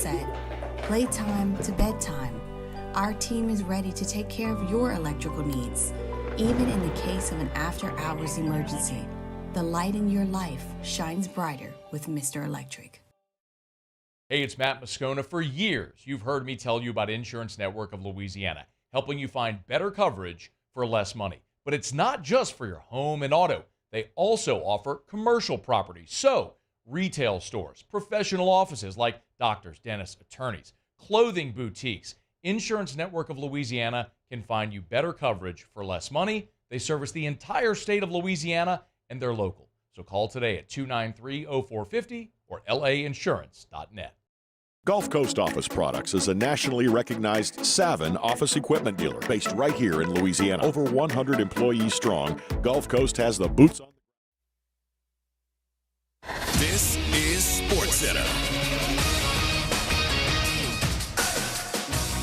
said, playtime to bedtime. Our team is ready to take care of your electrical needs, even in the case of an after-hours emergency. The light in your life shines brighter with Mr. Electric. Hey, it's Matt Moscona. For years, you've heard me tell you about Insurance Network of Louisiana, helping you find better coverage for less money. But it's not just for your home and auto. They also offer commercial property. So, retail stores, professional offices like doctors, dentists, attorneys, clothing boutiques. Insurance Network of Louisiana can find you better coverage for less money. They service the entire state of Louisiana, and they're local. So call today at 293-0450 or lainsurance.net. Gulf Coast Office Products is a nationally recognized Savin office equipment dealer based right here in Louisiana. Over 100 employees strong, Gulf Coast has the boots on. This is SportsCenter.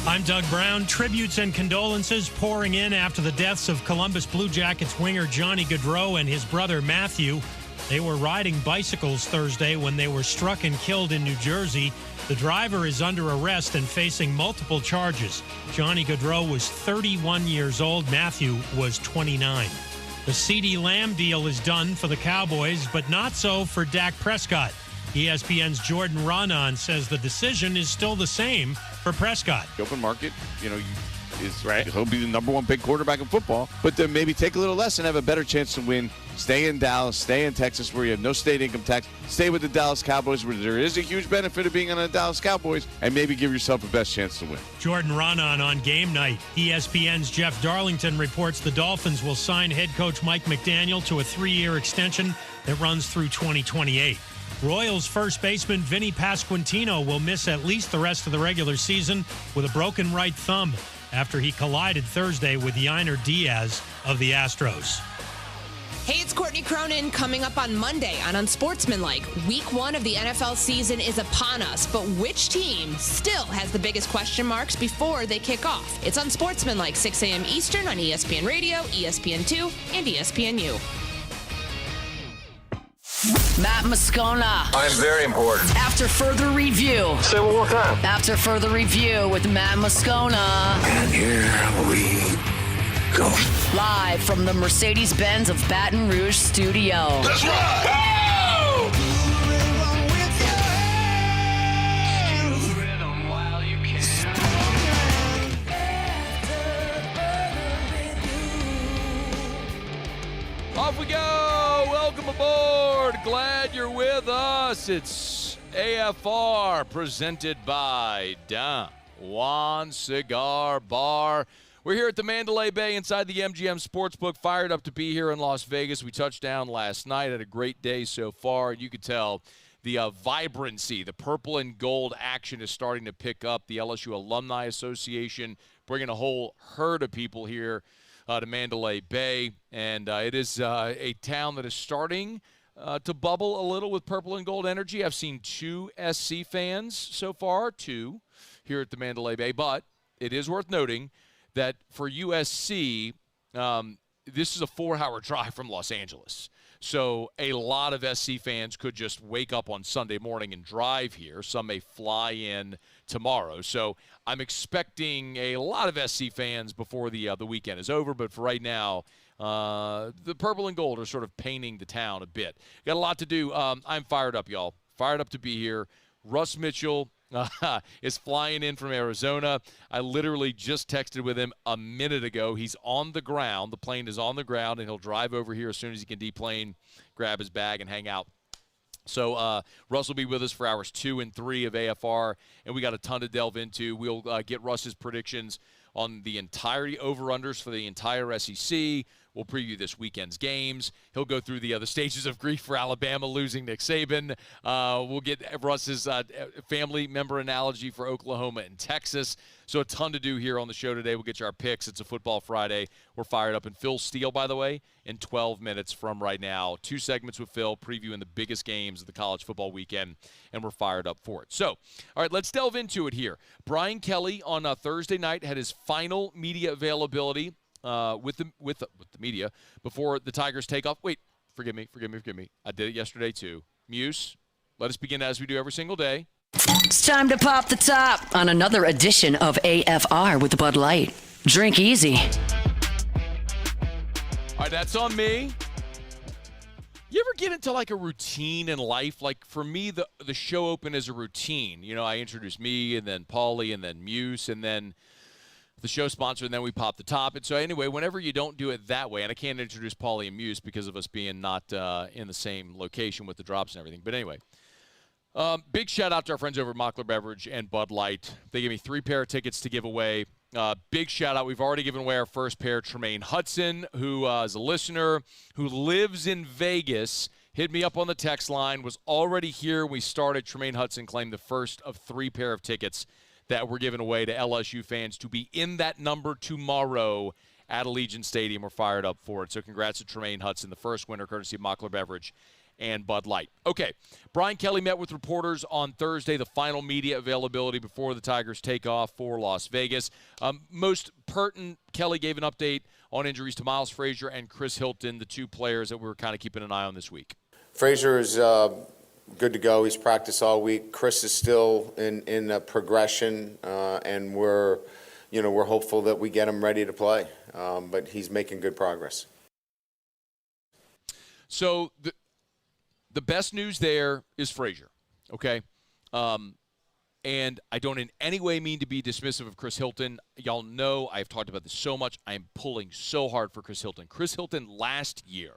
I'm Doug Brown. Tributes and condolences pouring in after the deaths of Columbus Blue Jackets winger Johnny Gaudreau and his brother Matthew. They were riding bicycles Thursday when they were struck and killed in New Jersey. The driver is under arrest and facing multiple charges. Johnny Gaudreau was 31 years old. Matthew was 29. The CeeDee Lamb deal is done for the Cowboys, but not so for Dak Prescott. ESPN's Jordan Raanan says the decision is still the same for Prescott. The open market, is right. He'll be the number one big quarterback in football, but then maybe take a little less and have a better chance to win. Stay in Dallas, stay in Texas where you have no state income tax. Stay with the Dallas Cowboys where there is a huge benefit of being on the Dallas Cowboys, and maybe give yourself the best chance to win. Jordan Raanan on Game Night. ESPN's Jeff Darlington reports the Dolphins will sign head coach Mike McDaniel to a 3-year extension that runs through 2028. Royals first baseman Vinny Pasquantino will miss at least the rest of the regular season with a broken right thumb after he collided Thursday with Yainer Diaz of the Astros. Hey, it's Courtney Cronin coming up on Monday on Unsportsmanlike. Week 1 of the NFL season is upon us, but which team still has the biggest question marks before they kick off? It's Unsportsmanlike, 6 a.m. Eastern on ESPN Radio, ESPN2, and ESPNU. Matt Moscona. I'm very important. After further review. Say one more time. After further review with Matt Moscona. And here we go. Live from the Mercedes-Benz of Baton Rouge studio. Let's rock! Go! Off we go. Welcome aboard. Glad you're with us. It's AFR presented by Don Juan Cigar Bar. We're here at the Mandalay Bay inside the MGM Sportsbook. Fired up to be here in Las Vegas. We touched down last night. Had a great day so far. You could tell the vibrancy, the purple and gold action is starting to pick up. The LSU Alumni Association bringing a whole herd of people here to Mandalay Bay, and it is a town that is starting to bubble a little with purple and gold energy. I've seen 2 SC fans so far, 2 here at the Mandalay Bay, but it is worth noting that for USC, this is a 4-hour drive from Los Angeles. So a lot of SC fans could just wake up on Sunday morning and drive here. Some may fly in tomorrow. So I'm expecting a lot of SC fans before the weekend is over. But for right now, the purple and gold are sort of painting the town a bit. Got a lot to do. I'm fired up, y'all. Fired up to be here. Russ Mitchell is flying in from Arizona. I literally just texted with him a minute ago. He's on the ground. The plane is on the ground, and he'll drive over here as soon as he can deplane, grab his bag, and hang out. So Russ will be with us for hours 2 and 3 of AFR, and we got a ton to delve into. We'll get Russ's predictions on the entirety over-unders for the entire SEC. We'll preview this weekend's games. He'll go through the other stages of grief for Alabama losing Nick Saban. We'll get Russ's family member analogy for Oklahoma and Texas. So a ton to do here on the show today. We'll get you our picks. It's a Football Friday. We're fired up. And Phil Steele, by the way, in 12 minutes from right now. 2 segments with Phil previewing the biggest games of the college football weekend, and we're fired up for it. So, all right, let's delve into it here. Brian Kelly on Thursday night had his final media availability with the media before the Tigers take off. Wait, forgive me. I did it yesterday too. Muse, let us begin as we do every single day It's time to pop the top on another edition of AFR with Bud Light. Drink easy. All right, that's on me. You ever get into like a routine in life? Like for me, the show opened as a routine. You know, I introduced me and then Paulie and then Muse and then the show sponsor, and then we pop the top. And so anyway, whenever you don't do it that way, and I can't introduce Paulie and Muse because of us being not in the same location with the drops and everything. But anyway, big shout out to our friends over at Mockler Beverage and Bud Light. They gave me 3 pair of tickets to give away. Big shout out. We've already given away our first pair. Tremaine Hudson, who is a listener who lives in Vegas, hit me up on the text line, was already here. We started. Tremaine Hudson claimed the first of 3 pair of tickets that we're giving away to LSU fans to be in that number tomorrow at Allegiant Stadium. We're fired up for it. So congrats to Tremaine Hudson, the first winner, courtesy of Mockler Beverage and Bud Light. Okay, Brian Kelly met with reporters on Thursday, the final media availability before the Tigers take off for Las Vegas. Most pertinent, Kelly gave an update on injuries to Miles Frazier and Chris Hilton, the 2 players that we were kind of keeping an eye on this week. Frazier is good to go. He's practiced all week. Chris is still in progression, and we're hopeful that we get him ready to play. But he's making good progress. So the best news there is Frazier, okay? And I don't in any way mean to be dismissive of Chris Hilton. Y'all know I've talked about this so much. I am pulling so hard for Chris Hilton. Chris Hilton last year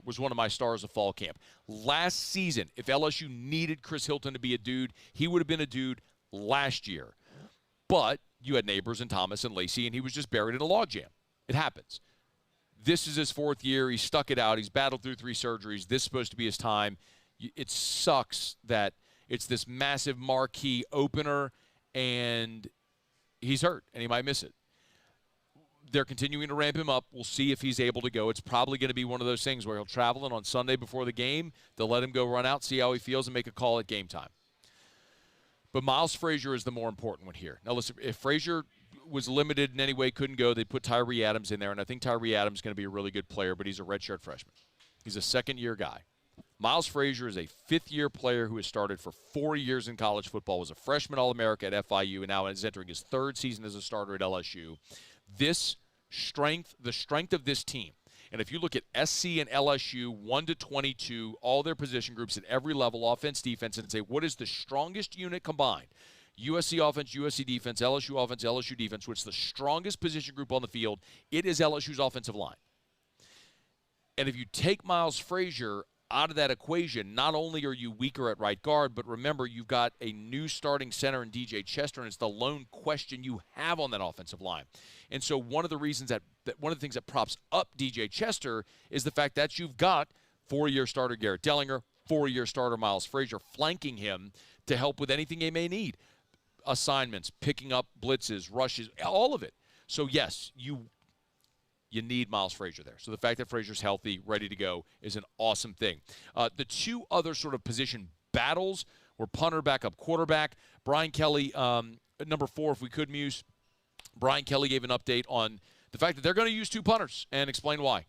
was one of my stars of fall camp. Last season, if LSU needed Chris Hilton to be a dude, he would have been a dude last year. But you had Neighbors and Thomas and Lacey, and he was just buried in a logjam. It happens. This is his 4th year. He stuck it out. He's battled through 3 surgeries. This is supposed to be his time. It sucks that it's this massive marquee opener, and he's hurt, and he might miss it. They're continuing to ramp him up. We'll see if he's able to go. It's probably going to be one of those things where he'll travel, and on Sunday before the game, they'll let him go run out, see how he feels, and make a call at game time. But Miles Frazier is the more important one here. Now, listen, if Frazier was limited in any way, couldn't go, they'd put Tyree Adams in there, and I think Tyree Adams is going to be a really good player, but he's a redshirt freshman. He's a second-year guy. Miles Frazier is a 5th-year player who has started for 4 years in college football, was a freshman All-America at FIU, and now is entering his 3rd season as a starter at LSU. The strength of this team, and if you look at SC and LSU 1 to 22, all their position groups at every level, offense, defense, and say what is the strongest unit combined? USC offense, USC defense, LSU offense, LSU defense, which is the strongest position group on the field, it is LSU's offensive line. And if you take Miles Frazier out of that equation, not only are you weaker at right guard, but remember, you've got a new starting center in DJ Chester, and it's the lone question you have on that offensive line. And so one of the reasons that one of the things that props up DJ Chester is the fact that you've got 4-year starter Garrett Dellinger, 4-year starter Miles Frazier flanking him to help with anything he may need. Assignments, picking up blitzes, rushes, all of it. So yes, you need Miles Frazier there. So the fact that Frazier's healthy, ready to go, is an awesome thing. The 2 other sort of position battles were punter, backup quarterback. Brian Kelly, number 4, if we could, Muse. Brian Kelly gave an update on the fact that they're going to use 2 punters and explain why.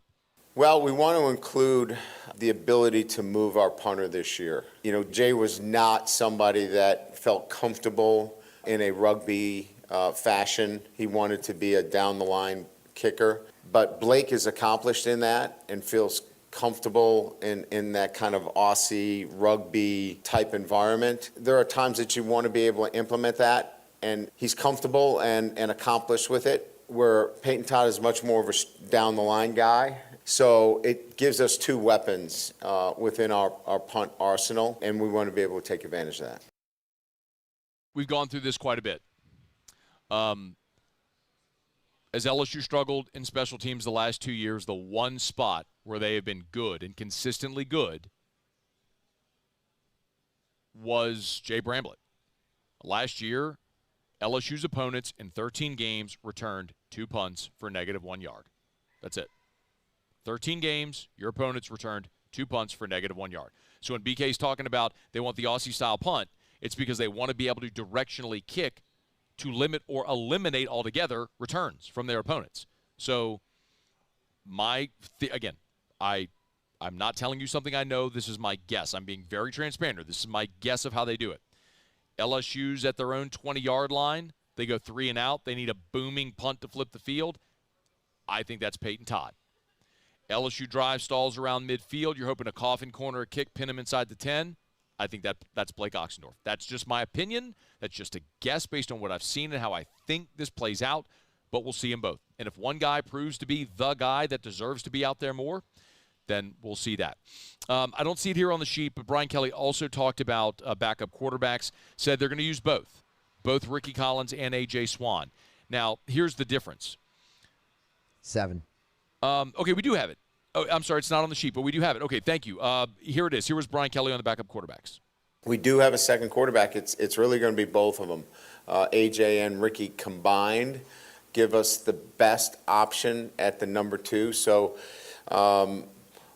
Well, we want to include the ability to move our punter this year. You know, Jay was not somebody that felt comfortable in a rugby fashion. He wanted to be a down-the-line kicker. But Blake is accomplished in that and feels comfortable in that kind of Aussie rugby type environment. There are times that you want to be able to implement that, and he's comfortable and accomplished with it, where Peyton Todd is much more of a down-the-line guy. So it gives us 2 weapons within our punt arsenal, and we want to be able to take advantage of that. We've gone through this quite a bit. As LSU struggled in special teams the last 2 years, the one spot where they have been good and consistently good was Jay Bramblett. Last year, LSU's opponents in 13 games returned 2 punts for -1 yard. That's it. 13 games, your opponents returned 2 punts for -1 yard. So when BK's talking about they want the Aussie-style punt, it's because they want to be able to directionally kick to limit or eliminate altogether returns from their opponents. So again, I'm not telling you something I know. This is my guess. I'm being very transparent. This is my guess of how they do it. LSU's at their own 20-yard line. They go 3 and out. They need a booming punt to flip the field. I think that's Peyton Todd. LSU drive stalls around midfield. You're hoping a coffin corner, a kick, pin him inside the 10. I think that's Blake Oxendorf. That's just my opinion. That's just a guess based on what I've seen and how I think this plays out. But we'll see them both. And if one guy proves to be the guy that deserves to be out there more, then we'll see that. I don't see it here on the sheet, but Brian Kelly also talked about backup quarterbacks, said they're going to use both Ricky Collins and A.J. Swan. Now, here's the difference. 7. Okay, we do have it. Oh, I'm sorry, it's not on the sheet, but we do have it. Okay, thank you. Here it is. Here was Brian Kelly on the backup quarterbacks. We do have a second quarterback. It's really going to be both of them. AJ and Ricky combined give us the best option at the number 2. So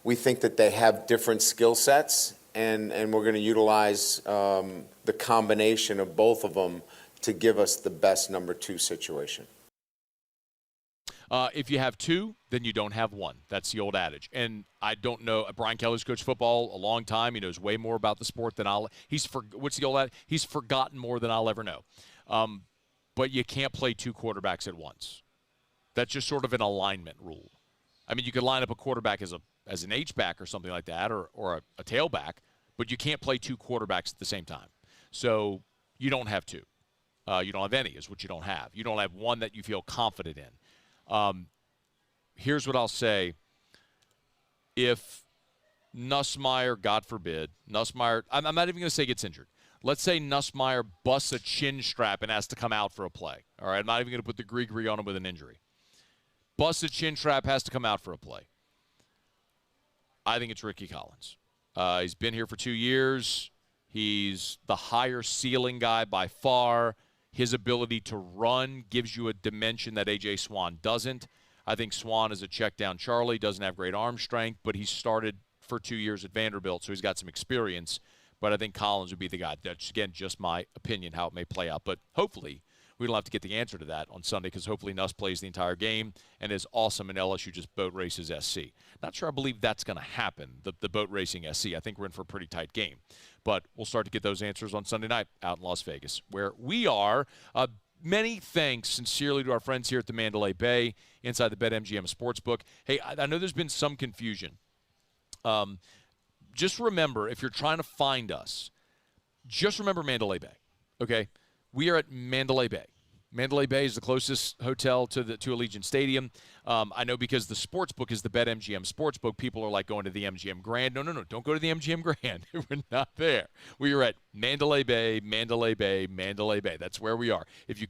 we think that they have different skill sets, and we're going to utilize the combination of both of them to give us the best number 2 situation. If you have 2, then you don't have 1. That's the old adage. And I don't know. Brian Kelly's coached football a long time. He knows way more about the sport than I'll. What's the old adage? He's forgotten more than I'll ever know. But you can't play 2 quarterbacks at once. That's just sort of an alignment rule. I mean, you could line up a quarterback as an H-back or something like that, or a tailback, but you can't play 2 quarterbacks at the same time. So you don't have 2. You don't have any is what you don't have. You don't have one that you feel confident in. Here's what I'll say. If Nussmeier, God forbid, I'm not even going to say gets injured. Let's say Nussmeier busts a chin strap and has to come out for a play. All right, I'm not even going to put the gree on him with an injury. Busts a chin strap, has to come out for a play. I think it's Ricky Collins. He's been here for 2 years. He's the higher ceiling guy by far. His ability to run gives you a dimension that A.J. Swan doesn't. I think Swan is a check-down Charlie, doesn't have great arm strength, but he started for 2 years at Vanderbilt, so he's got some experience. But I think Collins would be the guy. That's, again, just my opinion, how it may play out. But hopefully we don't have to get the answer to that on Sunday, because hopefully Nuss plays the entire game and is awesome, and LSU just boat races SC. Not sure I believe that's going to happen, the boat racing SC. I think we're in for a pretty tight game. But we'll start to get those answers on Sunday night out in Las Vegas, where we are. Many thanks sincerely to our friends here at the Mandalay Bay inside the BetMGM Sportsbook. Hey, I know there's been some confusion. Just remember, if you're trying to find us, just remember Mandalay Bay, okay? We are at Mandalay Bay. Mandalay Bay is the closest hotel to Allegiant Stadium. I know because the sportsbook is the BetMGM Sportsbook, people are like going to the MGM Grand. No, don't go to the MGM Grand. We're not there. We are at Mandalay Bay, Mandalay Bay, Mandalay Bay. That's where we are. If you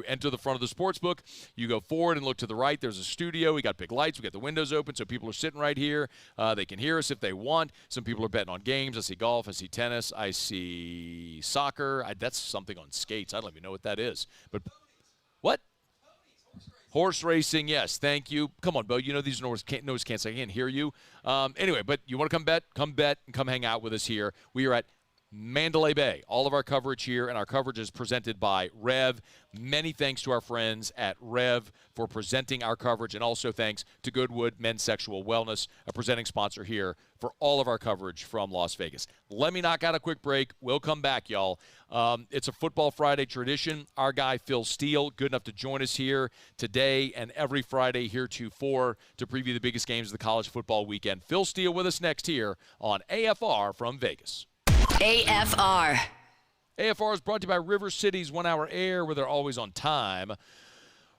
enter the front of the sportsbook, you go forward and look to the right. There's a studio. We got big lights. We got the windows open, so people are sitting right here. They can hear us if they want. Some people are betting on games. I see golf. I see tennis. I see soccer. That's something on skates. I don't even know what that is. But what? Horse racing, yes. Thank you. Come on, Bo. You know these noise can't say. I can't hear you. Anyway, but you want to come bet, and come hang out with us here. We are at Mandalay Bay. All of our coverage here, and our coverage is presented by Rev. Many thanks to our friends at Rev for presenting our coverage, and also thanks to Goodwood Men's Sexual Wellness, a presenting sponsor here for all of our coverage from Las Vegas. Let me knock out a quick break. We'll come back, y'all. It's a Football Friday tradition. Our guy, Phil Steele, good enough to join us here today and every Friday heretofore to preview the biggest games of the college football weekend. Phil Steele with us next here on AFR from Vegas. AFR. AFR is brought to you by River City's 1 Hour Air, where they're always on time.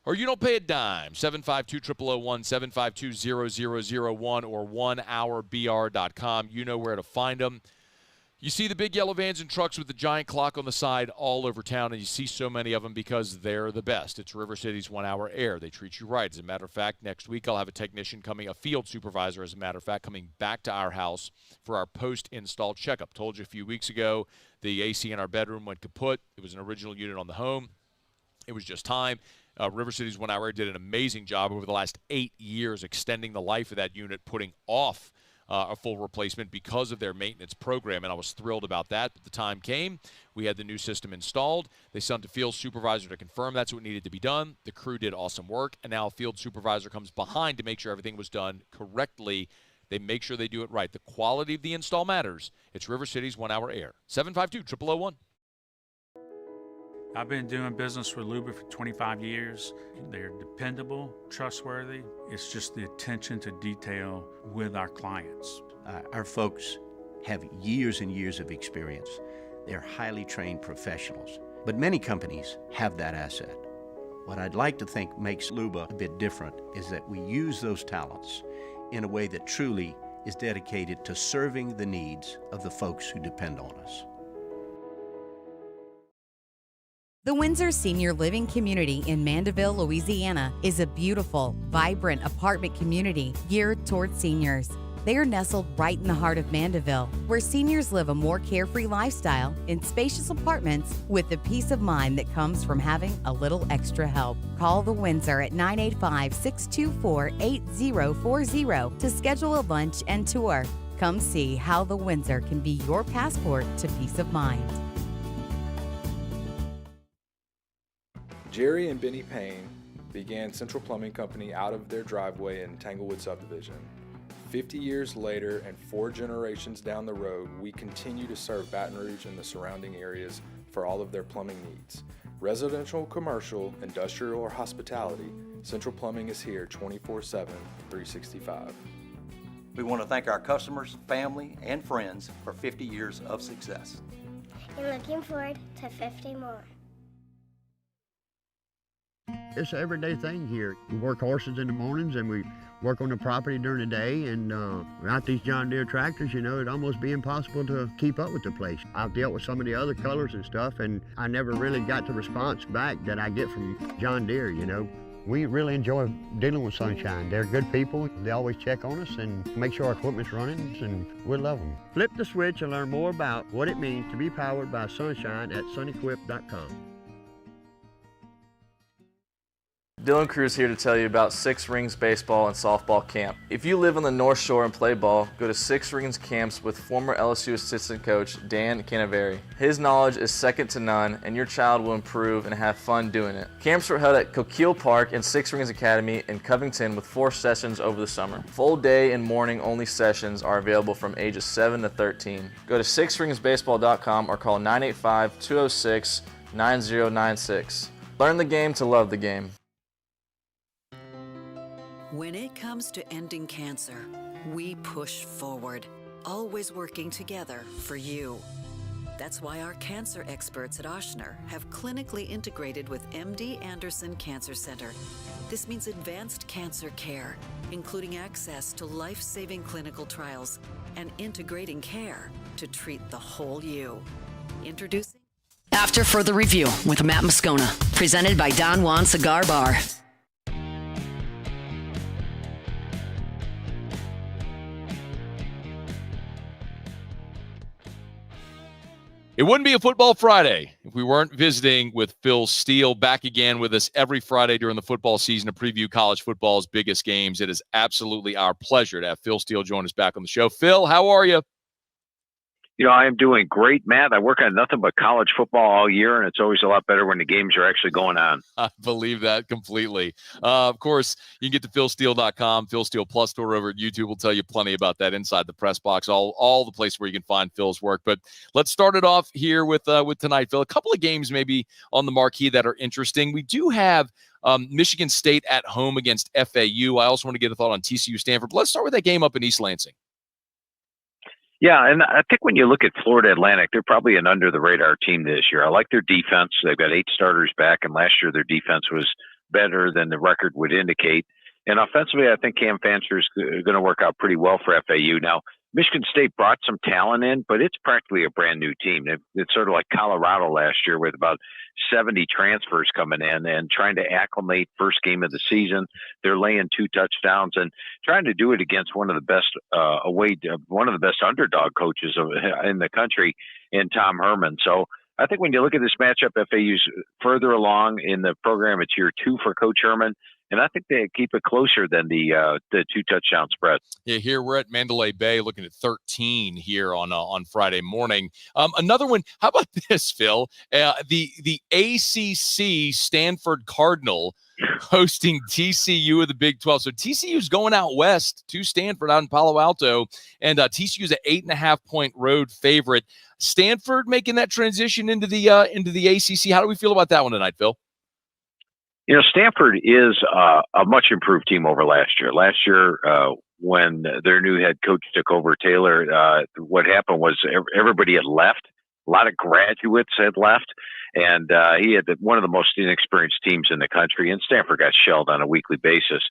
Or you don't pay a dime. 752-0001, 752-0001, or 1hourbr.com. You know where to find them. You see the big yellow vans and trucks with the giant clock on the side all over town, and you see so many of them because they're the best. It's River City's 1 Hour Air. They treat you right. As a matter of fact, next week I'll have a technician coming, a field supervisor, as a matter of fact, coming back to our house for our post-install checkup. Told you a few weeks ago the AC in our bedroom went kaput. It was an original unit on the home. It was just time. River City's 1 Hour Air did an amazing job over the last 8 years extending the life of that unit, putting off a full replacement because of their maintenance program, and I was thrilled about that. But the time came. We had the new system installed. They sent a field supervisor to confirm that's what needed to be done. The crew did awesome work, and now a field supervisor comes behind to make sure everything was done correctly. They make sure they do it right. The quality of the install matters. It's River City's 1 Hour Air. 752-0001. I've been doing business with Luba for 25 years. They're dependable, trustworthy. It's just the attention to detail with our clients. Our folks have years and years of experience. They're highly trained professionals. But many companies have that asset. What I'd like to think makes Luba a bit different is that we use those talents in a way that truly is dedicated to serving the needs of the folks who depend on us. The Windsor Senior Living Community in Mandeville, Louisiana is a beautiful, vibrant apartment community geared towards seniors. They are nestled right in the heart of Mandeville, where seniors live a more carefree lifestyle in spacious apartments with the peace of mind that comes from having a little extra help. Call the Windsor at 985-624-8040 to schedule a lunch and tour. Come see how the Windsor can be your passport to peace of mind. Jerry and Benny Payne began Central Plumbing Company out of their driveway in Tanglewood subdivision. 50 years later and 4 generations down the road, we continue to serve Baton Rouge and the surrounding areas for all of their plumbing needs. Residential, commercial, industrial, or hospitality, Central Plumbing is here 24/7, 365. We want to thank our customers, family, and friends for 50 years of success. And looking forward to 50 more. It's an everyday thing here. We work horses in the mornings and we work on the property during the day, and without these John Deere tractors, it'd almost be impossible to keep up with the place. I've dealt with some of the other colors and stuff, and I never really got the response back that I get from John Deere, We really enjoy dealing with Sunshine. They're good people. They always check on us and make sure our equipment's running, and we love them. Flip the switch and learn more about what it means to be powered by Sunshine at sunequip.com. Dylan Cruz here to tell you about Six Rings Baseball and Softball Camp. If you live on the North Shore and play ball, go to Six Rings Camps with former LSU assistant coach Dan Canaveri. His knowledge is second to none, and your child will improve and have fun doing it. Camps were held at Coquille Park and Six Rings Academy in Covington with 4 sessions over the summer. Full day and morning only sessions are available from ages 7 to 13. Go to sixringsbaseball.com or call 985-206-9096. Learn the game to love the game. When it comes to ending cancer, we push forward, always working together for you. That's why our cancer experts at Ochsner have clinically integrated with MD Anderson Cancer Center. This means advanced cancer care, including access to life-saving clinical trials and integrating care to treat the whole you. Introducing After Further Review with Matt Moscona, presented by Don Juan Cigar Bar. It wouldn't be a Football Friday if we weren't visiting with Phil Steele, back again with us every Friday during the football season to preview college football's biggest games. It is absolutely our pleasure to have Phil Steele join us back on the show. Phil, how are you? I am doing great, Matt. I work on nothing but college football all year, and it's always a lot better when the games are actually going on. I believe that completely. Of course, you can get to philsteele.com. Phil Steele Plus store over at YouTube will tell you plenty about that inside the press box, all the place where you can find Phil's work. But let's start it off here with tonight, Phil. A couple of games maybe on the marquee that are interesting. We do have Michigan State at home against FAU. I also want to get a thought on TCU Stanford. But let's start with that game up in East Lansing. Yeah, and I think when you look at Florida Atlantic, they're probably an under-the-radar team this year. I like their defense. They've got 8 starters back, and last year their defense was better than the record would indicate. And offensively, I think Cam Fancher is going to work out pretty well for FAU. Now, Michigan State brought some talent in, but it's practically a brand-new team. It's sort of like Colorado last year with about 70 transfers coming in and trying to acclimate first game of the season. They're laying 2 touchdowns and trying to do it against one of the best underdog coaches in the country in Tom Herman. So I think when you look at this matchup, FAU's further along in the program. It's year 2 for Coach Herman. And I think they keep it closer than the 2-touchdown spread. Yeah, here we're at Mandalay Bay looking at 13 here on Friday morning. Another one, how about this, Phil? The ACC Stanford Cardinal hosting TCU of the Big 12. So TCU's going out west to Stanford out in Palo Alto, and TCU's an 8.5-point road favorite. Stanford making that transition into the ACC. How do we feel about that one tonight, Phil? Stanford is a much improved team over last year. Last year, when their new head coach took over, Taylor, what happened was everybody had left. A lot of graduates had left, and he had one of the most inexperienced teams in the country, and Stanford got shelled on a weekly basis.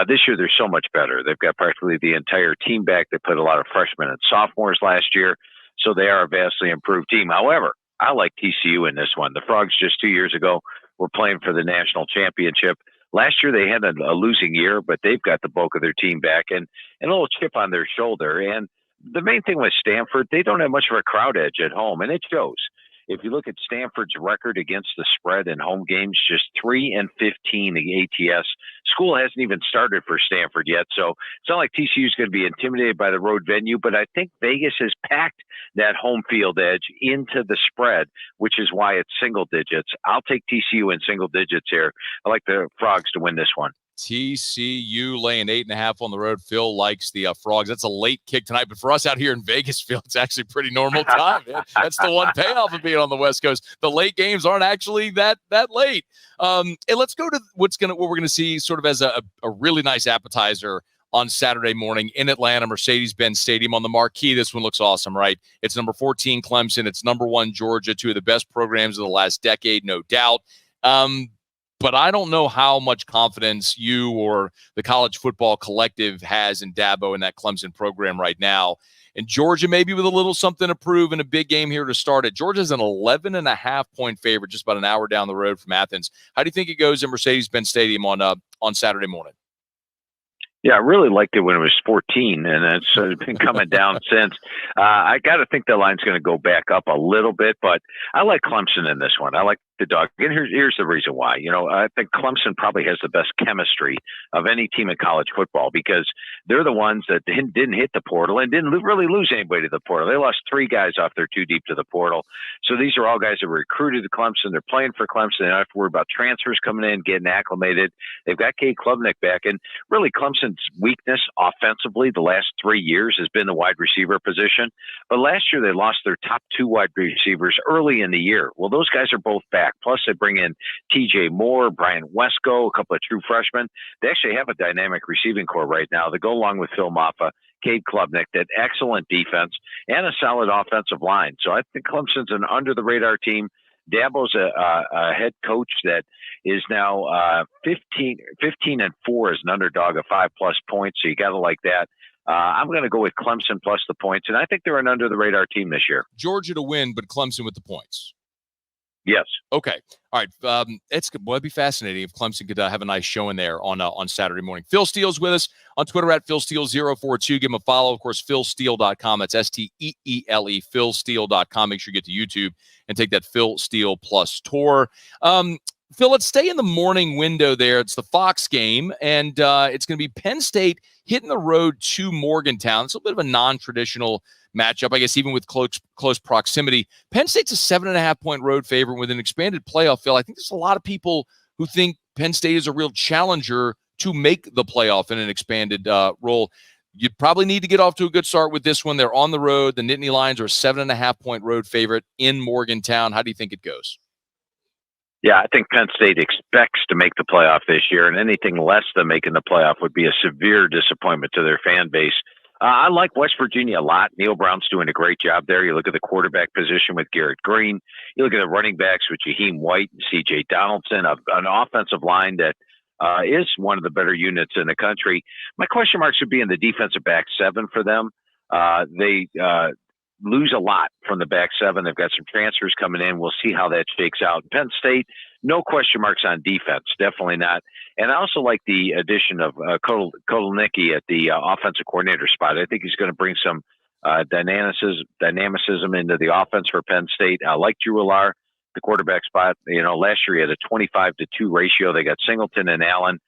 This year, they're so much better. They've got practically the entire team back. They put a lot of freshmen and sophomores last year, so they are a vastly improved team. However, I like TCU in this one. The Frogs just 2 years ago were playing for the national championship. Last year, they had a losing year, but they've got the bulk of their team back and a little chip on their shoulder. And the main thing with Stanford, they don't have much of a crowd edge at home, and it shows. If you look at Stanford's record against the spread in home games, just 3-15 ATS. School hasn't even started for Stanford yet, so it's not like TCU is going to be intimidated by the road venue, but I think Vegas has packed that home field edge into the spread, which is why it's single digits. I'll take TCU in single digits here. I like the Frogs to win this one. TCU laying 8.5 on the road. Phil likes the Frogs. That's a late kick tonight, but for us out here in Vegas, Phil, it's actually pretty normal time. Man. That's the one payoff of being on the West Coast. The late games aren't actually that late. And let's go to what we're gonna see sort of as a really nice appetizer on Saturday morning in Atlanta, Mercedes-Benz Stadium on the marquee. This one looks awesome, right? It's number 14 Clemson. It's number 1 Georgia, two of the best programs of the last decade, no doubt. But I don't know how much confidence you or the college football collective has in Dabo in that Clemson program right now. And Georgia maybe with a little something to prove in a big game here to start it. Georgia's an 11.5-point favorite just about an hour down the road from Athens. How do you think it goes in Mercedes-Benz Stadium on Saturday morning? Yeah, I really liked it when it was 14, and it's been coming down since. I got to think the line's going to go back up a little bit, but I like Clemson in this one. I like the dog. And here's the reason why. I think Clemson probably has the best chemistry of any team in college football because they're the ones that didn't hit the portal and didn't really lose anybody to the portal. They lost 3 guys off their too deep to the portal. So these are all guys that were recruited to Clemson. They're playing for Clemson. They don't have to worry about transfers coming in, getting acclimated. They've got Cade Klubnik back. And really Clemson's weakness offensively the last 3 years has been the wide receiver position. But last year they lost their top 2 wide receivers early in the year. Well, those guys are both back. Plus, they bring in TJ Moore, Brian Wesco, a couple of true freshmen. They actually have a dynamic receiving core right now. They go along with Phil Maffa, Cade Klubnik, that excellent defense, and a solid offensive line. So I think Clemson's an under-the-radar team. Dabo's a head coach that is now 15-4 as an underdog of 5+ points, so you got to like that. I'm going to go with Clemson plus the points, and I think they're an under-the-radar team this year. Georgia to win, but Clemson with the points. Yes. Okay. All right. It'd be fascinating if Clemson could have a nice show in there on Saturday morning. Phil Steele's with us on Twitter at PhilSteele042. Give him a follow. Of course, PhilSteele.com. That's STEELE, PhilSteele.com. Make sure you get to YouTube and take that Phil Steele Plus tour. Phil, let's stay in the morning window there. It's the Fox game, and it's going to be Penn State hitting the road to Morgantown. It's a bit of a non-traditional matchup, I guess, even with close proximity. Penn State's a 7.5-point road favorite with an expanded playoff, Phil. I think there's a lot of people who think Penn State is a real challenger to make the playoff in an expanded role. You probably need to get off to a good start with this one. They're on the road. The Nittany Lions are a 7.5-point road favorite in Morgantown. How do you think it goes? Yeah, I think Penn State expects to make the playoff this year, and anything less than making the playoff would be a severe disappointment to their fan base. I like West Virginia a lot. Neil Brown's doing a great job there. You look at the quarterback position with Garrett Green. You look at the running backs with Jaheim White and C.J. Donaldson, an offensive line that is one of the better units in the country. My question marks would be in the defensive back 7 for them. They lose a lot from the back 7. They've got some transfers coming in. We'll see how that shakes out. Penn State, no question marks on defense, definitely not. And I also like the addition of Kotelnicki at the offensive coordinator spot. I think he's going to bring some dynamicism into the offense for Penn State. I like Drew Allar, the quarterback spot. Last year he had a 25-2 ratio. They got Singleton and Allen.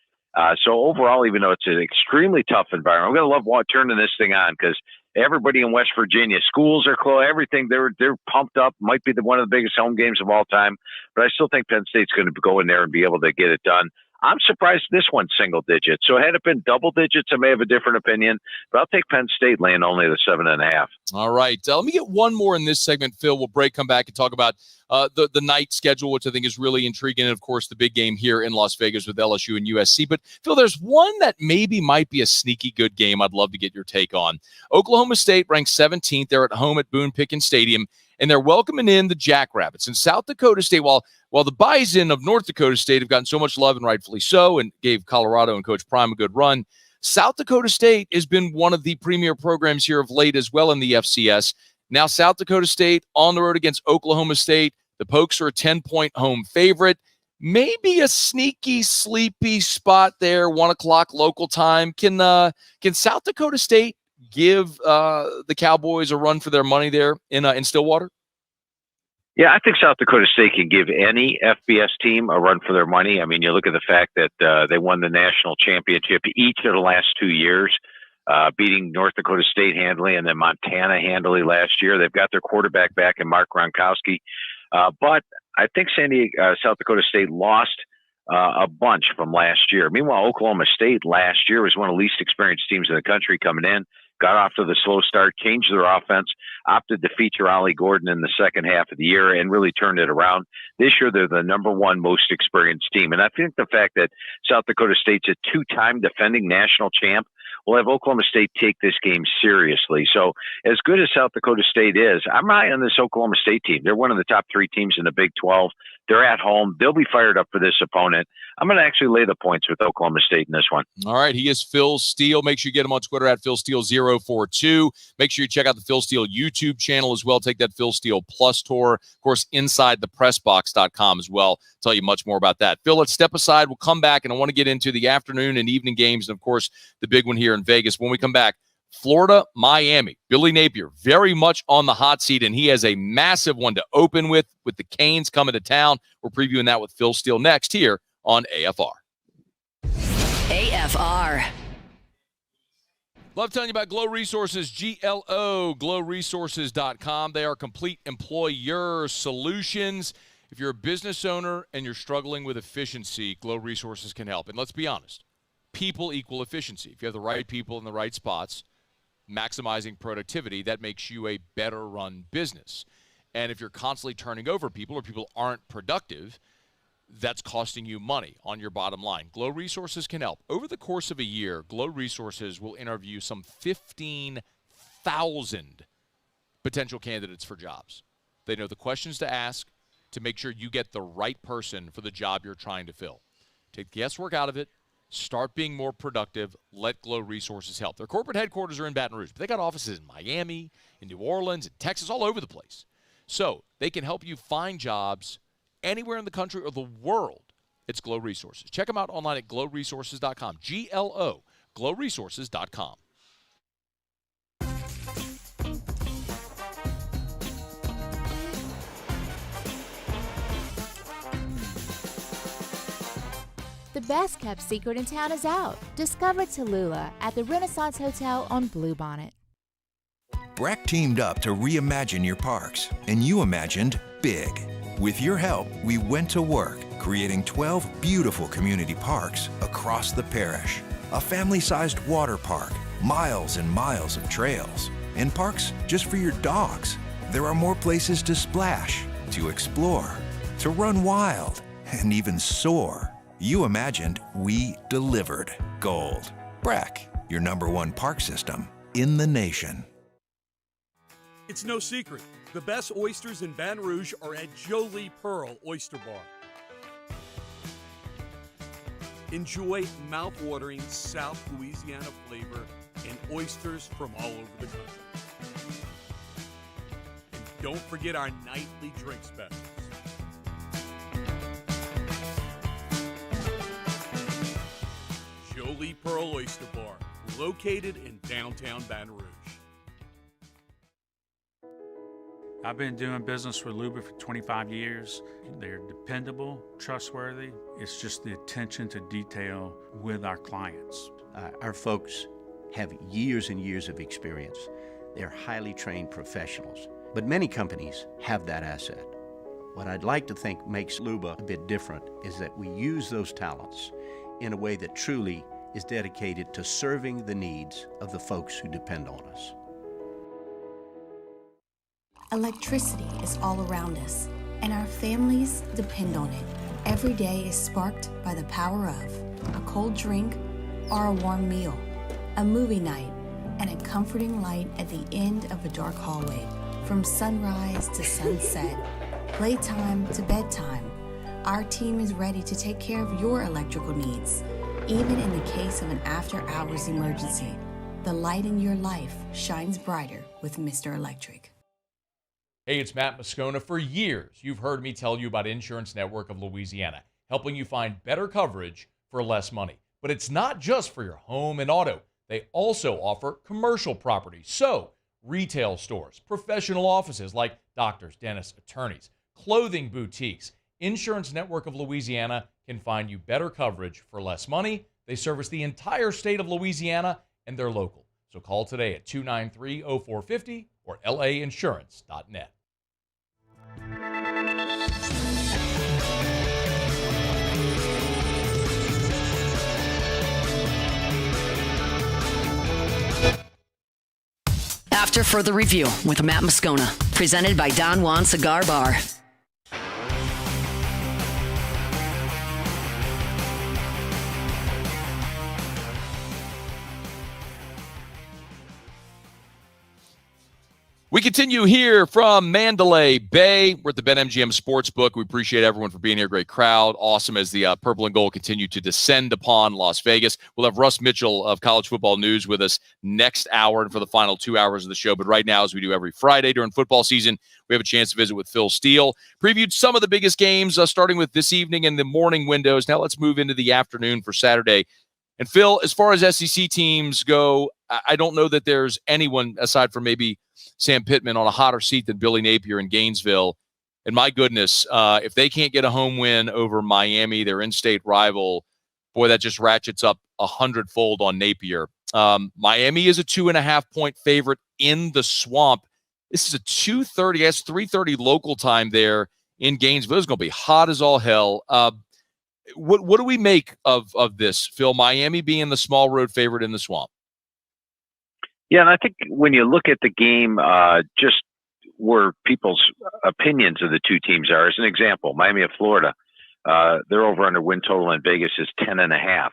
So overall, even though it's an extremely tough environment, I'm going to love turning this thing on because everybody in West Virginia, schools are closed, everything, they're pumped up. Might be one of the biggest home games of all time. But I still think Penn State's going to go in there and be able to get it done. I'm surprised this one's single digits. So had it been double digits, I may have a different opinion, but I'll take Penn State laying only the 7.5. All right. Let me get one more in this segment, Phil. We'll break, come back, and talk about the night schedule, which I think is really intriguing, and, of course, the big game here in Las Vegas with LSU and USC. But, Phil, there's one that maybe might be a sneaky good game I'd love to get your take on. Oklahoma State ranked 17th. They're at home at Boone Pickens Stadium, and they're welcoming in the Jackrabbits. And South Dakota State, while the Bison of North Dakota State have gotten so much love, and rightfully so, and gave Colorado and Coach Prime a good run, South Dakota State has been one of the premier programs here of late as well in the FCS. Now South Dakota State on the road against Oklahoma State. The Pokes are a 10-point home favorite. Maybe a sneaky, sleepy spot there, 1 o'clock local time. Can South Dakota State give the Cowboys a run for their money there in Stillwater? Yeah, I think South Dakota State can give any FBS team a run for their money. I mean, you look at the fact that they won the national championship each of the last 2 years, beating North Dakota State handily and then Montana handily last year. They've got their quarterback back in Mark Gronkowski. But I think South Dakota State lost a bunch from last year. Meanwhile, Oklahoma State last year was one of the least experienced teams in the country coming in. Got off to the slow start, changed their offense, opted to feature Ollie Gordon in the second half of the year, and really turned it around. This year, they're the number one most experienced team. And I think the fact that South Dakota State's a two-time defending national champ will have Oklahoma State take this game seriously. So as good as South Dakota State is, I'm high on this Oklahoma State team. They're one of the top 3 teams in the Big 12. They're at home. They'll be fired up for this opponent. I'm going to actually lay the points with Oklahoma State in this one. All right. He is Phil Steele. Make sure you get him on Twitter at PhilSteele042. Make sure you check out the Phil Steele YouTube channel as well. Take that Phil Steele Plus tour. Of course, InsideThePressBox.com as well. Tell you much more about that. Phil, let's step aside. We'll come back, and I want to get into the afternoon and evening games, and, of course, the big one here in Vegas. When we come back, Florida, Miami. Billy Napier very much on the hot seat, and he has a massive one to open with the Canes coming to town. We're previewing that with Phil Steele next here on AFR. AFR. Love telling you about Glow Resources, GLO, glowresources.com. They are complete employer solutions. If you're a business owner and you're struggling with efficiency, Glow Resources can help. And let's be honest, people equal efficiency. If you have the right people in the right spots, maximizing productivity, that makes you a better run business. And if you're constantly turning over people or people aren't productive, that's costing you money on your bottom line. Glow Resources can help. Over the course of a year, Glow Resources will interview some 15,000 potential candidates for jobs. They know the questions to ask to make sure you get the right person for the job you're trying to fill. Take the guesswork out of it. Start being more productive. Let Glow Resources help. Their corporate headquarters are in Baton Rouge, but they got offices in Miami, in New Orleans, in Texas, all over the place. So they can help you find jobs anywhere in the country or the world. It's Glow Resources. Check them out online at glowresources.com. GLO, glowresources.com. The best kept secret in town is out. Discover Tallulah at the Renaissance Hotel on Bluebonnet. Breck teamed up to reimagine your parks, and you imagined big. With your help, we went to work, creating 12 beautiful community parks across the parish. A family-sized water park, miles and miles of trails, and parks just for your dogs. There are more places to splash, to explore, to run wild, and even soar. You imagined, we delivered. Gold. Breck, your #1 park system in the nation. It's no secret. The best oysters in Baton Rouge are at Jolie Pearl Oyster Bar. Enjoy mouth-watering South Louisiana flavor and oysters from all over the country. And don't forget our nightly drink specials. Jolie Pearl Oyster Bar, located in downtown Baton Rouge. I've been doing business with Luba for 25 years. They're dependable, trustworthy. It's just the attention to detail with our clients. Our folks have years and years of experience. They're highly trained professionals, but many companies have that asset. What I'd like to think makes Luba a bit different is that we use those talents in a way that truly is dedicated to serving the needs of the folks who depend on us. Electricity is all around us, and our families depend on it. Every day is sparked by the power of a cold drink or a warm meal, a movie night, and a comforting light at the end of a dark hallway. From sunrise to sunset, playtime to bedtime, our team is ready to take care of your electrical needs. Even in the case of an after-hours emergency, the light in your life shines brighter with Mr. Electric. Hey, it's Matt Moscona. For years, you've heard me tell you about Insurance Network of Louisiana, helping you find better coverage for less money. But it's not just for your home and auto. They also offer commercial property. So, retail stores, professional offices like doctors, dentists, attorneys, clothing boutiques. Insurance Network of Louisiana can find you better coverage for less money. They service the entire state of Louisiana, and they're local. So call today at 293-0450 or lainsurance.net. After Further Review with Matt Moscona, presented by Don Juan Cigar Bar. We continue here from Mandalay Bay. We're at the BetMGM Sportsbook. We appreciate everyone for being here. Great crowd. Awesome as the purple and gold continue to descend upon Las Vegas. We'll have Russ Mitchell of College Football News with us next hour and for the final 2 hours of the show. But right now, as we do every Friday during football season, we have a chance to visit with Phil Steele. Previewed some of the biggest games, starting with this evening in the morning windows. Now let's move into the afternoon for Saturday. And Phil, as far as SEC teams go, I don't know that there's anyone aside from maybe Sam Pittman on a hotter seat than Billy Napier in Gainesville. And my goodness, if they can't get a home win over Miami, their in-state rival, boy, that just ratchets up 100-fold on Napier. Miami is a 2.5-point favorite in the Swamp. This is a 2:30, that's 3:30 local time there in Gainesville. It's going to be hot as all hell. What do we make of this, Phil? Miami being the small road favorite in the Swamp. Yeah, and I think when you look at the game, just where people's opinions of the two teams are, as an example, Miami of Florida, their over-under win total in Vegas is 10.5.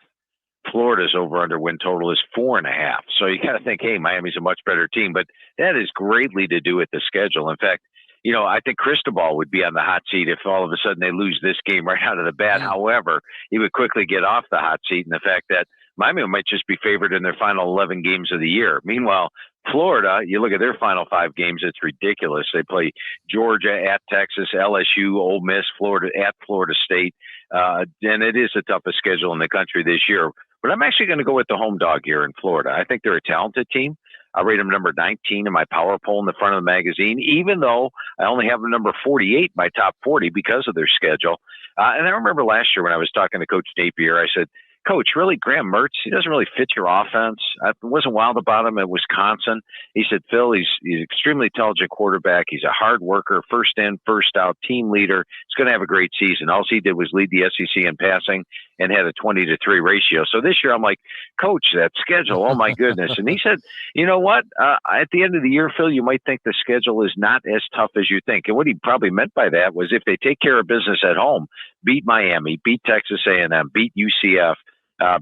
Florida's over-under win total is 4.5. So you got to think, hey, Miami's a much better team, but that is greatly to do with the schedule. In fact, I think Cristobal would be on the hot seat if all of a sudden they lose this game right out of the bat. Yeah. However, he would quickly get off the hot seat, and the fact that Miami might just be favored in their final 11 games of the year. Meanwhile, Florida, you look at their final 5 games, it's ridiculous. They play Georgia at Texas, LSU, Ole Miss, Florida at Florida State. And it is the toughest schedule in the country this year. But I'm actually going to go with the home dog here in Florida. I think they're a talented team. I rate them number 19 in my power poll in the front of the magazine, even though I only have them number 48 in my top 40 because of their schedule. And I remember last year when I was talking to Coach Napier, I said, Coach, really, Graham Mertz, he doesn't really fit your offense. I wasn't wild about him at Wisconsin. He said, Phil, he's an extremely intelligent quarterback. He's a hard worker, first in, first out, team leader. He's going to have a great season. All he did was lead the SEC in passing and had a 20-3 ratio. So this year I'm like, Coach, that schedule, oh, my goodness. And he said, you know what? At the end of the year, Phil, you might think the schedule is not as tough as you think. And what he probably meant by that was if they take care of business at home, beat Miami, beat Texas A&M, beat UCF,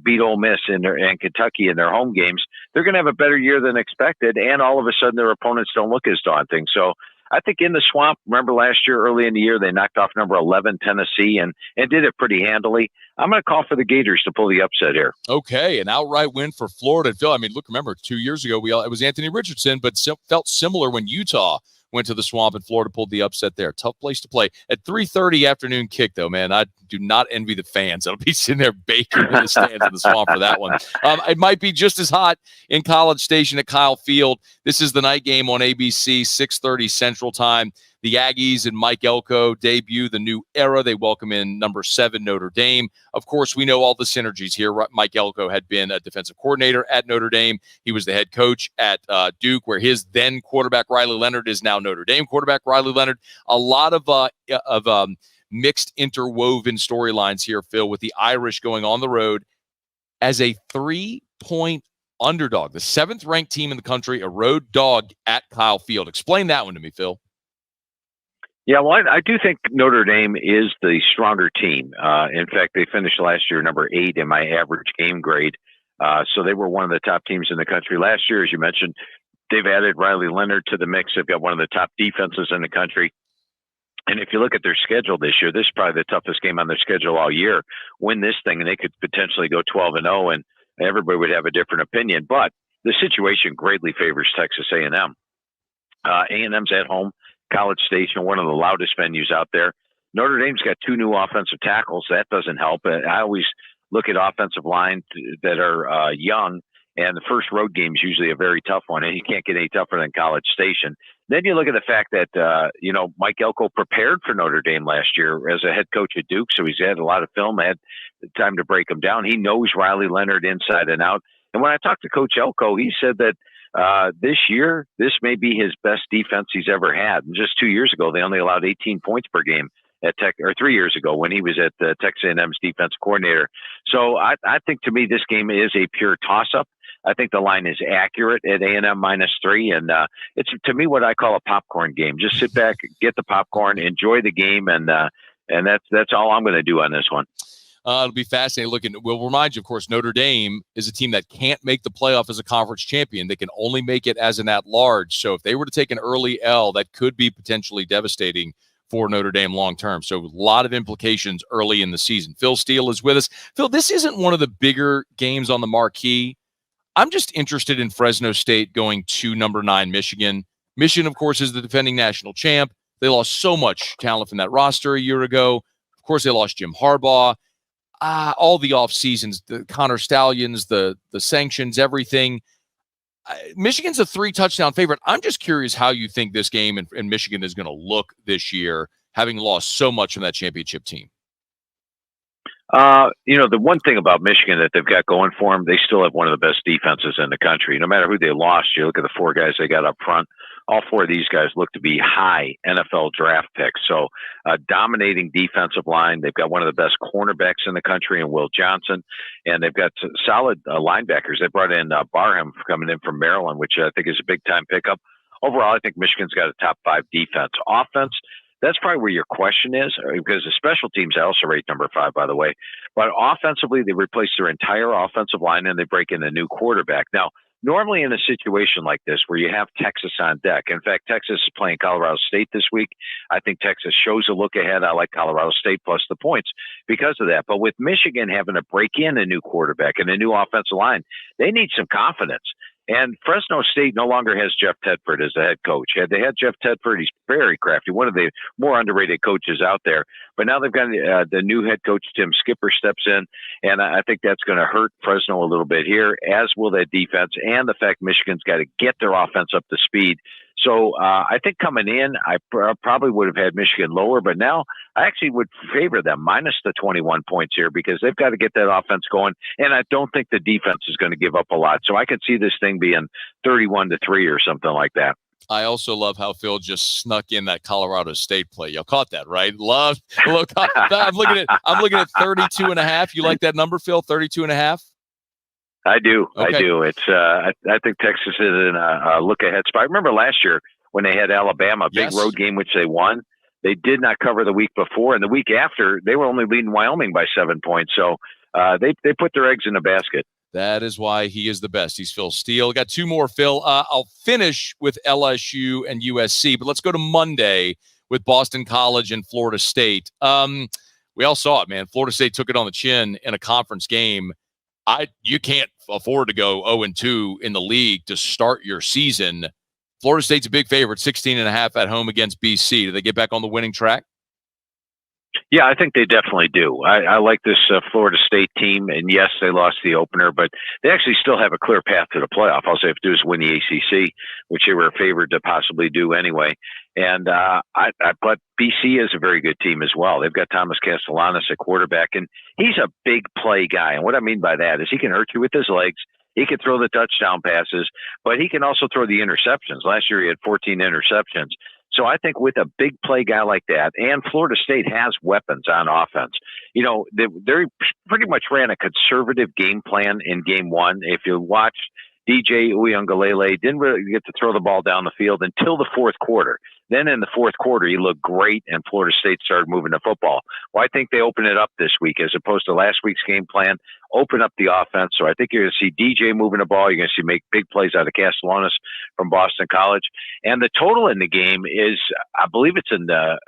beat Ole Miss and Kentucky in their home games, they're going to have a better year than expected, and all of a sudden their opponents don't look as daunting. So I think in the Swamp, remember last year, early in the year, they knocked off number 11, Tennessee, and did it pretty handily. I'm going to call for the Gators to pull the upset here. Okay, an outright win for Florida. Phil, I mean, look, remember 2 years ago, it was Anthony Richardson, but felt similar when Utah went to the Swamp and Florida pulled the upset there. Tough place to play. At 3:30 afternoon kick, though, man, I do not envy the fans. I'll be sitting there baking in the stands in the Swamp for that one. It might be just as hot in College Station at Kyle Field. This is the night game on ABC, 6:30 Central Time. The Aggies and Mike Elko debut the new era. They welcome in number 7 Notre Dame. Of course, we know all the synergies here. Mike Elko had been a defensive coordinator at Notre Dame. He was the head coach at Duke, where his then quarterback Riley Leonard is now Notre Dame quarterback Riley Leonard. A lot of mixed interwoven storylines here, Phil, with the Irish going on the road as a 3-point underdog, the 7th-ranked team in the country, a road dog at Kyle Field. Explain that one to me, Phil. Yeah, well, I do think Notre Dame is the stronger team. In fact, they finished last year number 8 in my average game grade. So they were one of the top teams in the country last year. As you mentioned, they've added Riley Leonard to the mix. They've got one of the top defenses in the country. And if you look at their schedule this year, this is probably the toughest game on their schedule all year. Win this thing, and they could potentially go 12-0, and everybody would have a different opinion. But the situation greatly favors Texas A&M. A&M's at home, College Station, one of the loudest venues out there. Notre Dame's got 2 new offensive tackles. That doesn't help. I always look at offensive line that are young, and the first road game is usually a very tough one, and you can't get any tougher than College Station. Then you look at the fact that, Mike Elko prepared for Notre Dame last year as a head coach at Duke, so he's had a lot of film, had time to break him down. He knows Riley Leonard inside and out. And when I talked to Coach Elko, he said that this year, this may be his best defense he's ever had. And just 2 years ago, they only allowed 18 points per game at Tech, or 3 years ago when he was at Texas A&M's defense coordinator. So I think, to me, this game is a pure toss-up. I think the line is accurate at A&M -3, and it's, to me, what I call a popcorn game. Just sit back, get the popcorn, enjoy the game, and that's all I'm going to do on this one. It'll be fascinating. We'll remind you, of course, Notre Dame is a team that can't make the playoff as a conference champion. They can only make it as an at-large. So if they were to take an early L, that could be potentially devastating for Notre Dame long-term. So a lot of implications early in the season. Phil Steele is with us. Phil, this isn't one of the bigger games on the marquee. I'm just interested in Fresno State going to number 9 Michigan. Michigan, of course, is the defending national champ. They lost so much talent from that roster a year ago. Of course, they lost Jim Harbaugh. All the off seasons, the Connor Stallions, the sanctions, everything. Michigan's a 3-touchdown favorite. I'm just curious how you think this game in Michigan is going to look this year, having lost so much from that championship team. The one thing about Michigan that they've got going for them, they still have one of the best defenses in the country. No matter who they lost, you look at the 4 guys they got up front. All 4 of these guys look to be high NFL draft picks. So dominating defensive line. They've got one of the best cornerbacks in the country in Will Johnson. And they've got solid linebackers. They brought in Barham coming in from Maryland, which I think is a big-time pickup. Overall, I think Michigan's got a top 5 defense. Offense, that's probably where your question is, because the special teams I also rate number 5, by the way. But offensively, they replace their entire offensive line and they break in a new quarterback. Now, normally in a situation like this where you have Texas on deck, in fact, Texas is playing Colorado State this week. I think Texas shows a look ahead. I like Colorado State plus the points because of that. But with Michigan having to break in a new quarterback and a new offensive line, they need some confidence. And Fresno State no longer has Jeff Tedford as the head coach. Had they had Jeff Tedford, he's very crafty, one of the more underrated coaches out there. But now they've got the new head coach, Tim Skipper, steps in, and I think that's going to hurt Fresno a little bit here, as will that defense, and the fact Michigan's got to get their offense up to speed. So I think coming in, I probably would have had Michigan lower, but now I actually would favor them minus the 21 points here because they've got to get that offense going, and I don't think the defense is going to give up a lot. So I could see this thing being 31-3 or something like that. I also love how Phil just snuck in that Colorado State play. Y'all caught that, right? I'm looking at 32.5. You like that number, Phil? 32.5? I do. Okay. I do. It's. I think Texas is in a look-ahead spot. I remember last year when they had Alabama, big road game, which they won. They did not cover the week before, and the week after, they were only leading Wyoming by 7 points. So they put their eggs in a basket. That is why he is the best. He's Phil Steele. Got 2 more, Phil. I'll finish with LSU and USC, but let's go to Monday with Boston College and Florida State. We all saw it, man. Florida State took it on the chin in a conference game. You can't afford to go 0-2 in the league to start your season. Florida State's a big favorite, 16.5 at home against BC. Do they get back on the winning track? Yeah, I think they definitely do. I like this Florida State team, and yes, they lost the opener, but they actually still have a clear path to the playoff. All they have to do is win the ACC, which they were favored to possibly do anyway. But BC is a very good team as well. They've got Thomas Castellanos at quarterback, and he's a big play guy. And what I mean by that is he can hurt you with his legs. He can throw the touchdown passes, but he can also throw the interceptions. Last year he had 14 interceptions. So I think with a big play guy like that, and Florida State has weapons on offense. You know, they pretty much ran a conservative game plan in game one. If you watch DJ Uiagalelei, didn't really get to throw the ball down the field until the fourth quarter. Then in the fourth quarter, he looked great, and Florida State started moving the football. Well, I think they open it up this week as opposed to last week's game plan. Open up the offense. So I think you're going to see DJ moving the ball. You're going to see make big plays out of Castellanos from Boston College. And the total in the game is, I believe it's in the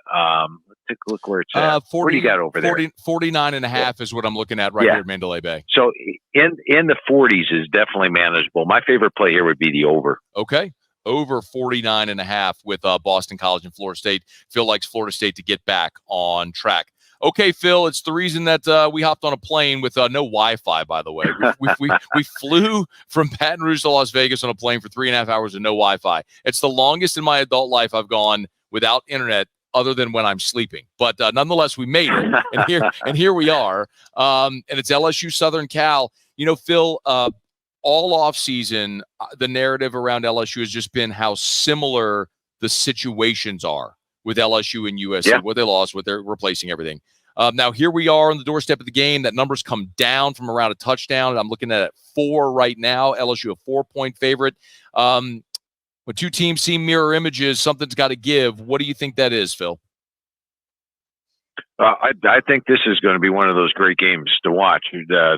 look where it's at. 40, what do you got over there? 49.5 is what I'm looking at right here at Mandalay Bay. So in the 40s is definitely manageable. My favorite play here would be the over. Okay. Over 49.5 with Boston College and Florida State. Phil likes Florida State to get back on track. Okay, Phil, it's the reason that we hopped on a plane with no Wi-Fi, by the way. We flew from Baton Rouge to Las Vegas on a plane for 3.5 hours with no Wi-Fi. It's the longest in my adult life I've gone without internet other than when I'm sleeping. But nonetheless, we made it, and here we are. And it's LSU Southern Cal. You know, Phil, all offseason, the narrative around LSU has just been how similar the situations are with LSU and USC, what they lost, what they're replacing everything. Now, here we are on the doorstep of the game. That number's come down from around a touchdown. And I'm looking at 4 right now. LSU a 4-point favorite. When two teams see mirror images, something's got to give. What do you think that is, Phil? I think this is going to be one of those great games to watch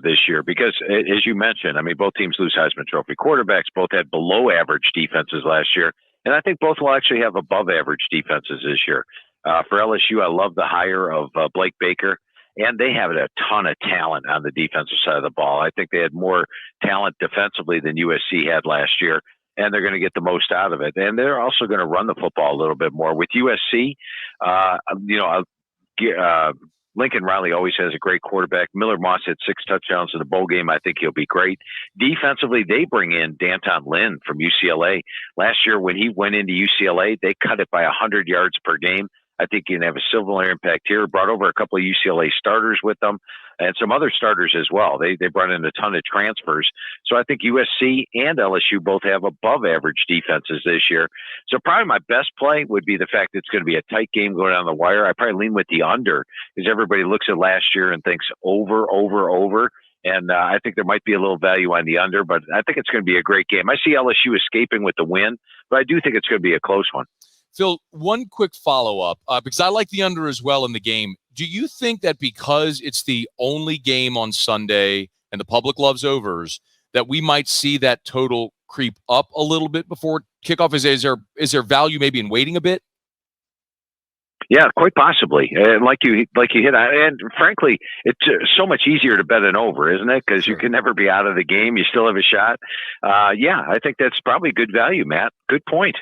this year because, as you mentioned, I mean, both teams lose Heisman Trophy quarterbacks. Both had below-average defenses last year, and I think both will actually have above-average defenses this year. For LSU, I love the hire of Blake Baker, and they have a ton of talent on the defensive side of the ball. I think they had more talent defensively than USC had last year, and they're going to get the most out of it. And they're also going to run the football a little bit more. With USC, Lincoln Riley always has a great quarterback. Miller Moss had 6 touchdowns in the bowl game. I think he'll be great. Defensively, they bring in Danton Lynn from UCLA. Last year when he went into UCLA, they cut it by 100 yards per game. I think he can have a similar impact here. Brought over a couple of UCLA starters with them and some other starters as well. They brought in a ton of transfers. So I think USC and LSU both have above average defenses this year. So probably my best play would be the fact that it's going to be a tight game going down the wire. I probably lean with the under because everybody looks at last year and thinks over. And I think there might be a little value on the under, but I think it's going to be a great game. I see LSU escaping with the win, but I do think it's going to be a close one. Phil, one quick follow-up, because I like the under as well in the game. Do you think that because it's the only game on Sunday and the public loves overs, that we might see that total creep up a little bit before kickoff? Is there value maybe in waiting a bit? Yeah, quite possibly. And like you hit on, and frankly, it's so much easier to bet an over, isn't it? Because you can never be out of the game. You still have a shot. Yeah, I think that's probably good value, Matt. Good point.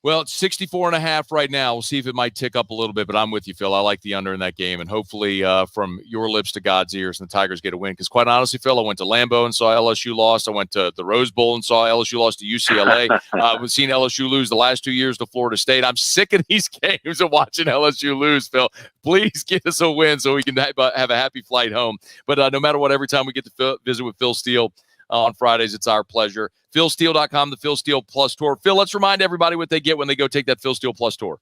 Well, it's 64.5 right now. We'll see if it might tick up a little bit, but I'm with you, Phil. I like the under in that game, and hopefully from your lips to God's ears, and the Tigers get a win. Because quite honestly, Phil, I went to Lambeau and saw LSU lost. I went to the Rose Bowl and saw LSU lost to UCLA. We've seen LSU lose the last 2 years to Florida State. I'm sick of these games of watching LSU lose, Phil. Please get us a win so we can have a happy flight home. But no matter what, every time we get to visit with Phil Steele on Fridays, it's our pleasure. PhilSteele.com, the Phil Steele Plus Tour. Phil, let's remind everybody what they get when they go take that Phil Steele Plus Tour.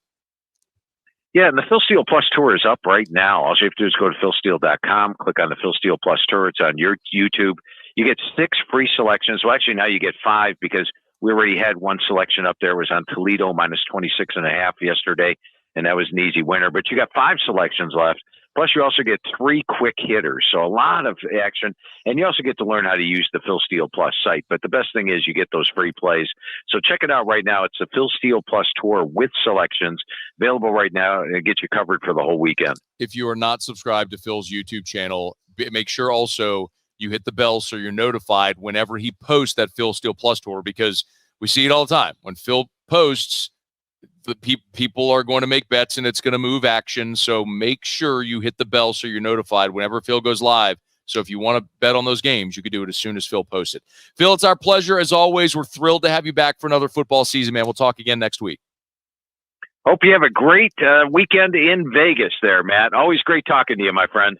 Yeah, and the Phil Steele Plus Tour is up right now. All you have to do is go to PhilSteele.com, click on the Phil Steele Plus Tour. It's on your YouTube. You get 6 free selections. Well, actually, now you get 5 because we already had one selection up there. It was on Toledo minus 26.5 yesterday, and that was an easy winner. But you got 5 selections left. Plus, you also get 3 quick hitters, so a lot of action. And you also get to learn how to use the Phil Steele Plus site. But the best thing is you get those free plays. So check it out right now. It's the Phil Steele Plus Tour with selections available right now and get you covered for the whole weekend. If you are not subscribed to Phil's YouTube channel, make sure also you hit the bell so you're notified whenever he posts that Phil Steele Plus Tour, because we see it all the time. When Phil posts, the people are going to make bets and it's going to move action. So make sure you hit the bell so you're notified whenever Phil goes live. So if you want to bet on those games, you can do it as soon as Phil posts it. Phil, it's our pleasure. As always, we're thrilled to have you back for another football season, man. We'll talk again next week. Hope you have a great weekend in Vegas there, Matt. Always great talking to you, my friend.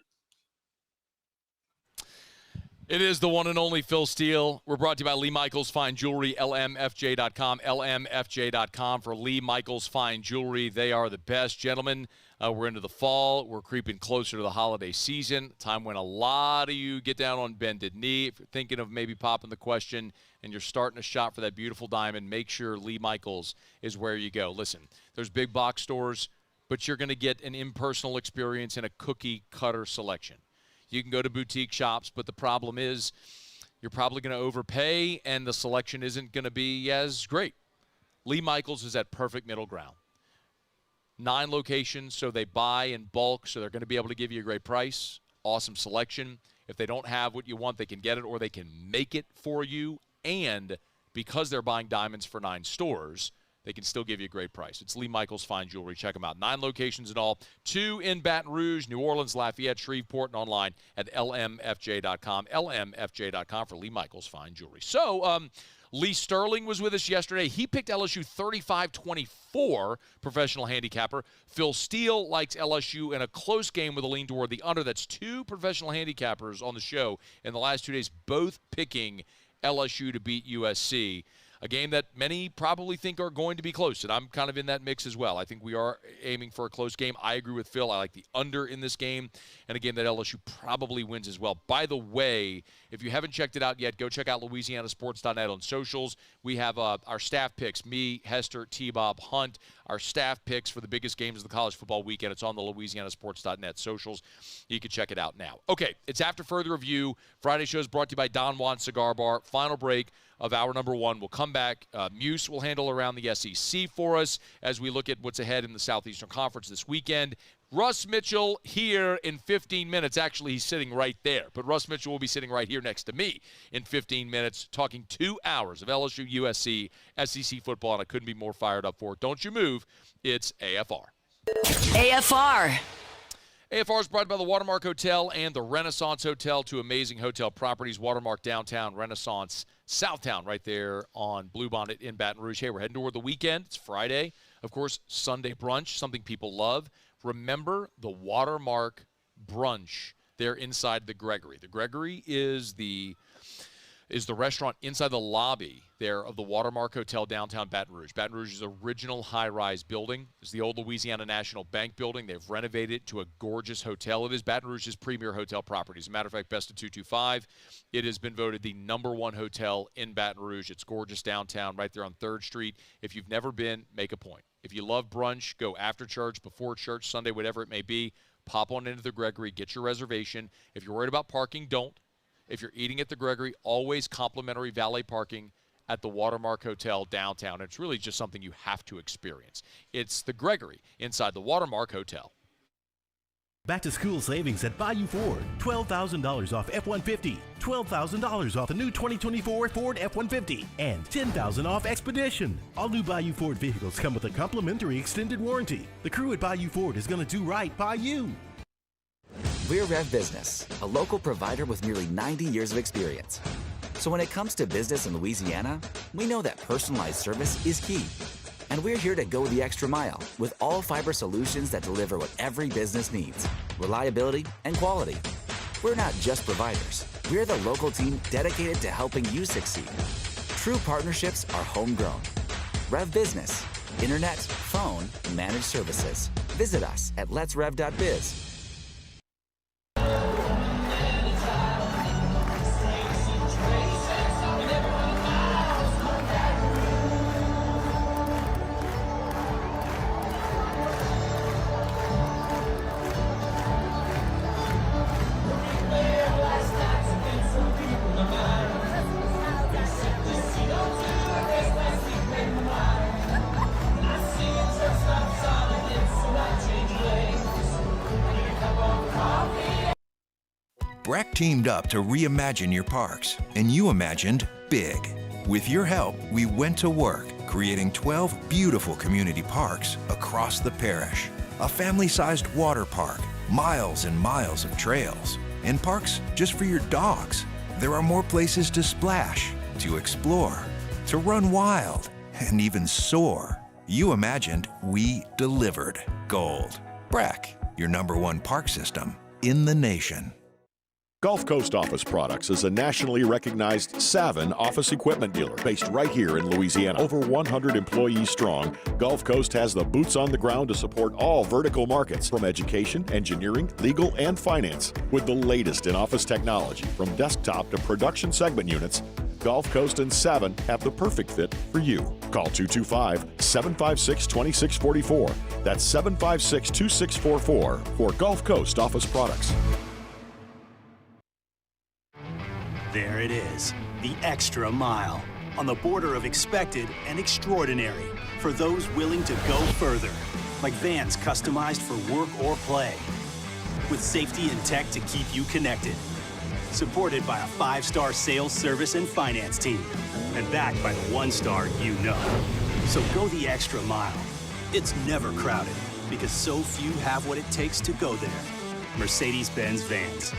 It is the one and only Phil Steele. We're brought to you by Lee Michaels Fine Jewelry, lmfj.com, lmfj.com for Lee Michaels Fine Jewelry. They are the best, gentlemen. We're into the fall. We're creeping closer to the holiday season, time when a lot of you get down on bended knee. If you're thinking of maybe popping the question and you're starting to shop for that beautiful diamond, make sure Lee Michaels is where you go. Listen, there's big box stores, but you're going to get an impersonal experience in a cookie-cutter selection. You can go to boutique shops, but the problem is you're probably going to overpay, and the selection isn't going to be as great. Lee Michaels is that perfect middle ground. 9 locations, so they buy in bulk, so they're going to be able to give you a great price, awesome selection. If they don't have what you want, they can get it, or they can make it for you. And because they're buying diamonds for 9 stores, they can still give you a great price. It's Lee Michaels Fine Jewelry. Check them out. 9 locations in all. 2 in Baton Rouge, New Orleans, Lafayette, Shreveport, and online at lmfj.com. lmfj.com for Lee Michaels Fine Jewelry. So, Lee Sterling was with us yesterday. He picked LSU 35-24, professional handicapper. Phil Steele likes LSU in a close game with a lean toward the under. That's 2 professional handicappers on the show in the last 2 days, both picking LSU to beat USC. A game that many probably think are going to be close, and I'm kind of in that mix as well. I think we are aiming for a close game. I agree with Phil. I like the under in this game, and a game that LSU probably wins as well. By the way, if you haven't checked it out yet, go check out LouisianaSports.net on socials. We have our staff picks, me, Hester, T-Bob, Hunt, our staff picks for the biggest games of the college football weekend. It's on the LouisianaSports.net socials. You can check it out now. Okay, it's After Further Review. Friday show is brought to you by Don Juan Cigar Bar. Final break of hour number 1. We'll come back. Muse will handle around the SEC for us as we look at what's ahead in the Southeastern Conference this weekend. Russ Mitchell here in 15 minutes. Actually, he's sitting right there. But Russ Mitchell will be sitting right here next to me in 15 minutes, talking 2 hours of LSU, USC, SEC football, and I couldn't be more fired up for it. Don't you move. It's AFR. AFR. AFR is brought to you by the Watermark Hotel and the Renaissance Hotel, 2 amazing hotel properties, Watermark downtown, Renaissance Southtown, right there on Bluebonnet in Baton Rouge. Hey, we're heading toward the weekend. It's Friday. Of course, Sunday brunch, something people love. Remember the Watermark brunch there inside the Gregory. The Gregory is the restaurant inside the lobby there of the Watermark Hotel downtown Baton Rouge. Baton Rouge's original high-rise building. It's the old Louisiana National Bank building. They've renovated it to a gorgeous hotel. It is Baton Rouge's premier hotel property. As a matter of fact, Best of 225. It has been voted the #1 hotel in Baton Rouge. It's gorgeous downtown right there on 3rd Street. If you've never been, make a point. If you love brunch, go after church, before church, Sunday, whatever it may be, pop on into the Gregory, get your reservation. If you're worried about parking, don't. If you're eating at the Gregory, always complimentary valet parking at the Watermark Hotel downtown. It's really just something you have to experience. It's the Gregory inside the Watermark Hotel. Back to school savings at Bayou Ford. $12,000 off F-150, $12,000 off the new 2024 Ford F-150, and $10,000 off Expedition. All new Bayou Ford vehicles come with a complimentary extended warranty. The crew at Bayou Ford is going to do right by you. We're Rev Business, a local provider with nearly 90 years of experience. So when it comes to business in Louisiana, we know that personalized service is key. And we're here to go the extra mile with all fiber solutions that deliver what every business needs: reliability and quality. We're not just providers. We're the local team dedicated to helping you succeed. True partnerships are homegrown. Rev Business, internet, phone, and managed services. Visit us at letsrev.biz. Breck teamed up to reimagine your parks, and you imagined big. With your help, we went to work, creating 12 beautiful community parks across the parish. A family-sized water park, miles and miles of trails, and parks just for your dogs. There are more places to splash, to explore, to run wild, and even soar. You imagined, we delivered. Gold. Brack, your #1 park system in the nation. Gulf Coast Office Products is a nationally recognized Savin office equipment dealer based right here in Louisiana. Over 100 employees strong, Gulf Coast has the boots on the ground to support all vertical markets from education, engineering, legal, and finance. With the latest in office technology from desktop to production segment units, Gulf Coast and Savin have the perfect fit for you. Call 225-756-2644. That's 756-2644 for Gulf Coast Office Products. There it is, the extra mile, on the border of expected and extraordinary for those willing to go further, like vans customized for work or play, with safety and tech to keep you connected, supported by a 5-star sales, service, and finance team, and backed by the 1-star you know. So go the extra mile. It's never crowded, because so few have what it takes to go there. Mercedes-Benz Vans.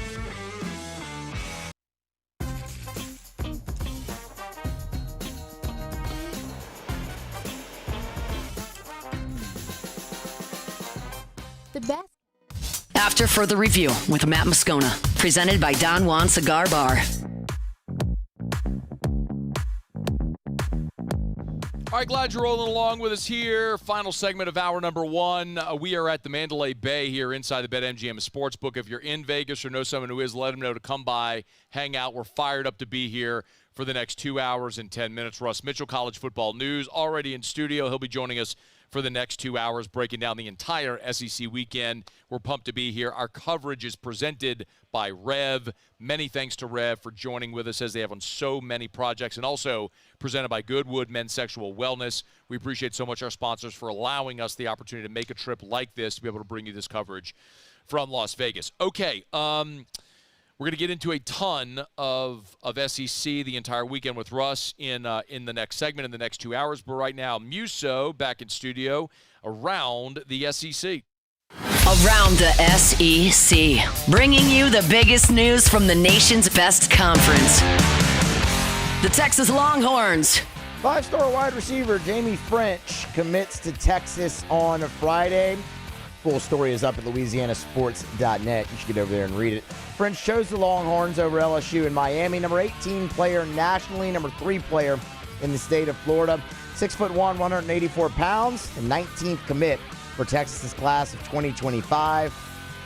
The best. After further review with Matt Moscona, presented by Don Juan Cigar Bar. All right, glad you're rolling along with us here. Final segment of hour number 1. We are at the Mandalay Bay here inside the BetMGM Sportsbook. If you're in Vegas or know someone who is, let them know to come by, hang out. We're fired up to be here for the next 2 hours and 10 minutes. Russ Mitchell, college football news, already in studio. He'll be joining us for the next 2 hours, breaking down the entire SEC weekend. We're pumped to be here. Our coverage is presented by Rev. Many thanks to Rev for joining with us, as they have on so many projects, and also presented by Goodwood Men's Sexual Wellness. We appreciate so much our sponsors for allowing us the opportunity to make a trip like this to be able to bring you this coverage from Las Vegas. Okay, we're going to get into a ton of SEC the entire weekend with Russ in the next segment, in the next 2 hours. But right now, Muso back in studio around the SEC. Around the SEC, bringing you the biggest news from the nation's best conference. The Texas Longhorns. 5-star wide receiver Jamie French commits to Texas on Friday. Full story is up at LouisianaSports.net. You should get over there and read it. French chose the Longhorns over LSU in Miami. Number 18 player nationally, number 3 player in the state of Florida. 6'1", 184 pounds, and 19th commit for Texas's class of 2025,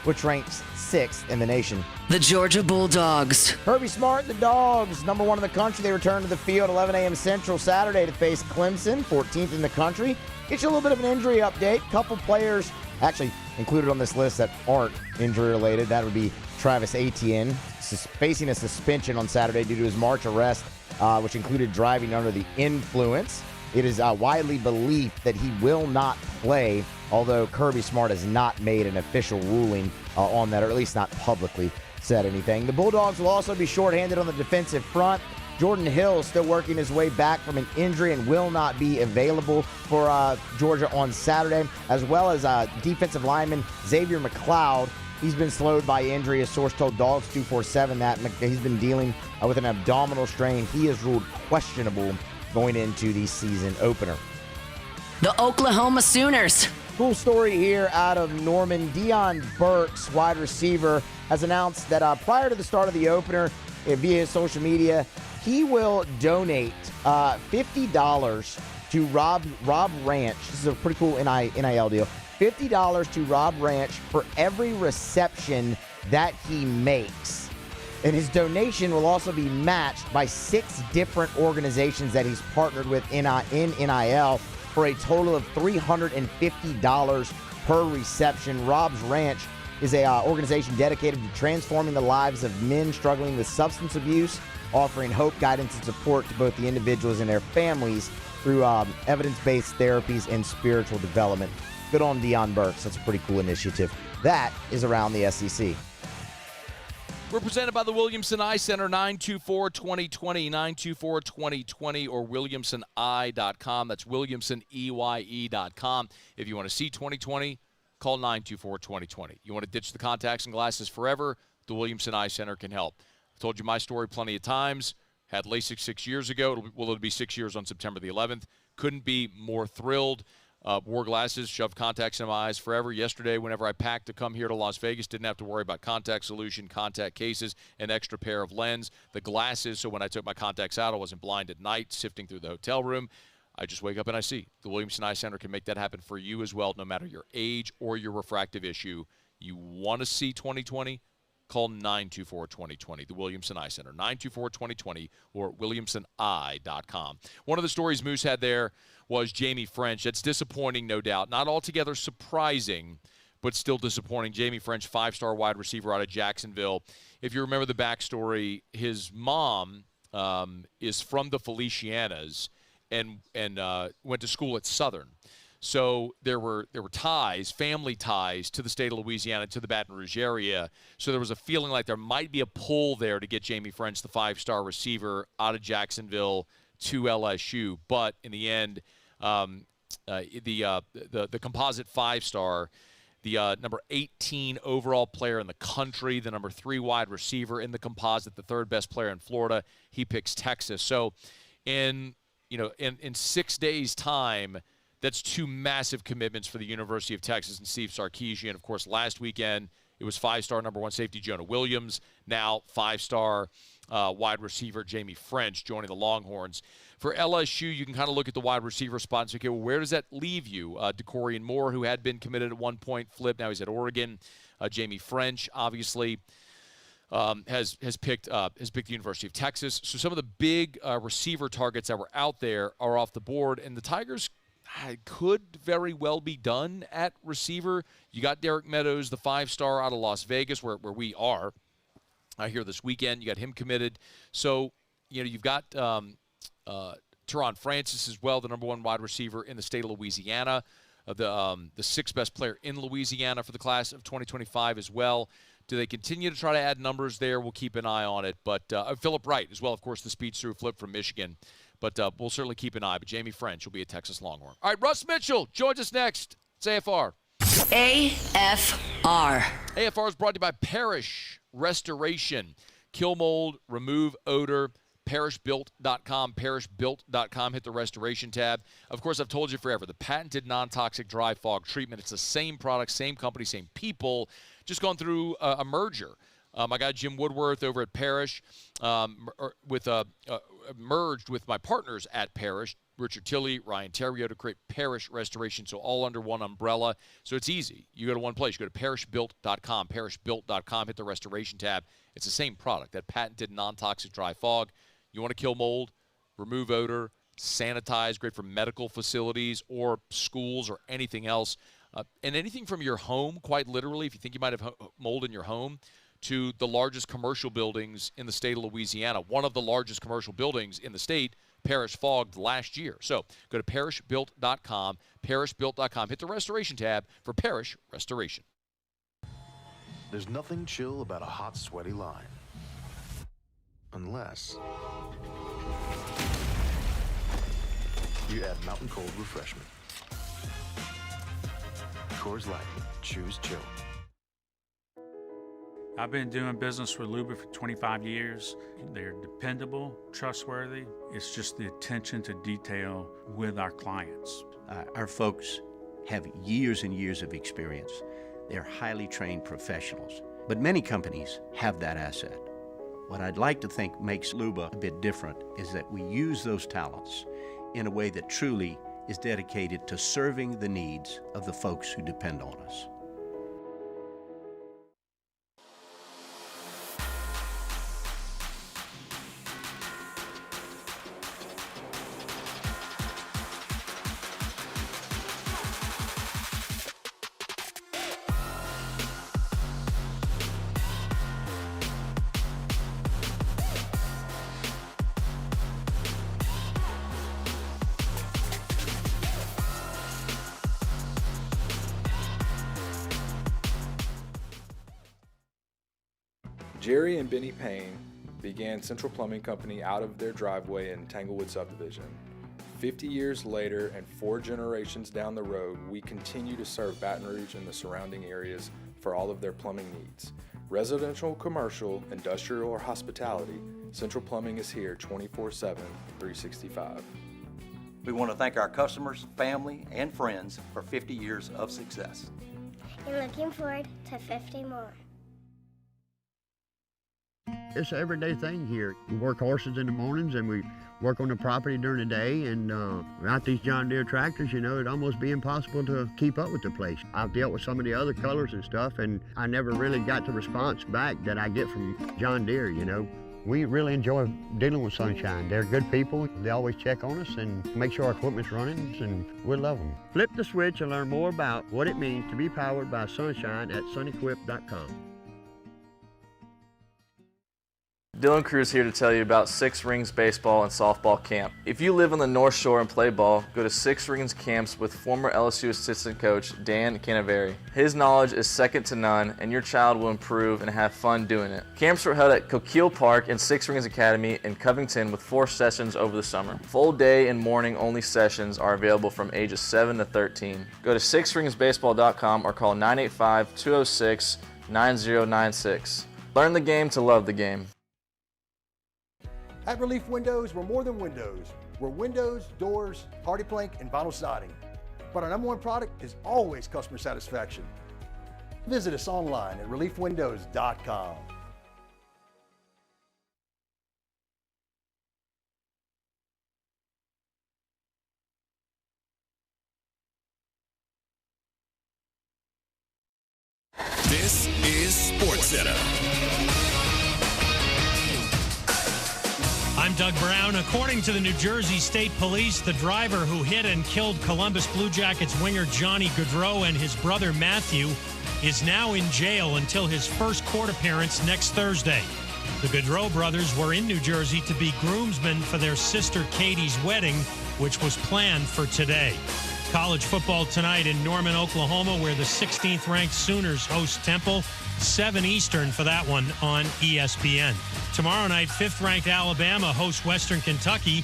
which ranks 6th in the nation. The Georgia Bulldogs. Kirby Smart, the Dogs, number 1 in the country. They return to the field 11 a.m. Central Saturday to face Clemson, 14th in the country. Get you a little bit of an injury update. Couple players actually included on this list that aren't injury-related. That would be Travis Etienne, facing a suspension on Saturday due to his March arrest, which included driving under the influence. It is widely believed that he will not play, although Kirby Smart has not made an official ruling on that, or at least not publicly said anything. The Bulldogs will also be shorthanded on the defensive front. Jordan Hill is still working his way back from an injury and will not be available for Georgia on Saturday, as well as defensive lineman Xavier McLeod. He's been slowed by injury. A source told Dogs 247 that he's been dealing with an abdominal strain. He is ruled questionable going into the season opener. The Oklahoma Sooners. Cool story here out of Norman. Deion Burks, wide receiver, has announced that prior to the start of the opener, via his social media, he will donate $50 to Rob Ranch. This is a pretty cool NIL deal. $50 to Rob Ranch for every reception that he makes. And his donation will also be matched by 6 different organizations that he's partnered with in NIL for a total of $350 per reception. Rob's Ranch is an organization dedicated to transforming the lives of men struggling with substance abuse, offering hope, guidance, and support to both the individuals and their families through evidence-based therapies and spiritual development. Good on Deion Burks. That's a pretty cool initiative. That is around the SEC. We're presented by the Williamson Eye Center, 924-2020, 924-2020, or WilliamsonEye.com. That's WilliamsonEye.com. If you want to see 2020, call 924-2020. You want to ditch the contacts and glasses forever, the Williamson Eye Center can help. I've told you my story plenty of times. Had LASIK 6 years ago. It'll be 6 years on September the 11th. Couldn't be more thrilled. Wore glasses, shoved contacts in my eyes forever. Yesterday, whenever I packed to come here to Las Vegas, didn't have to worry about contact solution, contact cases, an extra pair of lens, the glasses, so when I took my contacts out, I wasn't blind at night, sifting through the hotel room. I just wake up and I see. The Williamson Eye Center can make that happen for you as well, no matter your age or your refractive issue. You want to see 20/20? Call 924-2020, the Williamson Eye Center, 924-2020, or williamsoneye.com. One of the stories Moose had there was Jamie French. That's disappointing, no doubt. Not altogether surprising, but still disappointing. Jamie French, 5-star wide receiver out of Jacksonville. If you remember the backstory, his mom is from the Felicianas and went to school at Southern. So there were ties, family ties to the state of Louisiana, to the Baton Rouge area. So there was a feeling like there might be a pull there to get Jamie French, the 5-star receiver, out of Jacksonville to LSU. But in the end, the composite 5-star, the number 18 overall player in the country, the number 3 wide receiver in the composite, the 3rd best player in Florida, he picks Texas. So in 6 days' time, that's 2 massive commitments for the University of Texas and Steve Sarkisian. Of course, last weekend it was 5-star number 1 safety Jonah Williams. Now 5-star wide receiver Jamie French joining the Longhorns. For LSU, you can kind of look at the wide receiver spot and say, okay, well, where does that leave you? DeCorian Moore, who had been committed at one point, flipped. Now he's at Oregon. Jamie French, obviously, has picked the University of Texas. So some of the big receiver targets that were out there are off the board, and the Tigers could very well be done at receiver. You got Derek Meadows, the 5-star out of Las Vegas, where we are here this weekend. You got him committed. So, you've got Teron Francis as well, the number 1 wide receiver in the state of Louisiana, the 6th best player in Louisiana for the class of 2025 as well. Do they continue to try to add numbers there? We'll keep an eye on it. But Philip Wright as well, of course, the speedster flip from Michigan. But we'll certainly keep an eye. But Jamie French will be a Texas Longhorn. All right, Russ Mitchell joins us next. It's AFR. AFR. AFR is brought to you by Parrish Restoration. Kill mold, remove odor. ParrishBuilt.com. ParrishBuilt.com. Hit the restoration tab. Of course, I've told you forever, the patented non-toxic dry fog treatment. It's the same product, same company, same people. Just gone through a merger. My guy Jim Woodworth over at Parrish merged with my partners at Parrish, Richard Tilley, Ryan Terrio, to create Parrish Restoration, so all under one umbrella. So it's easy. You go to one place. You go to ParrishBuilt.com, ParrishBuilt.com, hit the restoration tab. It's the same product, that patented non-toxic dry fog. You want to kill mold, remove odor, sanitize, great for medical facilities or schools or anything else. And anything from your home, quite literally, if you think you might have mold in your home, to the largest commercial buildings in the state of Louisiana. One of the largest commercial buildings in the state, Parrish fogged last year. So go to ParrishBuilt.com, ParrishBuilt.com. Hit the restoration tab for Parrish Restoration. There's nothing chill about a hot, sweaty line. Unless you add Mountain Cold Refreshment. Coors Light. Choose chill. I've been doing business with Luba for 25 years. They're dependable, trustworthy. It's just the attention to detail with our clients. Our folks have years and years of experience. They're highly trained professionals, but many companies have that asset. What I'd like to think makes Luba a bit different is that we use those talents in a way that truly is dedicated to serving the needs of the folks who depend on us. Jerry and Benny Payne began Central Plumbing Company out of their driveway in Tanglewood subdivision. 50 years later and 4 generations down the road, we continue to serve Baton Rouge and the surrounding areas for all of their plumbing needs. Residential, commercial, industrial, or hospitality, Central Plumbing is here 24/7, 365. We want to thank our customers, family, and friends for 50 years of success. And looking forward to 50 more. It's an everyday thing here. We work horses in the mornings and we work on the property during the day, and without these John Deere tractors, it'd almost be impossible to keep up with the place. I've dealt with some of the other colors and stuff, and I never really got the response back that I get from John Deere, We really enjoy dealing with Sunshine. They're good people. They always check on us and make sure our equipment's running, and we love them. Flip the switch and learn more about what it means to be powered by Sunshine at sunequip.com. Dylan Cruz here to tell you about Six Rings Baseball and Softball Camp. If you live on the North Shore and play ball, go to Six Rings Camps with former LSU assistant coach Dan Canaveri. His knowledge is second to none, and your child will improve and have fun doing it. Camps were held at Coquille Park and Six Rings Academy in Covington with 4 sessions over the summer. Full day and morning only sessions are available from ages 7 to 13. Go to sixringsbaseball.com or call 985-206-9096. Learn the game to love the game. At Relief Windows, we're more than windows. We're windows, doors, hardy plank, and vinyl siding. But our number one product is always customer satisfaction. Visit us online at reliefwindows.com. This is SportsCenter. I'm Doug Brown. According to the New Jersey State Police, the driver who hit and killed Columbus Blue Jackets winger Johnny Gaudreau and his brother Matthew is now in jail until his first court appearance next Thursday. The Gaudreau brothers were in New Jersey to be groomsmen for their sister Katie's wedding, which was planned for today. College football tonight in Norman, Oklahoma, where the 16th-ranked Sooners host Temple. 7 Eastern for that one on ESPN. Tomorrow night, 5th-ranked Alabama hosts Western Kentucky.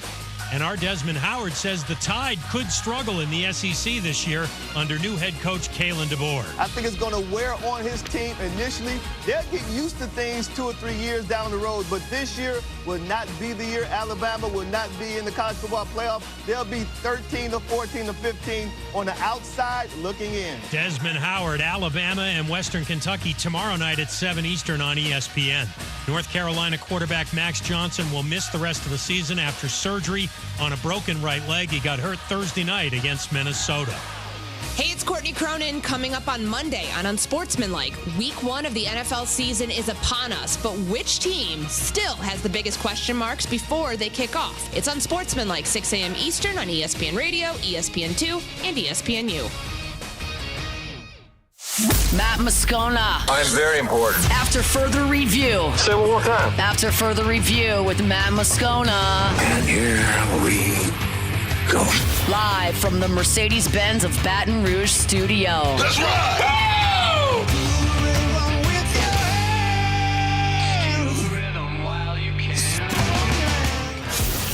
And our Desmond Howard says the Tide could struggle in the SEC this year under new head coach Kalen DeBoer. I think it's going to wear on his team initially. They'll get used to things 2 or 3 years down the road, but this year will not be the year. Alabama will not be in the college football playoff. They'll be 13 to 14 to 15 on the outside looking in. Desmond Howard, Alabama and Western Kentucky tomorrow night at 7 Eastern on ESPN. North Carolina quarterback Max Johnson will miss the rest of the season after surgery on a broken right leg. He got hurt Thursday night against Minnesota. Hey, it's Courtney Cronin. Coming up on Monday on Unsportsmanlike. Week 1 of the NFL season is upon us, but which team still has the biggest question marks before they kick off? It's Unsportsmanlike, 6 a.m. Eastern on ESPN Radio, ESPN2, and ESPNU. Matt Moscona. I'm very important. After further review. Say it one more time. After further review with Matt Moscona. And here we go. Live from the Mercedes-Benz of Baton Rouge studio. Let's ride!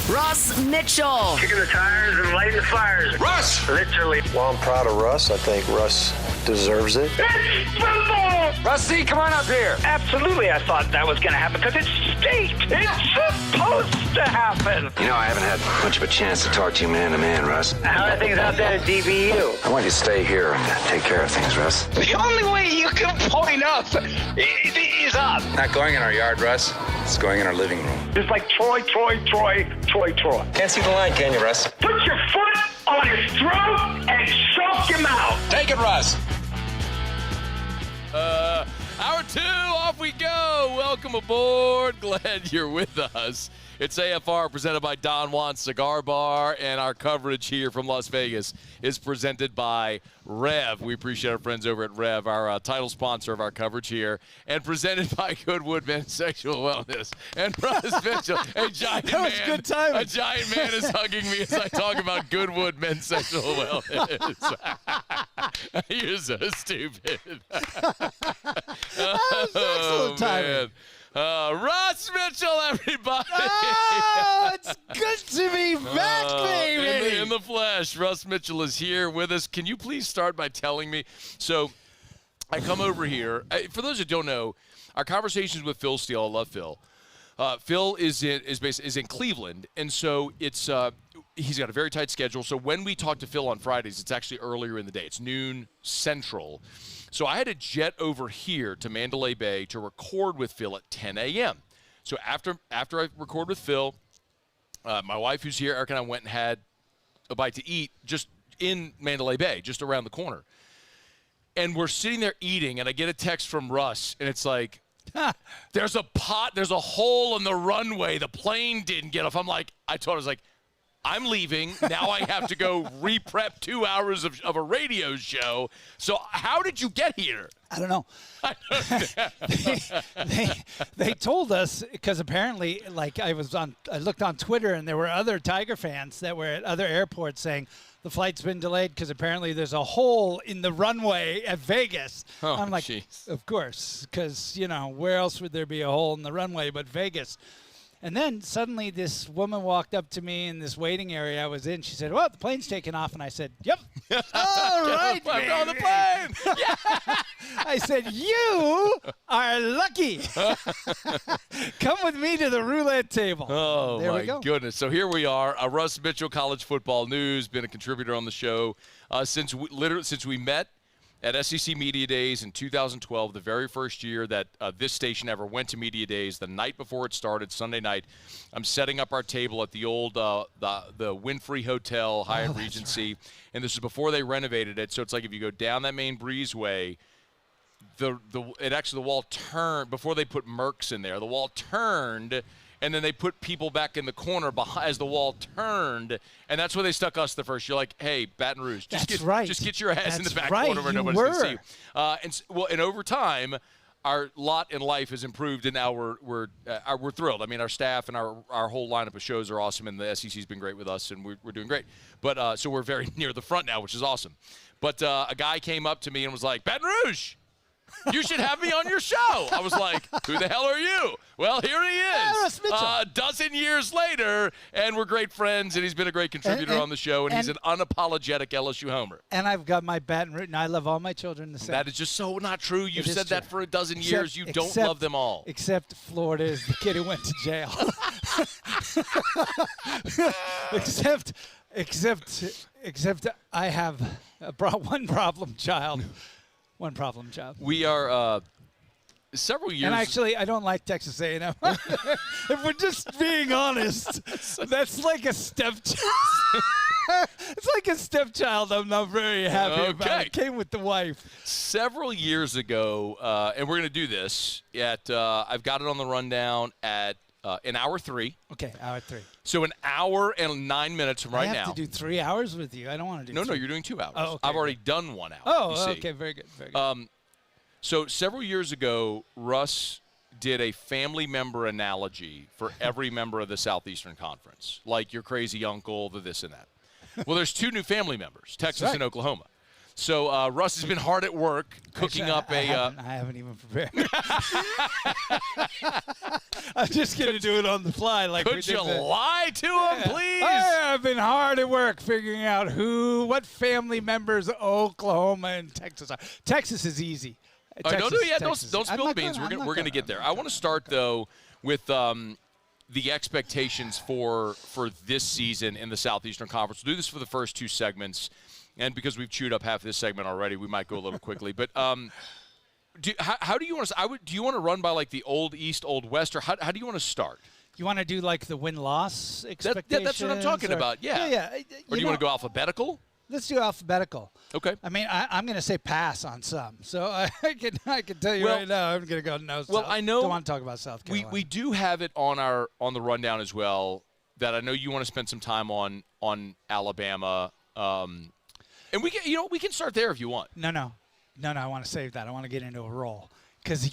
Russ Mitchell. Kicking the tires and lighting the fires. Russ! Literally. Well, I'm proud of Russ. I think Russ deserves it. It's football! Rusty, come on up here. Absolutely, I thought that was going to happen because it's state. It's supposed to happen. You know, I haven't had much of a chance to talk to you man to man, Russ. How are things out there at DBU? I want you to stay here and take care of things, Russ. The only way you can point up is up. Not going in our yard, Russ. It's going in our living room. Just like Troy. Can't see the line, can you, Russ? Put your foot on his throat and choke him out. Take it, Russ. Hour 2, off we go. Welcome aboard. Glad you're with us. It's AFR presented by Don Juan Cigar Bar, and our coverage here from Las Vegas is presented by Rev. We appreciate our friends over at Rev, our title sponsor of our coverage here, and presented by Goodwood Men's Sexual Wellness. And Russ Mitchell, a giant man. Good timing. A giant man is hugging me as I talk about Goodwood Men's Sexual Wellness. You're so stupid. That was excellent timing. Russ Mitchell, everybody. Oh, it's good to be back, baby. In the flesh, Russ Mitchell is here with us. Can you please start by telling me? So I come over here. For those who don't know, our conversations with Phil Steele, I love Phil, Phil is in Cleveland, and so it's he's got a very tight schedule. So when we talk to Phil on Fridays, it's actually earlier in the day. It's noon Central. So I had to jet over here to Mandalay Bay to record with Phil at 10 a.m. So after I record with Phil, my wife who's here, Erica, and I went and had a bite to eat just in Mandalay Bay, just around the corner. And we're sitting there eating, and I get a text from Russ, and it's like, there's a hole in the runway. The plane didn't get off. I was like, I'm leaving. Now I have to go re-prep 2 hours of a radio show. So how did you get here? I don't know. They told us, because apparently, like I looked on Twitter, and there were other Tiger fans that were at other airports saying the flight's been delayed because apparently there's a hole in the runway at Vegas. Oh, I'm like, geez. Of course, because, where else would there be a hole in the runway but Vegas? And then suddenly this woman walked up to me in this waiting area I was in. She said, well, the plane's taking off. And I said, yep. All right, I'm on the plane. Yeah. I said, you are lucky. Come with me to the roulette table. Oh, there my we go. goodness. So here we are. Russ Mitchell, College Football News, been a contributor on the show since we met at SEC Media Days in 2012, the very first year that this station ever went to Media Days. The night before it started, Sunday night, I'm setting up our table at the old the Winfrey Hotel, Hyatt Regency, right. And this is before they renovated it. So it's like if you go down that main breezeway, the wall turned before they put Mercs in there. The wall turned. And then they put people back in the corner as the wall turned, and that's where they stuck us the first year. Like, hey, Baton Rouge, just get your ass in the back corner where nobody's going to see you. And over time, our lot in life has improved, and now we're thrilled. I mean, our staff and our whole lineup of shows are awesome, and the SEC's been great with us, and we're doing great. But so we're very near the front now, which is awesome. But a guy came up to me and was like, Baton Rouge, you should have me on your show. I was like, who the hell are you? Well, here he is. A dozen years later, and we're great friends, and he's been a great contributor on the show, and he's an unapologetic LSU homer. And I've got my Baton Rouge, and I love all my children the same. That is just so not true. You've said that for a dozen years. You don't love them all. Except Florida is the kid who went to jail. Except I have one problem child. One problem child. We are several years. And actually, I don't like Texas A&M. If we're just being honest, that's like a stepchild. It's like a stepchild I'm not very happy about. It came with the wife. Several years ago, and we're going to do this at, I've got it on the rundown at in hour 3. Okay, hour 3. So an hour and 9 minutes from right now. I have to do 3 hours with you. I don't want to do No, 3. you're doing 2 hours. Oh, okay, I've already done 1 hour. Oh, okay, very good, very good. So several years ago, Russ did a family member analogy for every member of the Southeastern Conference, like your crazy uncle, the this and that. Well, there's 2 new family members, Texas and Oklahoma. So Russ has been hard at work cooking up I haven't even prepared. I'm just going to do it on the fly. Could you lie to him, please? I've been hard at work figuring out what family members Oklahoma and Texas are. Texas is easy. Don't spill the beans. We're going to get there. I want to start, though, with the expectations for this season in the Southeastern Conference. We'll do this for the first 2 segments. And because we've chewed up half of this segment already, we might go a little quickly. But how do you want to? Do you want to run by like the old East, old West, or how do you want to start? You want to do like the win-loss expectations? That's what I'm talking about. Yeah. Or do you want to go alphabetical? Let's do alphabetical. Okay. I mean, I'm going to say pass on some, so I can tell you right now I'm going to go no. Well, I know. Don't want to talk about South Carolina. We do have it on the rundown as well. That I know you want to spend some time on Alabama. And we can start there if you want. No, I want to save that. I want to get into a roll. Because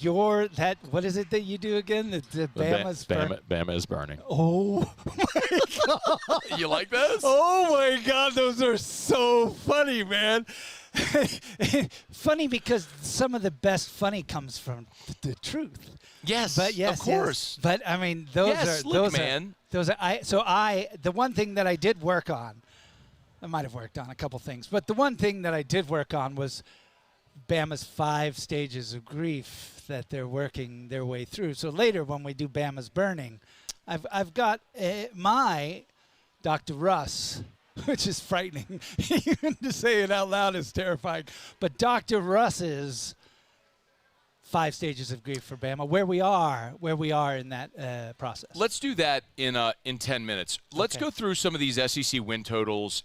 what is it that you do again? The Bama's burning. Bama is burning. Oh, my God. You like this? Oh, my God. Those are so funny, man. Funny because some of the best funny comes from the truth. Yes, but yes, of course. Yes. But, I mean, the one thing that I did work on, I might have worked on a couple things, but the one thing that I did work on was Bama's 5 stages of grief that they're working their way through. So later when we do Bama's burning, I've got my Dr. Russ, which is frightening. Even to say it out loud is terrifying. But Dr. Russ's 5 stages of grief for Bama, where we are in that process. Let's do that in 10 minutes. Let's go through some of these SEC win totals.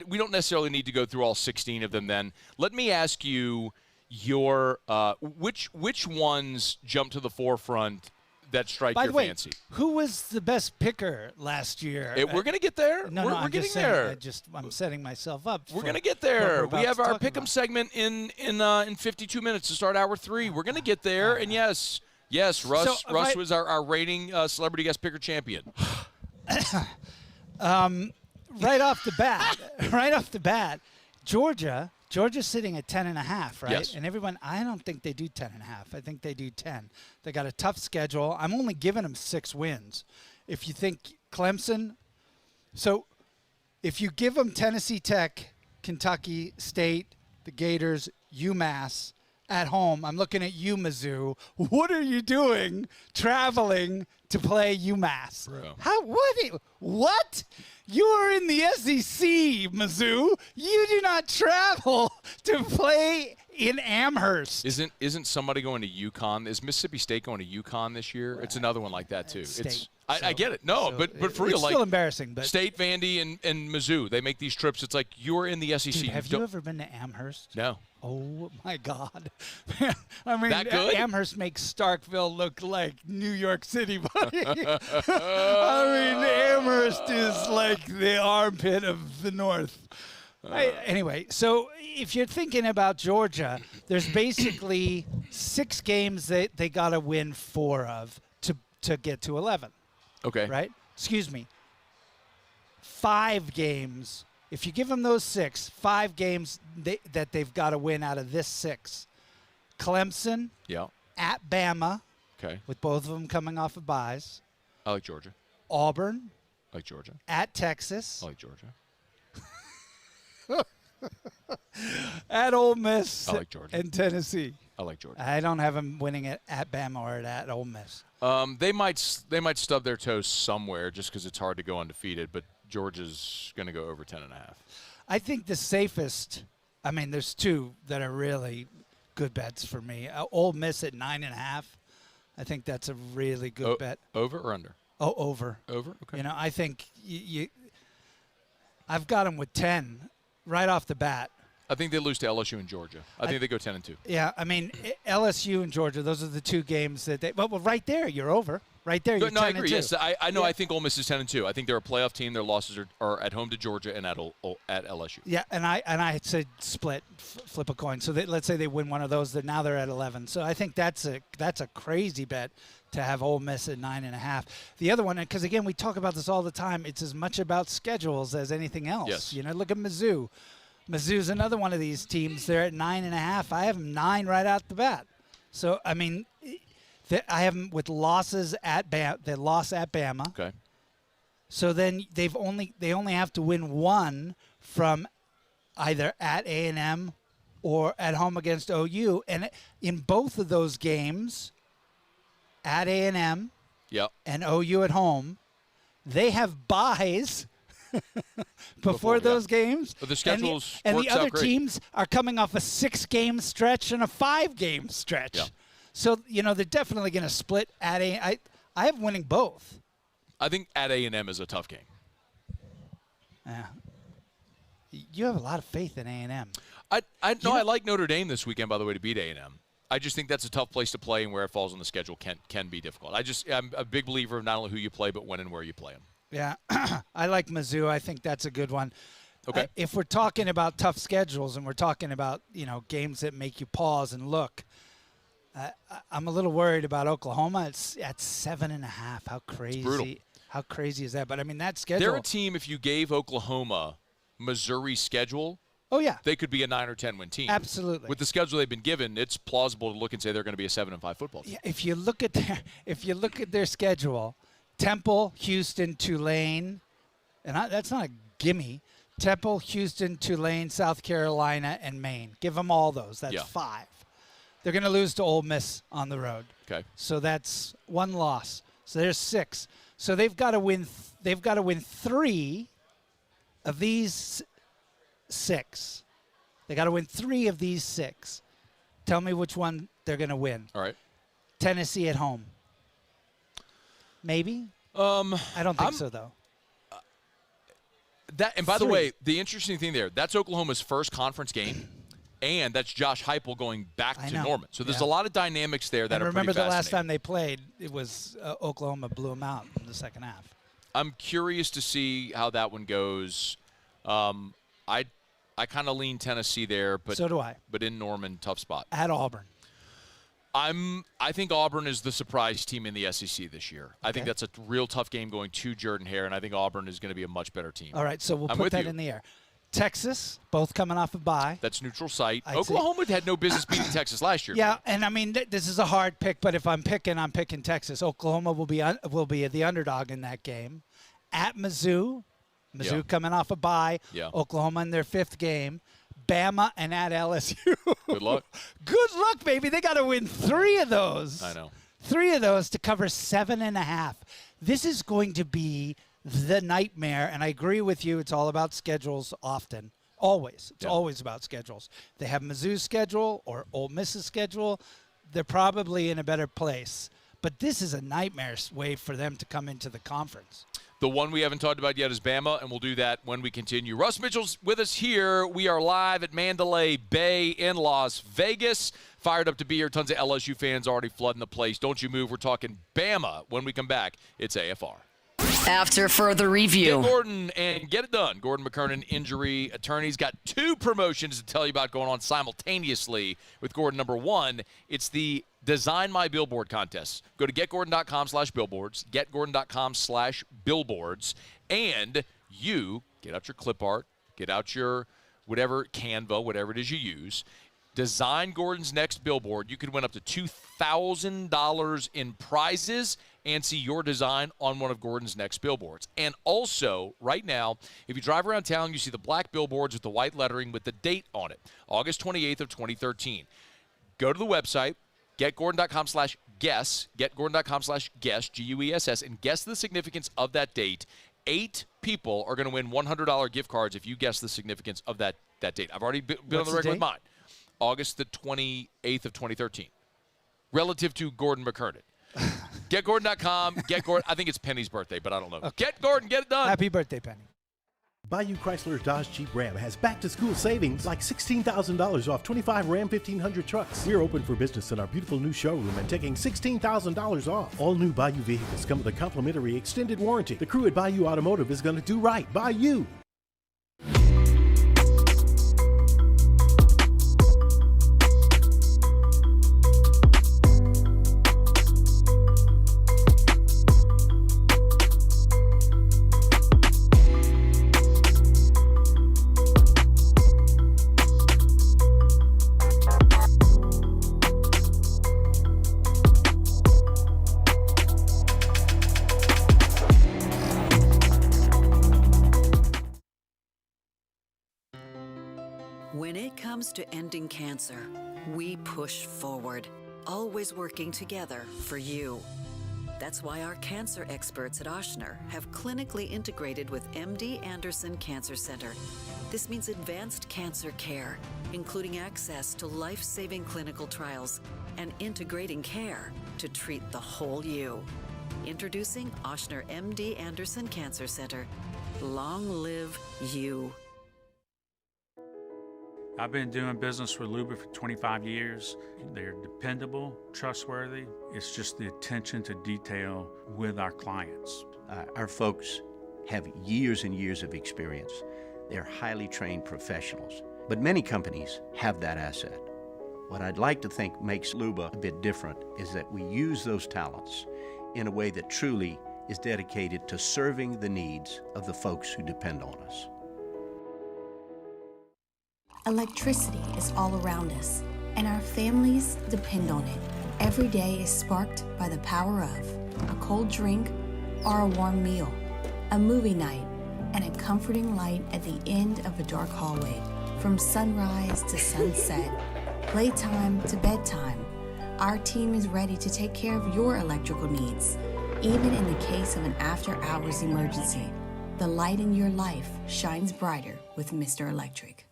We don't necessarily need to go through all 16 of them then. Let me ask you your which ones jump to the forefront that strike your fancy? Who was the best picker last year? We're going to get there. No, we're getting there. I'm setting myself up. We're going to get there. We have our pick'em segment in 52 minutes to start hour 3. We're going to get there. And yes, Russ was our reigning celebrity guest picker champion. Right off the bat, Georgia's sitting at 10.5, right? Yes. And everyone, I don't think they do 10.5. I think they do 10. They got a tough schedule. I'm only giving them 6 wins. If you think Clemson, so if you give them Tennessee Tech, Kentucky State, the Gators, UMass at home, I'm looking at you, Mizzou. What are you doing traveling to play UMass? Bro. What? You are in the SEC, Mizzou. You do not travel to play in Amherst. Isn't somebody going to UConn? Is Mississippi State going to UConn this year? It's another one like that too. I get it. No, but for real, it's still embarrassing. But State, Vandy, and Mizzou, they make these trips. It's like you're in the SEC. Dude, have you ever been to Amherst? No. Oh my God! I mean, that good? Amherst makes Starkville look like New York City, buddy. I mean, Amherst is like the armpit of the North. Anyway, so if you're thinking about Georgia, there's basically 6 games that they got to win 4 of to get to 11. Okay. Right? Excuse me. 5 games. If you give them those 6, 5 games that they've got to win out of this 6. Clemson. Yeah. At Bama. Okay. With both of them coming off of byes. I like Georgia. Auburn. I like Georgia. At Texas. I like Georgia. At Ole Miss. I like Georgia. And Tennessee. I like Georgia. I don't have them winning it at Bama or at Ole Miss. They might stub their toes somewhere just because it's hard to go undefeated, but Georgia's going to go over 10.5. I think the safest, I mean, there's 2 that are really good bets for me. Ole Miss at 9.5. I think that's a really good bet. Over or under? Oh, over. Over? Okay. You know, I think I've got them with 10 right off the bat. I think they lose to LSU and Georgia. I think they go 10-2. Yeah, I mean, LSU and Georgia, those are the 2 games that they – well, right there, you're over. Right there, you're 10-2. I agree. Yes, I know. Yeah. I think Ole Miss is 10-2. I think they're a playoff team. Their losses are at home to Georgia and at LSU. Yeah, and I said split, flip a coin. So let's say they win one of those. That now they're at 11. So I think that's a crazy bet to have Ole Miss at 9.5. The other one, because again we talk about this all the time. It's as much about schedules as anything else. Yes. You know, look at Mizzou. Mizzou's another one of these teams. They're at 9.5. I have them 9 right out the bat. So I mean. I have them with losses at Bama. They lost at Bama. Okay. So then they only have to win 1 from either at A&M or at home against OU. And in both of those games, at A&M and OU at home, they have byes before those games. But the schedules and the other great. teams are coming off a 6-game stretch and a 5-game stretch. Yeah. So, you know, they're definitely going to split at I have winning both. I think at A&M is a tough game. Yeah. You have a lot of faith in A&M. I like Notre Dame this weekend, by the way, to beat A&M. I just think that's a tough place to play, and where it falls on the schedule can be difficult. I'm a big believer of not only who you play, but when and where you play them. Yeah. I like Mizzou. I think that's a good one. Okay. If we're talking about tough schedules and we're talking about, you know, games that make you pause and look, I'm a little worried about Oklahoma. It's at 7.5. How crazy! It's brutal. How crazy is that? But I mean, that schedule. They're a team. If you gave Oklahoma Missouri's schedule, oh yeah, they could be a 9 or 10 win team. Absolutely. With the schedule they've been given, it's plausible to look and say they're going to be a 7-5 football team. Yeah, if you look at their schedule, Temple, Houston, Tulane, and that's not a gimme. Temple, Houston, Tulane, South Carolina, and Maine. Give them all those. That's 5. They're going to lose to Ole Miss on the road. Okay. So that's 1 loss. So there's 6. So they've got to win. They've got to win 3 of these 6. They got to win 3 of these 6. Tell me which one they're going to win. All right. Tennessee at home. Maybe. I don't think so though. And by the way, the interesting thing there, that's Oklahoma's first conference game, and that's Josh Heupel going back to Norman. So there's a lot of dynamics there that are pretty fascinating. Remember the last time they played, it was Oklahoma blew them out in the second half. I'm curious to see how that one goes. I kind of lean Tennessee there, but so do I. But in Norman, tough spot. At Auburn. I think Auburn is the surprise team in the SEC this year. I think that's a real tough game going to Jordan-Hare, and I think Auburn is going to be a much better team. All right, so we'll put that in the air. Texas, both coming off a bye. That's neutral site. Oklahoma had no business beating Texas last year. Yeah, and I mean this is a hard pick, but if I'm picking Texas. Oklahoma will be the underdog in that game. At Mizzou coming off a bye. Yeah. Oklahoma in their 5th game. Bama and at LSU. Good luck. Good luck, baby. They got to win 3 of those. I know. 3 of those to cover 7.5. This is going to be the nightmare, and I agree with you. It's all about schedules often. Always. It's always about schedules. They have Mizzou's schedule or Ole Miss's schedule. They're probably in a better place. But this is a nightmare way for them to come into the conference. The one we haven't talked about yet is Bama, and we'll do that when we continue. Russ Mitchell's with us here. We are live at Mandalay Bay in Las Vegas. Fired up to be here. Tons of LSU fans already flooding the place. Don't you move. We're talking Bama when we come back. It's AFR. After further review. Get Gordon and get it done. Gordon McKernan, injury attorney's got 2 promotions to tell you about going on simultaneously with Gordon. Number 1, it's the Design My Billboard contest. Go to getgordon.com/billboards, getgordon.com/billboards, and you get out your clip art, get out your whatever, Canva, whatever it is you use. Design Gordon's next billboard. You could win up to $2,000 in prizes and see your design on one of Gordon's next billboards. And also, right now, if you drive around town, you see the black billboards with the white lettering with the date on it, August 28th of 2013. Go to the website, getgordon.com/guess, getgordon.com/guess, Guess, and guess the significance of that date. 8 people are going to win $100 gift cards if you guess the significance of that date. I've already been on the record with mine. August the 28th of 2013. Relative to Gordon McKernan. GetGordon.com. Get Gordon. I think it's Penny's birthday, but I don't know. Okay. Get Gordon. Get it done. Happy birthday, Penny. Bayou Chrysler Dodge Jeep Ram has back-to-school savings like $16,000 off 25 Ram 1500 trucks. We're open for business in our beautiful new showroom and taking $16,000 off. All new Bayou vehicles come with a complimentary extended warranty. The crew at Bayou Automotive is going to do right by you. When it comes to ending cancer, we push forward, always working together for you. That's why our cancer experts at Ochsner have clinically integrated with MD Anderson Cancer Center. This means advanced cancer care, including access to life-saving clinical trials and integrating care to treat the whole you. Introducing Ochsner MD Anderson Cancer Center. Long live you. I've been doing business with Luba for 25 years. They're dependable, trustworthy. It's just the attention to detail with our clients. Our folks have years and years of experience. They're highly trained professionals, but many companies have that asset. What I'd like to think makes Luba a bit different is that we use those talents in a way that truly is dedicated to serving the needs of the folks who depend on us. Electricity is all around us, and our families depend on it. Every day is sparked by the power of a cold drink or a warm meal, a movie night and a comforting light at the end of a dark hallway. From sunrise to sunset, playtime to bedtime, our team is ready to take care of your electrical needs. Even in the case of an after-hours emergency, the light in your life shines brighter with Mr. Electric.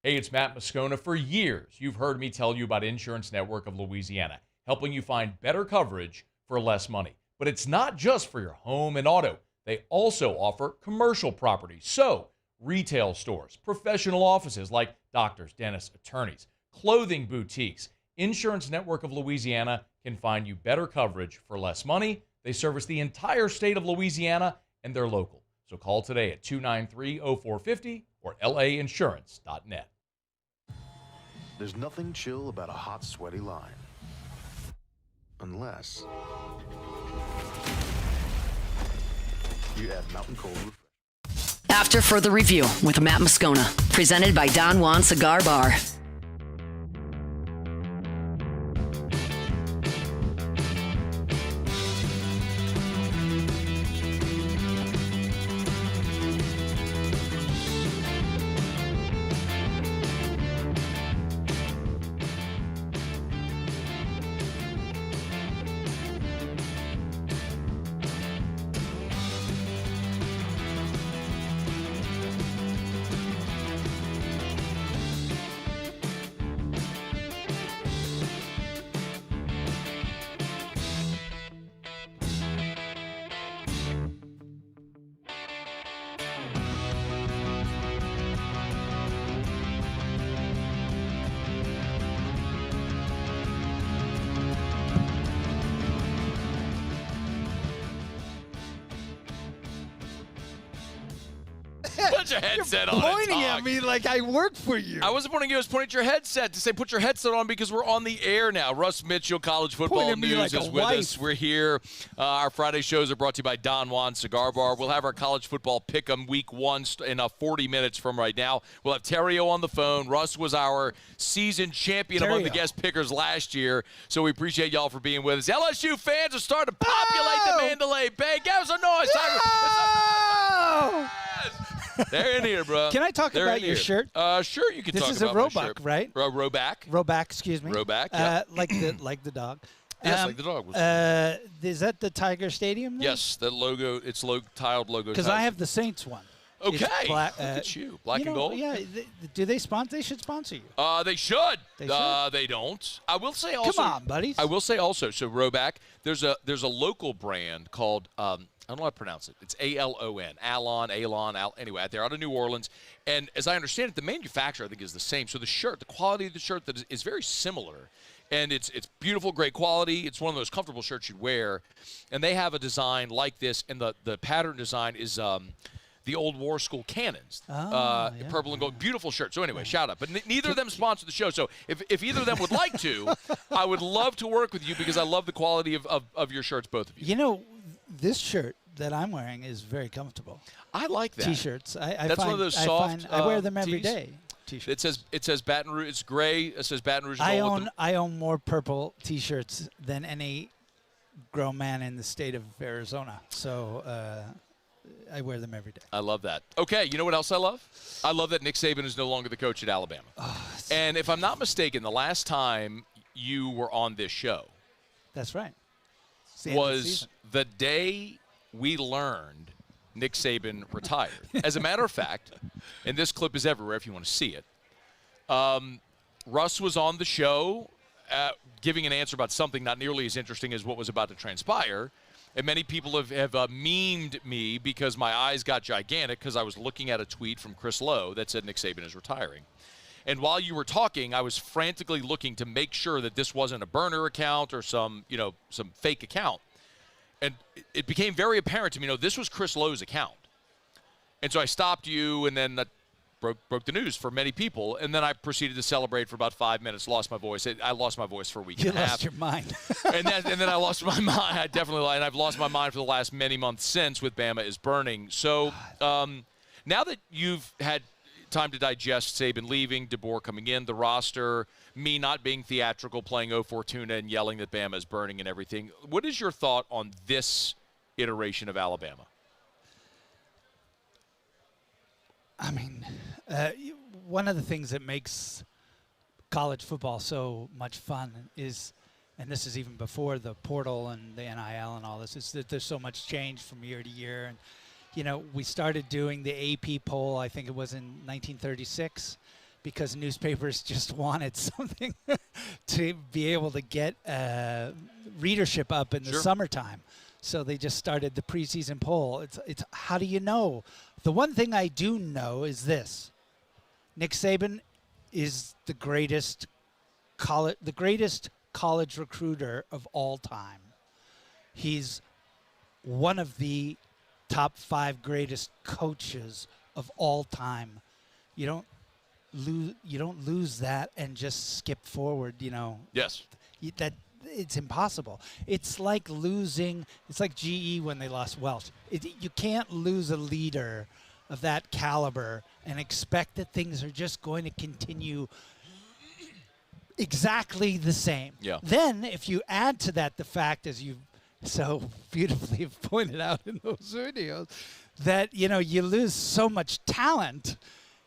Hey, it's Matt Moscona. For years, you've heard me tell you about Insurance Network of Louisiana, helping you find better coverage for less money. But it's not just for your home and auto. They also offer commercial property. So, retail stores, professional offices like doctors, dentists, attorneys, clothing boutiques. Insurance Network of Louisiana can find you better coverage for less money. They service the entire state of Louisiana, and they're local. So call today at 293-0450 or lainsurance.net. There's nothing chill about a hot, sweaty line. Unless you add Mountain Cold Refresh. After Further Review with Matt Moscona, presented by Don Juan Cigar Bar. Put your headset on. Pointing at me like I work for you. I wasn't pointing at you. I was pointing at your headset to say put your headset on because we're on the air now. Russ Mitchell, College Football News, is with us. We're here. Our Friday shows are brought to you by Don Juan Cigar Bar. We'll have our college football pick'em week 1 in 40 minutes from right now. We'll have Terrio on the phone. Russ was our season champion among the guest pickers last year, so we appreciate y'all for being with us. LSU fans are starting to populate the Mandalay Bay. Give us a noise, Tiger. They're in here, bro. Can I talk about your shirt? Sure, you can talk about my shirt. This is a Roebuck, right? Roebuck. Roebuck, excuse me. Roebuck, yeah. Like the dog. Yes, like the dog. Is that the Tiger Stadium? Then? Yes, the logo. It's tiled logo. Because I have the Saints one. Okay. Black, look at you. Black and gold? Yeah. Do they sponsor? They should sponsor you. They should. They should. They don't. I will say also. Come on, buddies. I will say also. So Roebuck, there's a local brand called I don't know how to pronounce it. It's ALON. Anyway, out there out of New Orleans. And as I understand it, the manufacturer I think is the same. So the shirt, the quality of the shirt that is very similar. And it's beautiful, great quality. It's one of those comfortable shirts you'd wear. And they have a design like this, and the pattern design is the old war school cannons, purple and gold. Beautiful shirt. So anyway, shout out. But neither of them sponsor the show. So if either of them would like to, I would love to work with you because I love the quality of your shirts, both of you. You know, this shirt that I'm wearing is very comfortable. I like that. T-shirts. That's one of those soft. I wear them every tees. day. T-shirts. It says Baton Rouge. It's gray. It says Baton Rouge. I own more purple T-shirts than any grown man in the state of Arizona. So I wear them every day. I love that. Okay, you know what else I love? I love that Nick Saban is no longer the coach at Alabama. And if I'm not mistaken, the last time you were on this show, that's right, was the day we learned Nick Saban retired. As a matter of fact, and this clip is everywhere if you want to see it, Russ was on the show giving an answer about something not nearly as interesting as what was about to transpire. And many people have memed me because my eyes got gigantic because I was looking at a tweet from Chris Lowe that said Nick Saban is retiring. And while you were talking, I was frantically looking to make sure that this wasn't a burner account or some fake account. And it became very apparent to me, this was Chris Lowe's account. And so I stopped you, and then that broke the news for many people. And then I proceeded to celebrate for about 5 minutes, lost my voice. I lost my voice for a week and a half. You lost your mind. and then I lost my mind. I definitely, and I've lost my mind for the last many months since with Bama is burning. So now that you've had time to digest Saban leaving, DeBoer coming in, the roster, me not being theatrical, playing 0 Fortuna and yelling that Bama is burning and everything, what is your thought on this iteration of Alabama? I mean, one of the things that makes college football so much fun is, and this is even before the portal and the NIL and all this, is that there's so much change from year to year. And, you know, we started doing the AP poll, I think it was in 1936, because newspapers just wanted something to be able to get readership up in the summertime. So they just started the preseason poll. It's how do you know? The one thing I do know is this. Nick Saban is the greatest college recruiter of all time. He's one of the top 5 greatest coaches of all time. You don't lose that and just skip forward, you know. Yes. That it's impossible. It's like losing. It's like GE when they lost Welch. You can't lose a leader of that caliber and expect that things are just going to continue exactly the same. Yeah. Then, if you add to that the fact, as you so beautifully have pointed out in those videos, that you lose so much talent.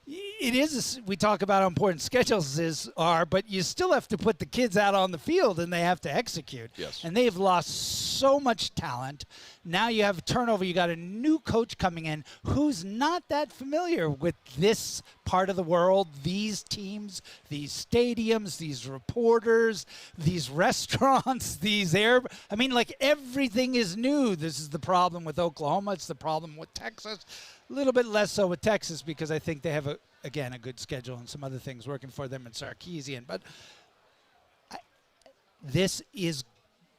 It is. We talk about how important schedules are, but you still have to put the kids out on the field, and they have to execute. Yes. And they've lost so much talent. Now you have a turnover. You got a new coach coming in who's not that familiar with this part of the world, these teams, these stadiums, these reporters, these restaurants, like everything is new. This is the problem with Oklahoma. It's the problem with Texas. A little bit less so with Texas because I think they have, a good schedule and some other things working for them in Sarkisian. But this is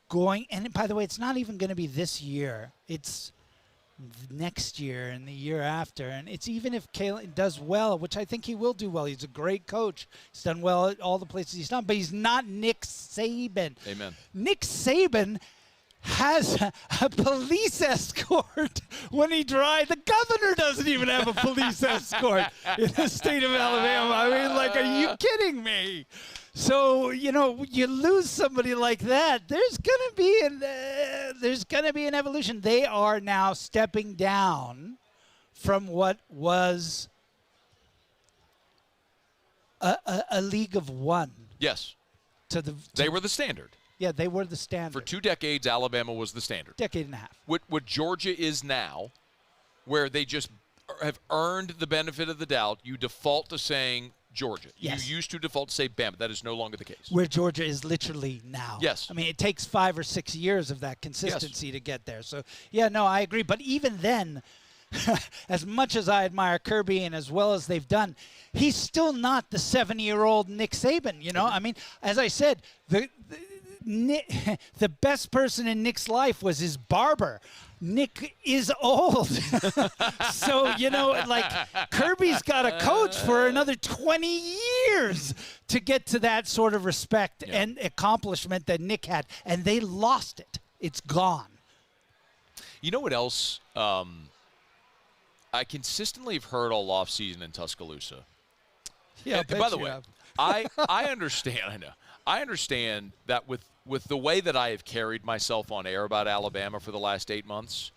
going – and by the way, it's not even going to be this year. It's next year and the year after. And it's even if Kalen does well, which I think he will do well. He's a great coach. He's done well at all the places he's done. But he's not Nick Saban. Amen. Nick Saban – has a police escort when he drives. The governor doesn't even have a police escort in the state of Alabama. I mean, are you kidding me? So, you lose somebody like that, there's going to be an evolution. They are now stepping down from what was a league of one. Yes. They were the standard. Yeah, they were the standard. For 2 decades, Alabama was the standard. Decade and a half. What Georgia is now, where they just have earned the benefit of the doubt, you default to saying Georgia. Yes. You used to default to say Bama. That is no longer the case. Where Georgia is literally now. Yes. I mean, it takes 5 or 6 years of that consistency to get there. So, I agree. But even then, as much as I admire Kirby and as well as they've done, he's still not the 70-year-old Nick Saban, I mean, as I said, the best person in Nick's life was his barber. Nick is old. So, Kirby's got to coach for another 20 years to get to that sort of respect and accomplishment that Nick had. And they lost it. It's gone. You know what else I consistently have heard all offseason in Tuscaloosa? Yeah, by the way, I understand. I know. I understand that with the way that I have carried myself on air about Alabama for the last 8 months,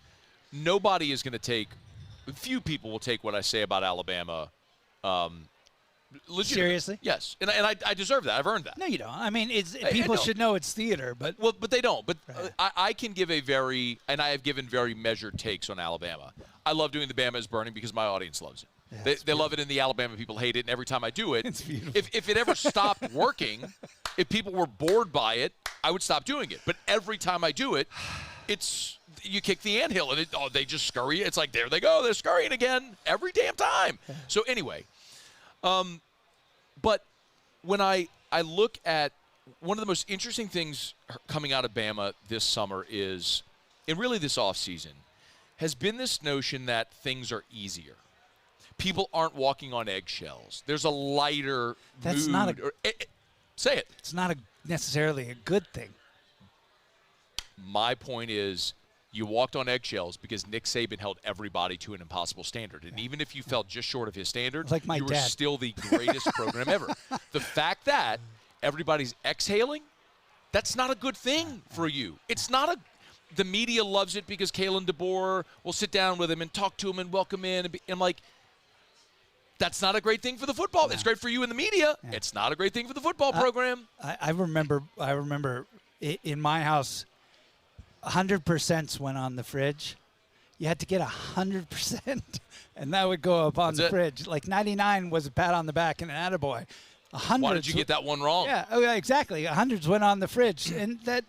nobody is going to take – few people will take what I say about Alabama legitimately. Seriously? Yes. And I deserve that. I've earned that. No, you don't. I mean, people should know it's theater. But they don't. But I can give and I have given very measured takes on Alabama. I love doing the Bama is Burning because my audience loves it. Yeah, they love it, and the Alabama people hate it, and every time I do it, it's beautiful. If it ever stopped working, if people were bored by it, I would stop doing it. But every time I do it, it's you kick the anthill, and they just scurry. It's like, there they go. They're scurrying again every damn time. So anyway, but when I look at one of the most interesting things coming out of Bama this summer is, and really this offseason, has been this notion that things are easier. People aren't walking on eggshells. There's a lighter That's mood. not say it. It's not necessarily a good thing. My point is, you walked on eggshells because Nick Saban held everybody to an impossible standard. And even if you fell just short of his standard, like my you were dad. still the greatest program ever. The fact that everybody's exhaling, that's not a good thing for you. It's not the media loves it because Kalen DeBoer will sit down with him and talk to him and welcome in. And I'm like, that's not a great thing for the football. It's great for you in the media. Yeah. It's not a great thing for the football program. I remember in my house, 100% went on the fridge. You had to get 100%, and that would go up on the fridge. Like 99 was a pat on the back and an attaboy. 100. Why did you get that one wrong? Yeah, exactly. 100s went on the fridge, and that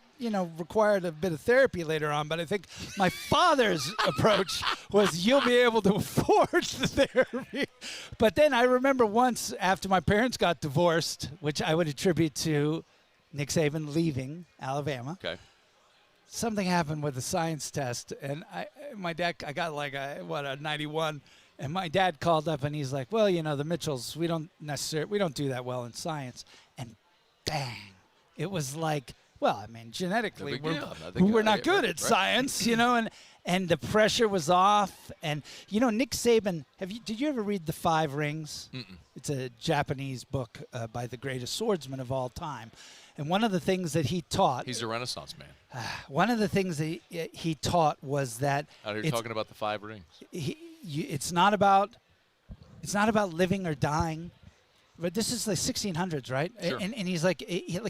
required a bit of therapy later on. But I think my father's approach was you'll be able to afford the therapy. But then I remember once after my parents got divorced, which I would attribute to Nick Saban leaving Alabama. Okay. Something happened with the science test, and I got like a 91. And my dad called up, and he's like, well, the Mitchells, we don't do that well in science. And bang, it was like, well, I mean, genetically, we're not good at science, and the pressure was off. And, Nick Saban, did you ever read The Five Rings? Mm-mm. It's a Japanese book by the greatest swordsman of all time. And one of the things that he taught. He's a Renaissance man. One of the things that he taught was that. Out here talking about the Five Rings. It's not about living or dying, but this is the 1600s, right? Sure. And he's like,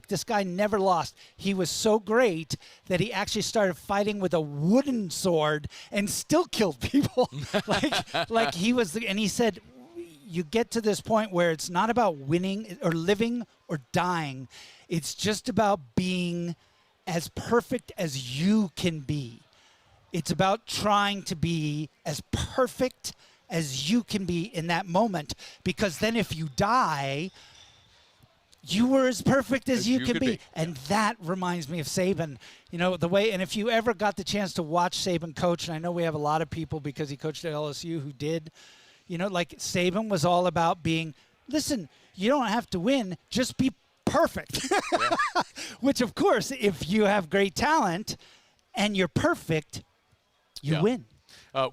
this guy never lost. He was so great that he actually started fighting with a wooden sword and still killed people. like he was, and he said, you get to this point where it's not about winning or living or dying. It's just about being as perfect as you can be. It's about trying to be as perfect as you can be in that moment, because then if you die, you were as perfect as you can be. And that reminds me of Saban, the way, and if you ever got the chance to watch Saban coach, and I know we have a lot of people because he coached at LSU who did, like Saban was all about being, listen, you don't have to win, just be perfect. Which, of course, if you have great talent and you're perfect, you win.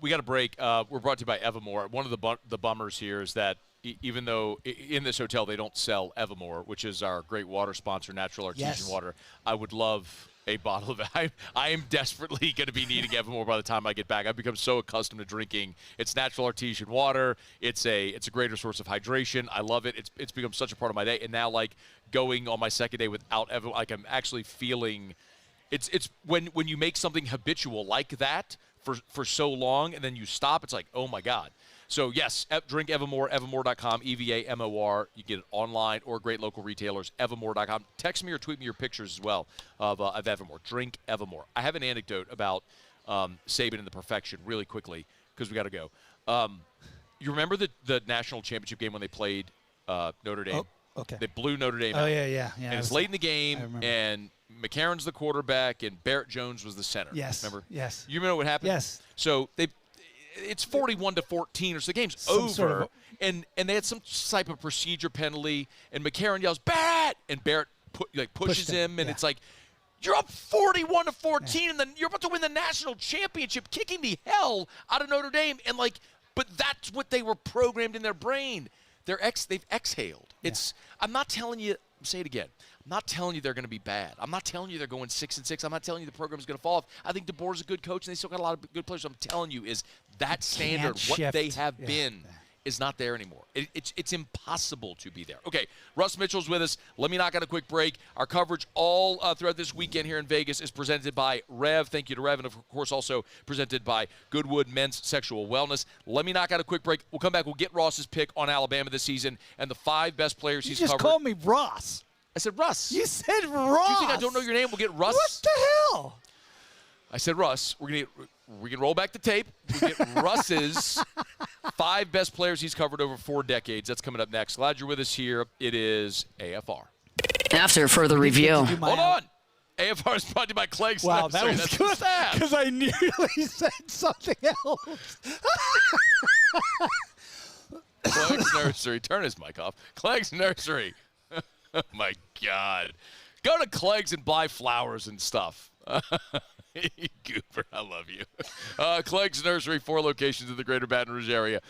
We got a break. We're brought to you by Evermore. One of the bummers here is that even though in this hotel they don't sell Evermore, which is our great water sponsor, natural artesian water, I would love a bottle of it. I am desperately going to be needing Evermore by the time I get back. I've become so accustomed to drinking. It's natural artesian water. It's a greater source of hydration. I love it. It's become such a part of my day. And now, like, going on my second day without Evermore, like, I'm actually feeling it's when you make something habitual like that for so long and then you stop, it's like, oh my God. So yes, drink Evermore, evermore.com, EVAMOR. You get it online or great local retailers, evermore.com. Text me or tweet me your pictures as well of Evermore. Drink Evermore. I have an anecdote about Saban and the perfection really quickly because we got to go. You remember the national championship game when they played Notre Dame? Oh, okay. They blew Notre Dame out. out. Yeah. And it's late in the game, and McCarron's the quarterback, and Barrett Jones was the center. Yes. Remember? Yes. You remember what happened? Yes. So it's 41-14, or so the game's over, and they had some type of procedure penalty, and McCarron yells, Barrett! And Barrett pushes him, and it's like, you're up 41-14, and then you're about to win the national championship, kicking the hell out of Notre Dame, and but that's what they were programmed in their brain. They've exhaled. I'm not telling you. Say it again. I'm not telling you they're going to be bad. I'm not telling you they're going 6-6. I'm not telling you the program's going to fall off. I think DeBoer's a good coach, and they still got a lot of good players. What I'm telling you is that standard, what they have been, is not there anymore. It's impossible to be there. Okay, Russ Mitchell's with us. Let me knock out a quick break. Our coverage all throughout this weekend here in Vegas is presented by Rev. Thank you to Rev, and of course also presented by Goodwood Men's Sexual Wellness. Let me knock out a quick break. We'll come back. We'll get Ross's pick on Alabama this season and the 5 best players he's covered. You just called me Ross. I said Russ. You said Ross. Do you think I don't know your name? We'll get Russ. What the hell? I said Russ. We can roll back the tape. We get Russ's 5 best players he's covered over 4 decades. That's coming up next. Glad you're with us here. It is AFR. After further review. Hold on. AFR is brought to you by Clegg's. Wow, that was good because I nearly said something else. Clegg's Nursery. Turn his mic off. Clegg's Nursery. Oh, my God. Go to Clegg's and buy flowers and stuff. Goober, I love you. Clegg's Nursery, 4 locations in the greater Baton Rouge area.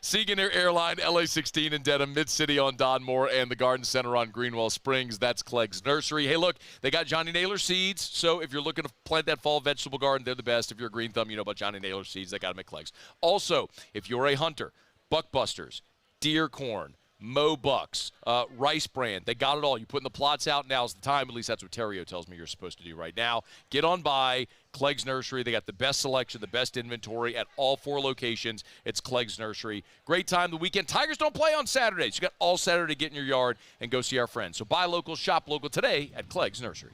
Seaganer Airline, LA16 in Dedham, Mid-City on Donmore, and the Garden Center on Greenwell Springs. That's Clegg's Nursery. Hey, look, they got Johnny Naylor seeds, so if you're looking to plant that fall vegetable garden, they're the best. If you're a green thumb, you know about Johnny Naylor seeds. They got them at Clegg's. Also, if you're a hunter, Buckbusters, deer corn, Mo Bucks, Rice Bran. They got it all. You putting the plots out, now's the time. At least that's what Terrio tells me you're supposed to do right now. Get on by Clegg's Nursery. They got the best selection, the best inventory at all 4 locations. It's Clegg's Nursery. Great time the weekend. Tigers don't play on Saturdays. You got all Saturday to get in your yard and go see our friends. So buy local, shop local today at Clegg's Nursery.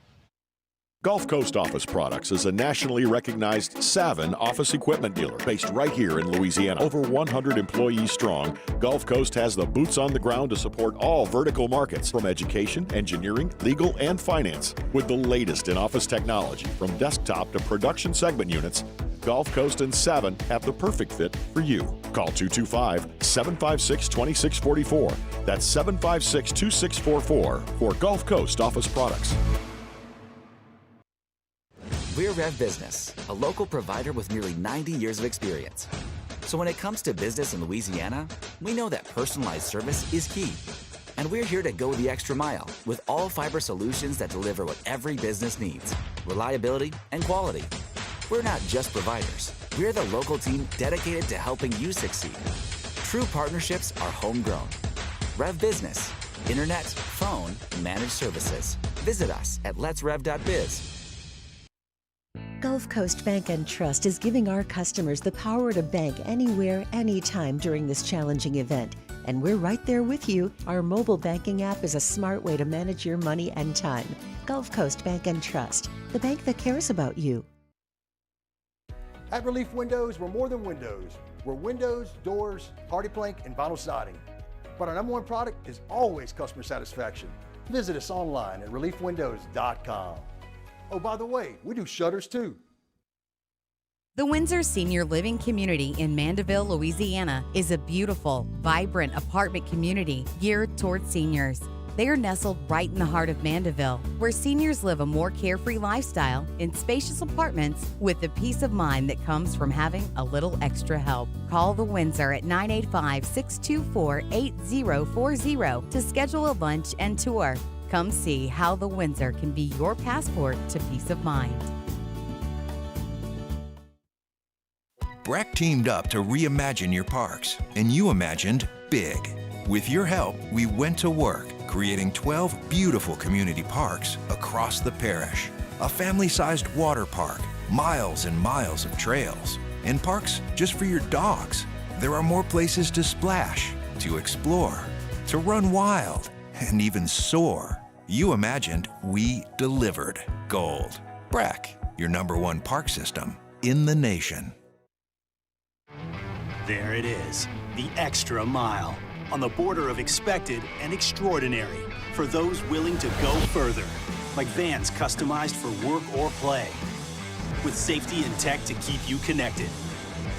Gulf Coast Office Products is a nationally recognized Savin office equipment dealer based right here in Louisiana. Over 100 employees strong, Gulf Coast has the boots on the ground to support all vertical markets from education, engineering, legal, and finance. With the latest in office technology from desktop to production segment units, Gulf Coast and Savin have the perfect fit for you. Call 225-756-2644. That's 756-2644 for Gulf Coast Office Products. We're Rev Business, a local provider with nearly 90 years of experience. So when it comes to business in Louisiana, we know that personalized service is key. And we're here to go the extra mile with all fiber solutions that deliver what every business needs: reliability and quality. We're not just providers. We're the local team dedicated to helping you succeed. True partnerships are homegrown. Rev Business, internet, phone, managed services. Visit us at letsrev.biz. Gulf Coast Bank and Trust is giving our customers the power to bank anywhere, anytime during this challenging event. And we're right there with you. Our mobile banking app is a smart way to manage your money and time. Gulf Coast Bank and Trust, the bank that cares about you. At Relief Windows, we're more than windows. We're windows, doors, party plank, and vinyl siding. But our #1 product is always customer satisfaction. Visit us online at reliefwindows.com. Oh, by the way, we do shutters too. The Windsor Senior Living Community in Mandeville, Louisiana is a beautiful, vibrant apartment community geared towards seniors. They are nestled right in the heart of Mandeville, where seniors live a more carefree lifestyle in spacious apartments with the peace of mind that comes from having a little extra help. Call the Windsor at 985-624-8040 to schedule a lunch and tour. Come see how the Windsor can be your passport to peace of mind. BRAC teamed up to reimagine your parks, and you imagined big. With your help, we went to work, creating 12 beautiful community parks across the parish. A family-sized water park, miles and miles of trails, and parks just for your dogs. There are more places to splash, to explore, to run wild, and even soar. You imagined, we delivered. Gold. BRAC, your #1 park system in the nation. There it is, the extra mile, on the border of expected and extraordinary for those willing to go further, like vans customized for work or play, with safety and tech to keep you connected,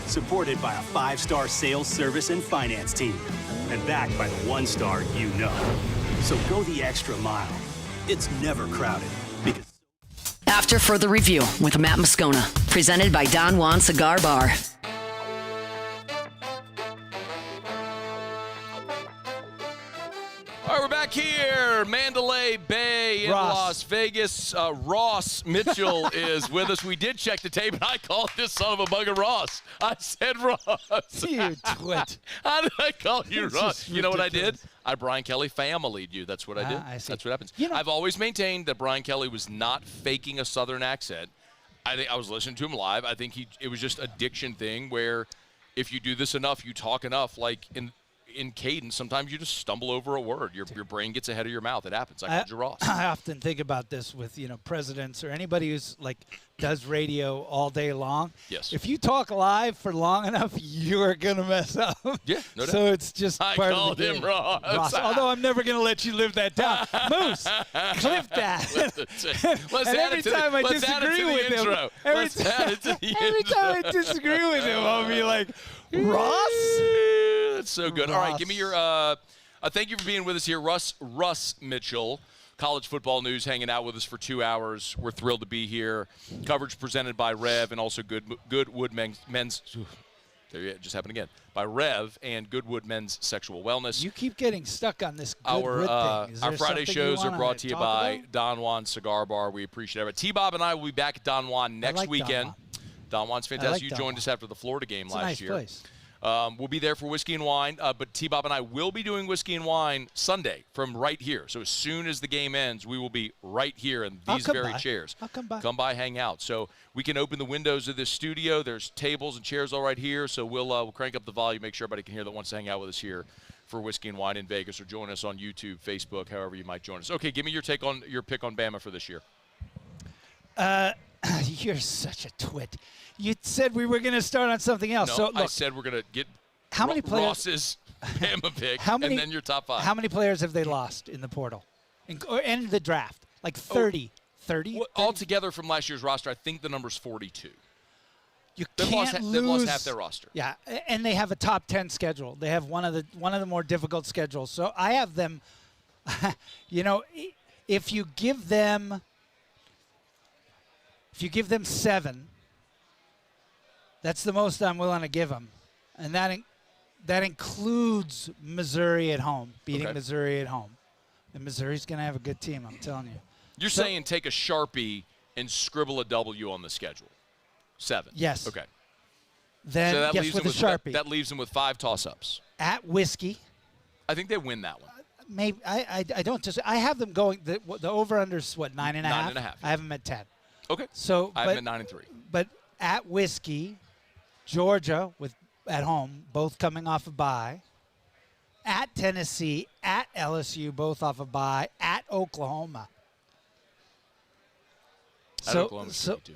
supported by a 5-star sales, service, and finance team, and backed by the 1-star you know. So go the extra mile. It's never crowded because... After Further Review with Matt Moscona, presented by Don Juan Cigar Bar. All right, we're back here, Mandalay Bay in Las Vegas. Ross Mitchell is with us. We did check the tape, and I called this son of a bugger Ross. I said Ross. You twit. How did I call you Ross? You know what I did? I Brian Kelly family'd you. That's what I did. I see. That's what happens. You know, I've always maintained that Brian Kelly was not faking a Southern accent. I think I was listening to him live. I think it was just a diction thing where if you do this enough, you talk enough, like in cadence, sometimes you just stumble over a word. Your brain gets ahead of your mouth. It happens. I called you Ross. I often think about this with, presidents or anybody who's does radio all day long. Yes. If you talk live for long enough, you are going to mess up. Yeah, no doubt. So it's just I part called of the game. him Ross. Although I'm never going to let you live that down. Moose, clip that. Let's and add every it to time I let's add it to disagree the with him, intro. every time I disagree with him, I'll be like, Ross? That's so good. All right, give me your thank you for being with us here. Russ Mitchell, college football news, hanging out with us for 2 hours. We're thrilled to be here. Coverage presented by Rev and also Goodwood Men's there you just happened again. By Rev and Goodwood Men's Sexual Wellness. You keep getting stuck on this Goodwood thing. Is our there Friday something shows you are brought to you talk by about? Don Juan Cigar Bar. We appreciate it. T-Bob and I will be back at Don Juan next like Don weekend. Juan. Don Juan's I fantastic. like you Don joined Juan. us after the Florida game It's last a nice year. place. We'll be there for Whiskey and Wine, but T-Bob and I will be doing Whiskey and Wine Sunday from right here. So as soon as the game ends, we will be right here in these very chairs. I'll come by. Come by, hang out. So we can open the windows of this studio. There's tables and chairs all right here, so we'll crank up the volume, make sure everybody can hear that wants to hang out with us here for Whiskey and Wine in Vegas, or join us on YouTube, Facebook, however you might join us. Okay, give me your pick on Bama for this year. You're such a twit. You said we were going to start on something else. No, so, look, I said we're going to get how many players, Ross's Bama pick, and then your top 5. How many players have they lost in the portal and the draft? Like 30. 30? Altogether from last year's roster, I think the number's 42. They've lost half their roster. Yeah, and they have a top 10 schedule. They have one of the more difficult schedules. So I have them, if you give them 7, that's the most I'm willing to give them. And that includes Missouri at home, beating Missouri at home. And Missouri's going to have a good team, I'm telling you. You're saying take a Sharpie and scribble a W on the schedule. 7. Yes. Okay. Then, so that yes, leaves with a Sharpie. That leaves them with 5 toss-ups. At Whiskey. I think they win that one. Maybe I don't just. I have them going. The over-under's what, 9.5? 9.5. I have them at 10. Okay. So I have them at 9-3. But at Whiskey, Georgia at home, both coming off a bye. At Tennessee, at LSU, both off a bye. At Oklahoma. So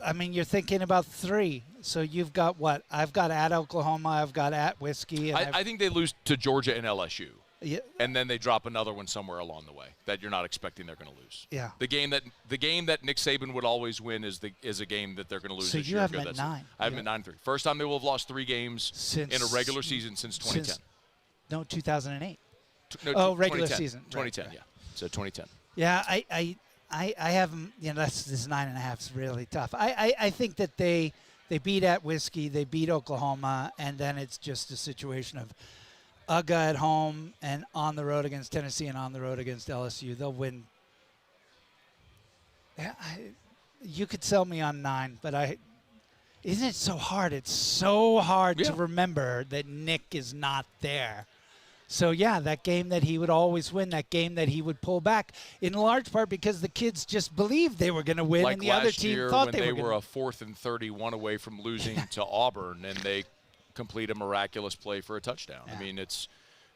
I mean, you're thinking about 3. So you've got what? I've got at Oklahoma. I've got at Whiskey. And I think they lose to Georgia and LSU. Yeah. And then they drop another one somewhere along the way that you're not expecting they're going to lose. Yeah. The game that Nick Saban would always win is a game that they're going to lose. So this you year. have them at 9. I have them at 9-3. First time they will have lost 3 games in a regular season since 2010. No, 2008. Regular 2010. season. 2010. Right. Yeah. So 2010. Yeah, I have them. This 9.5 is really tough. I think that they beat at Whiskey, they beat Oklahoma, and then it's just a situation of UGA at home and on the road against Tennessee and on the road against LSU. They'll win. Yeah, you could sell me on 9, but isn't it so hard? It's so hard to remember that Nick is not there. So, yeah, that game that he would always win, that game that he would pull back, in large part because the kids just believed they were going to win, like and the other team thought they were a 4th and 31 away from losing to Auburn, and they complete a miraculous play for a touchdown. Yeah. I mean, it's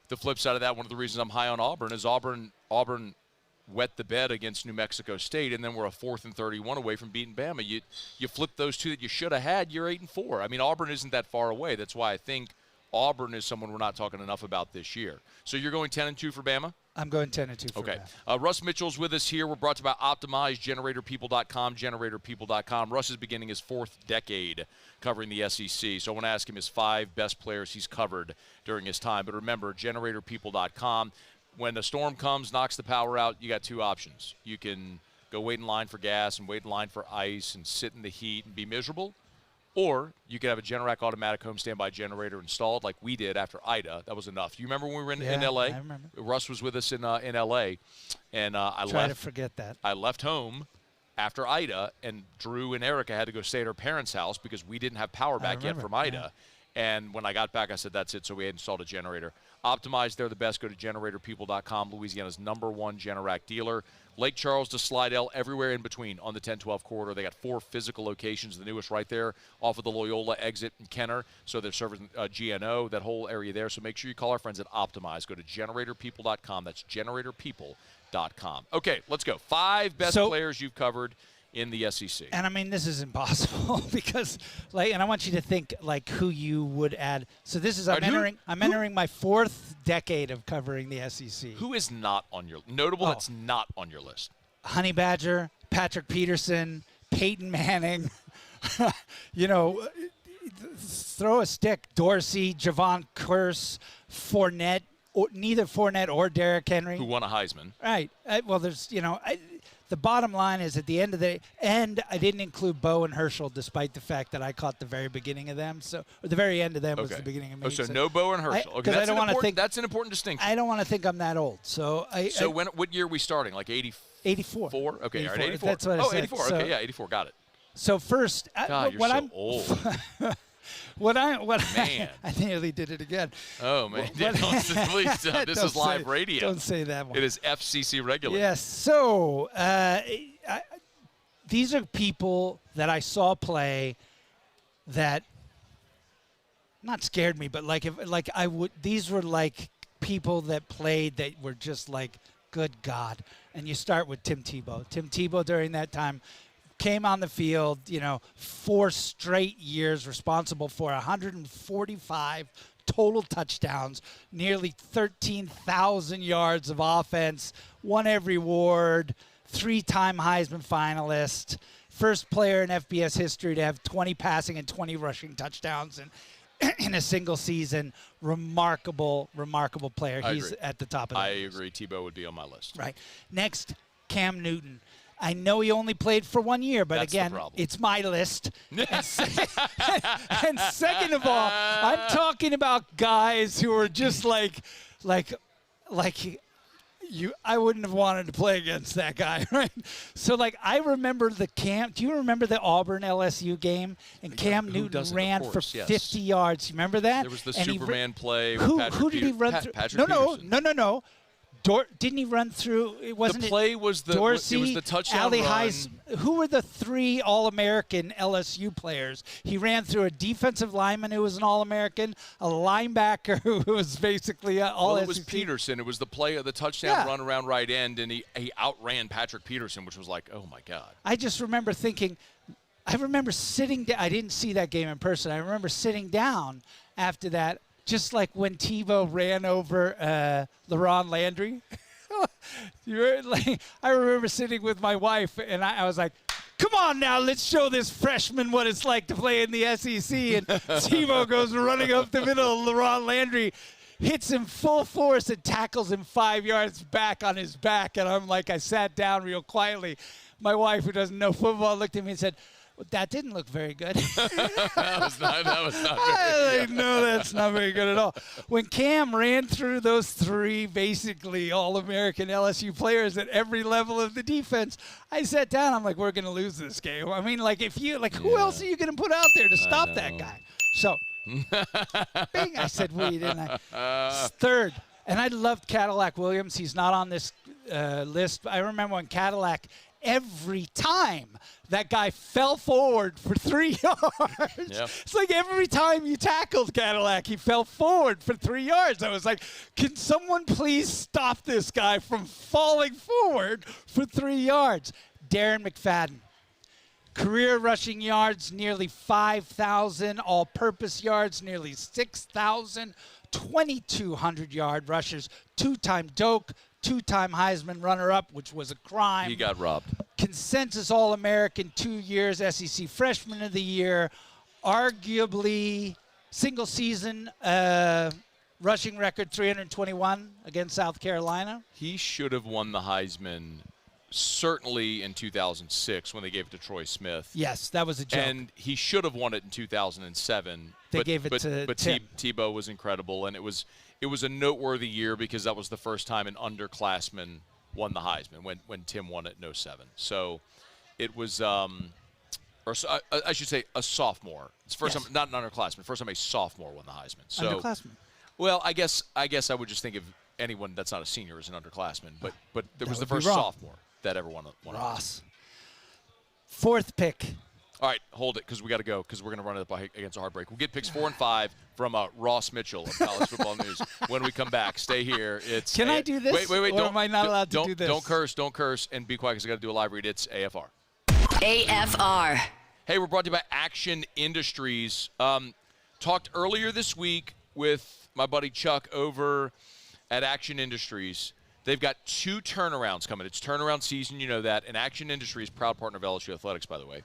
the flip side of that. One of the reasons I'm high on Auburn is Auburn wet the bed against New Mexico State, and then we're a 4th and 31 away from beating Bama. You flip those 2 that you should have had, you're 8-4. I mean, Auburn isn't that far away. That's why I think Auburn is someone we're not talking enough about this year. So you're going 10-2 for Bama? I'm going 10-2 for Bama. Okay. Russ Mitchell's with us here. We're brought to you by Optimize, GeneratorPeople.com, GeneratorPeople.com. Russ is beginning his 4th decade covering the SEC. So I want to ask him his 5 best players he's covered during his time. But remember, GeneratorPeople.com. When a storm comes, knocks the power out, you got 2 options. You can go wait in line for gas and wait in line for ice and sit in the heat and be miserable. Or you could have a Generac automatic home standby generator installed like we did after Ida. That was enough. You remember when we were in L.A.? I remember. Russ was with us in L.A., and I try to forget that. I left home after Ida, and Drew and Erica had to go stay at her parents' house because we didn't have power back yet from Ida. Yeah. And when I got back, I said, that's it. So we had installed a generator. Optimize, they're the best. Go to GeneratorPeople.com, Louisiana's #1 Generac dealer. Lake Charles to Slidell, everywhere in between on the 10-12 corridor. They got 4 physical locations, the newest right there off of the Loyola exit in Kenner. So they're serving GNO, that whole area there. So make sure you call our friends at Optimize. Go to GeneratorPeople.com. That's GeneratorPeople.com. Okay, let's go. 5 best players you've covered in the SEC. And I mean, this is impossible because, and I want you to think who you would add. So this is I'm entering my 4th decade of covering the SEC. Who is not on your notable? That's not on your list. Honey Badger, Patrick Peterson, Peyton Manning. Throw a stick. Dorsey, Javon Curse, Fournette. Neither Fournette or Derrick Henry, who won a Heisman. Right. Well, there's the bottom line is at the end of the day, and I didn't include Bo and Herschel, despite the fact that I caught the very beginning of them. So or the very end of them was the beginning of me. So no Bo and Herschel. Okay, I don't want to think that's an important distinction. I don't want to think I'm that old. So what year are we starting? Like 84. 4? Okay, 84. All right, 84. That's what I said. 84. Okay, yeah, 84. Got it. So first, God, you're so old. Man. I nearly did it again. Oh, man. Please don't. This is live radio. Don't say that one. It is FCC regulated. Yes. So these are people that I saw play that not scared me, but these were like people that played that were just like, good God. And you start with Tim Tebow. Tim Tebow during that time came on the field, 4 straight years, responsible for 145 total touchdowns, nearly 13,000 yards of offense, won every award, 3-time Heisman finalist, first player in FBS history to have 20 passing and 20 rushing touchdowns in a single season. Remarkable player. He's at the top of the list. I agree. Tebow would be on my list. Right. Next, Cam Newton. I know he only played for 1 year, but again, it's my list. And second of all, I'm talking about guys who are just like you. I wouldn't have wanted to play against that guy, right? So, I remember do you remember the Auburn LSU game? And Cam Newton ran for 50 yards. You remember that? There was the Superman play with who did he run through? Patrick Peterson. No. Didn't he run through? It wasn't the play was the Dorsey, it was the touchdown run. Who were the 3 All-American LSU players? He ran through a defensive lineman who was an All-American, a linebacker who was basically an All-SEC. Well, it was Peterson. It was the play of the touchdown run around right end, and he outran Patrick Peterson, which was like, oh my God. I just remember thinking, sitting down. I didn't see that game in person. I remember sitting down after that. Just like when Tebow ran over LaRon Landry. I remember sitting with my wife, and I was like, come on now, let's show this freshman what it's like to play in the SEC. And Tebow goes running up the middle of LaRon Landry, hits him full force, and tackles him 5 yards back on his back. And I'm like, I sat down real quietly. My wife, who doesn't know football, looked at me and said, well, that didn't look very good. that was not very good. No, that's not very good at all. When Cam ran through those 3 basically All-American LSU players at every level of the defense, I sat down. I'm like, we're going to lose this game. I mean, who else are you going to put out there to stop that guy? So, bing, I said we, didn't I? Third, and I loved Cadillac Williams. He's not on this list. I remember when Cadillac, every time that guy fell forward for 3 yards. Yep. It's like every time you tackled Cadillac, he fell forward for 3 yards. I was like, can someone please stop this guy from falling forward for 3 yards? Darren McFadden. Career rushing yards, nearly 5,000. All-purpose yards, nearly 6,000. 2,200-yard rushes. 2-time Doak. 2-time Heisman runner-up, which was a crime. He got robbed. Consensus All-American 2 years, SEC Freshman of the Year, arguably single-season rushing record 321 against South Carolina. He should have won the Heisman certainly in 2006 when they gave it to Troy Smith. Yes, that was a joke. And he should have won it in 2007. They gave it to Tim. Tebow was incredible, and it was a noteworthy year because that was the first time an underclassman won the Heisman when Tim won it in 07. So it was, I should say, a sophomore. It's the first time, not an underclassman. First time a sophomore won the Heisman. So, underclassman. Well, I guess I would just think of anyone that's not a senior as an underclassman. But there was the first sophomore that ever won Ross. Fourth pick. All right, hold it because we got to go because we're going to run it up against a hard break. We'll get picks 4 and 5 from Ross Mitchell of College Football News when we come back. Stay here. Can I do this? Wait. Or am I not allowed to do this? Don't curse, and be quiet because I got to do a live read. It's AFR. AFR. Hey, we're brought to you by Action Industries. Talked earlier this week with my buddy Chuck over at Action Industries. They've got 2 turnarounds coming. It's turnaround season, you know that. And Action Industries, proud partner of LSU Athletics, by the way.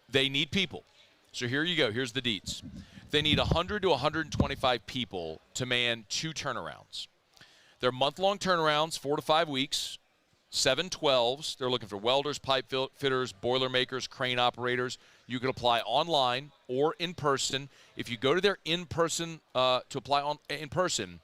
They need people. So here you go. Here's the deets. They need 100 to 125 people to man 2 turnarounds. They're month-long turnarounds, 4 to 5 weeks, 7/12s. They're looking for welders, pipe fitters, boiler makers, crane operators. You can apply online or in person. If you go to their in-person to apply in person,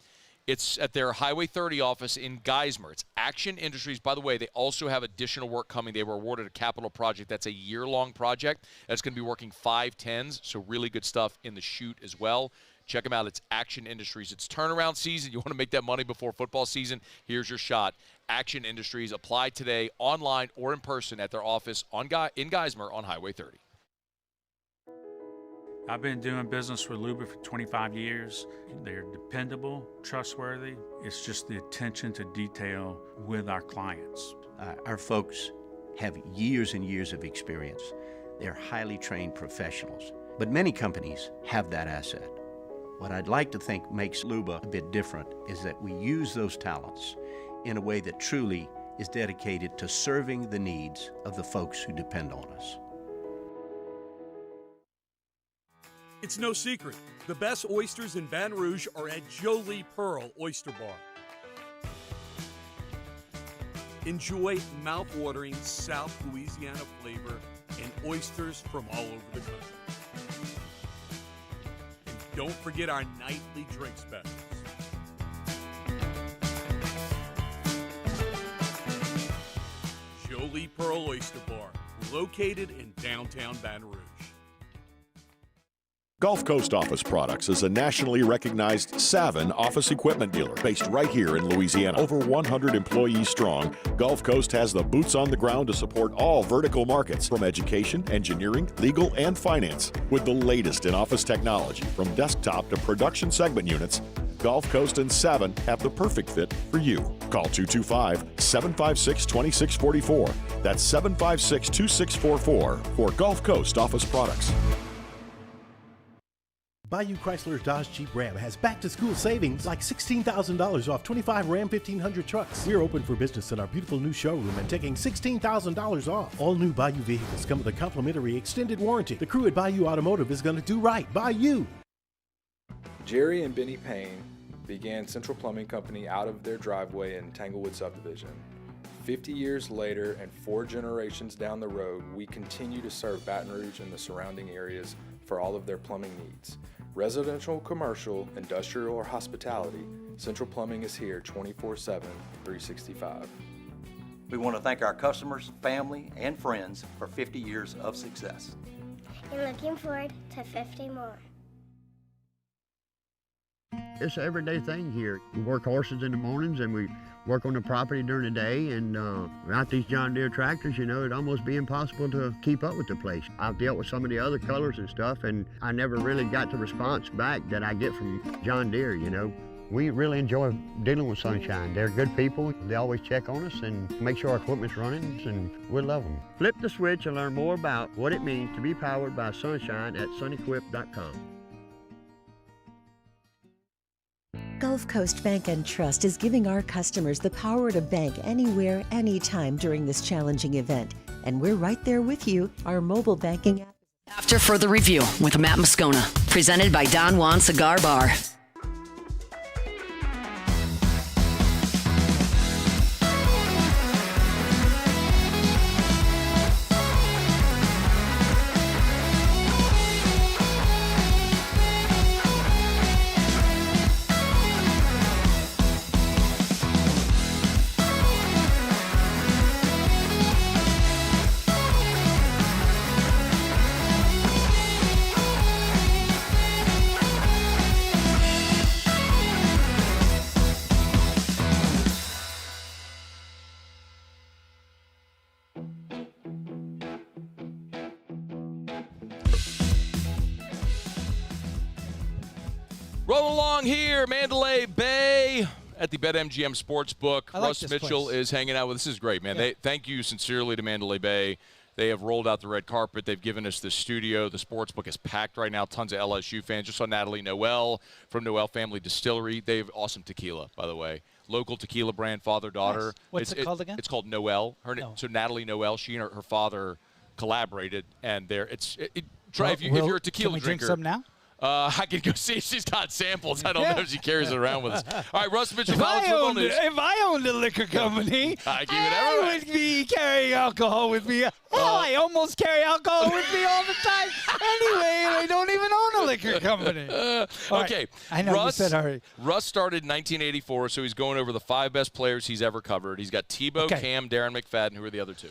It's at their Highway 30 office in Geismar. It's Action Industries. By the way, they also have additional work coming. They were awarded a capital project. That's a year-long project. That's going to be working 5/10s, so really good stuff in the chute as well. Check them out. It's Action Industries. It's turnaround season. You want to make that money before football season? Here's your shot. Action Industries. Apply today online or in person at their office in Geismar on Highway 30. I've been doing business with Luba for 25 years. They're dependable, trustworthy. It's just the attention to detail with our clients. Our folks have years and years of experience. They're highly trained professionals. But many companies have that asset. What I'd like to think makes Luba a bit different is that we use those talents in a way that truly is dedicated to serving the needs of the folks who depend on us. It's no secret. The best oysters in Baton Rouge are at Jolie Pearl Oyster Bar. Enjoy mouth-watering South Louisiana flavor and oysters from all over the country. And don't forget our nightly drink specials. Jolie Pearl Oyster Bar, located in downtown Baton Rouge. Gulf Coast Office Products is a nationally recognized Savin office equipment dealer based right here in Louisiana. Over 100 employees strong, Gulf Coast has the boots on the ground to support all vertical markets from education, engineering, legal, and finance. With the latest in office technology from desktop to production segment units, Gulf Coast and Savin have the perfect fit for you. Call 225-756-2644. That's 756-2644 for Gulf Coast Office Products. Bayou Chrysler Dodge Jeep Ram has back-to-school savings like $16,000 off 25 Ram 1500 trucks. We're open for business in our beautiful new showroom and taking $16,000 off. All new Bayou vehicles come with a complimentary extended warranty. The crew at Bayou Automotive is going to do right by you. Jerry and Benny Payne began Central Plumbing Company out of their driveway in Tanglewood Subdivision. 50 years later and 4 generations down the road, we continue to serve Baton Rouge and the surrounding areas for all of their plumbing needs. Residential, commercial, industrial, or hospitality, Central Plumbing is here 24/7, 365. We want to thank our customers, family, and friends for 50 years of success. And looking forward to 50 more. It's an everyday thing here. We work horses in the mornings and we work on the property during the day, and without these John Deere tractors, you know, it'd almost be impossible to keep up with the place. I've dealt with some of the other colors and stuff, and I never really got the response back that I get from John Deere, you know. We really enjoy dealing with Sunshine. They're good people. They always check on us and make sure our equipment's running, and we love them. Flip the switch and learn more about what it means to be powered by Sunshine at sunequip.com. Gulf Coast Bank and Trust is giving our customers the power to bank anywhere, anytime during this challenging event. And we're right there with you. Our mobile banking app. After further review with Matt Moscona, presented by Don Juan Cigar Bar. Rolling along here, Mandalay Bay at the BetMGM Sportsbook. I like Russ this Mitchell place. is hanging out with us. This is great, man. Yeah. Thank you sincerely to Mandalay Bay. They have rolled out the red carpet. They've given us the studio. The sportsbook is packed right now. Tons of LSU fans. Just saw Natalie Noel from Noel Family Distillery. They have awesome tequila, by the way. Local tequila brand, father-daughter. Nice. What's it called again? It's called Noel. No. So Natalie Noel, she and her father collaborated, and if you're a tequila Can we drinker. drink some now? I could go see if she's got samples. I don't know if she carries it around with us. All right, Russ Mitchell, If college football news. If I owned a liquor company, I would be carrying alcohol with me. Hell, I almost carry alcohol with me all the time. Anyway, I don't even own a liquor company. Okay. Right. I know Russ, you said hurry. Russ started in 1984, so he's going over the 5 best players he's ever covered. He's got Tebow, Cam, Darren McFadden. Who are the other 2?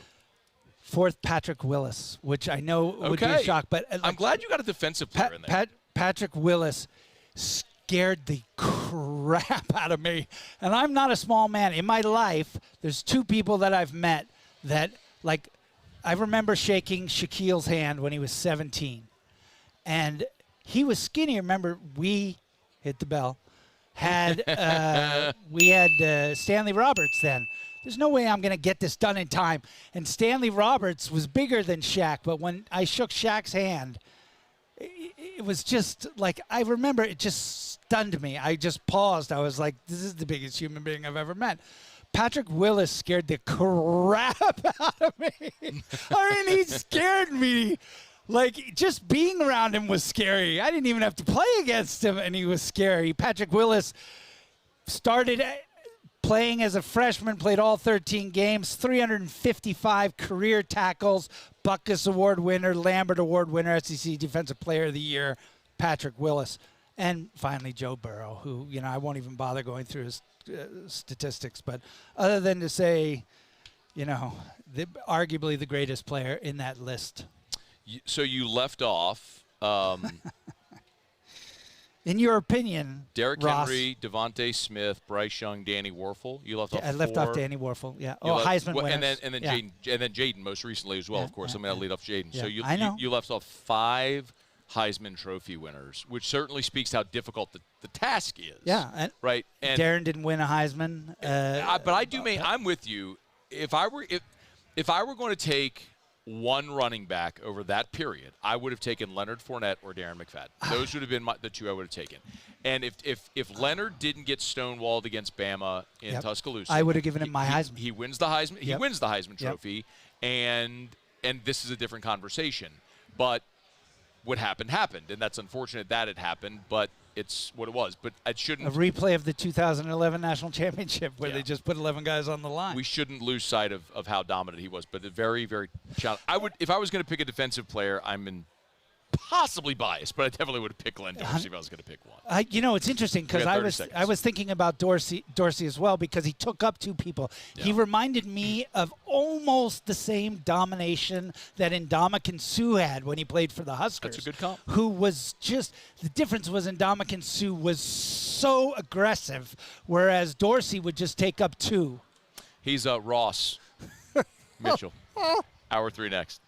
Fourth, Patrick Willis, which I know would be a shock. But I'm glad you got a defensive player in there. Patrick Willis scared the crap out of me. And I'm not a small man. In my life, there's 2 people that I've met that, like, I remember shaking Shaquille's hand when he was 17. And he was skinny. Remember, we hit the bell. We had Stanley Roberts then. There's no way I'm going to get this done in time. And Stanley Roberts was bigger than Shaq. But when I shook Shaq's hand, it was just like, I remember it just stunned me. I just paused. I was like, this is the biggest human being I've ever met. Patrick Willis scared the crap out of me. I mean, he scared me. Like, just being around him was scary. I didn't even have to play against him, and he was scary. Patrick Willis started playing as a freshman, played all 13 games, 355 career tackles, Butkus Award winner, Lambert Award winner, SEC Defensive Player of the Year, Patrick Willis. And finally, Joe Burrow, who, I won't even bother going through his statistics. But other than to say, arguably the greatest player in that list. So you left off. In your opinion, Derrick Ross, Henry, Devontae Smith, Bryce Young, Danny Werfel. You left off. I left off Danny Werfel. Yeah. Heisman winners. And then yeah. Jaden most recently as well. Of course, I'm going to lead off Jaden. Yeah. So you left off 5 Heisman Trophy winners, which certainly speaks to how difficult the task is. Yeah. Right. And Darren didn't win a Heisman. But I do mean I'm with you. If I were going to take one running back over that period, I would have taken Leonard Fournette or Darren McFadden. Those would have been the 2 I would have taken. And if Leonard didn't get stonewalled against Bama in Tuscaloosa, I would have given him my Heisman. He wins the Heisman. He wins the Heisman Trophy, and this is a different conversation. But what happened, and that's unfortunate that it happened. But it's what it was. But it shouldn't. A replay of the 2011 National Championship where they just put 11 guys on the line. We shouldn't lose sight of how dominant he was. But very, very challenging. If I was going to pick a defensive player, I'm possibly biased, but I definitely would have picked Len Dorsey if I was going to pick one. It's interesting because I was thinking about Dorsey as well because he took up 2 people. Yeah. He reminded me of almost the same domination that Ndamukong Suh had when he played for the Huskers. That's a good comp. Who was just the difference was Ndamukong Suh was so aggressive, whereas Dorsey would just take up 2. He's Ross Mitchell. Hour 3 next.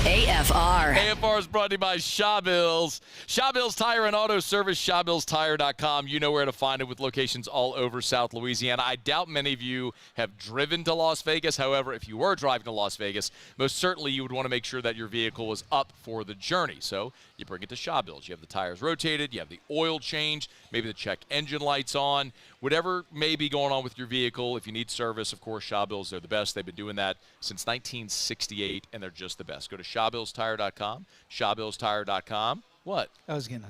AFR. AFR is brought to you by Shaw Bills. Shaw Bills Tire and Auto Service, ShawBillsTire.com. You know where to find it with locations all over South Louisiana. I doubt many of you have driven to Las Vegas. However, if you were driving to Las Vegas, most certainly you would want to make sure that your vehicle was up for the journey. So you bring it to Shaw Bills. You have the tires rotated. You have the oil changed. Maybe the check engine lights on. Whatever may be going on with your vehicle, if you need service, of course, Shaw Bills, they're the best. They've been doing that since 1968, and they're just the best. Go to ShawBillsTire.com. ShawBillsTire.com. What? I was gonna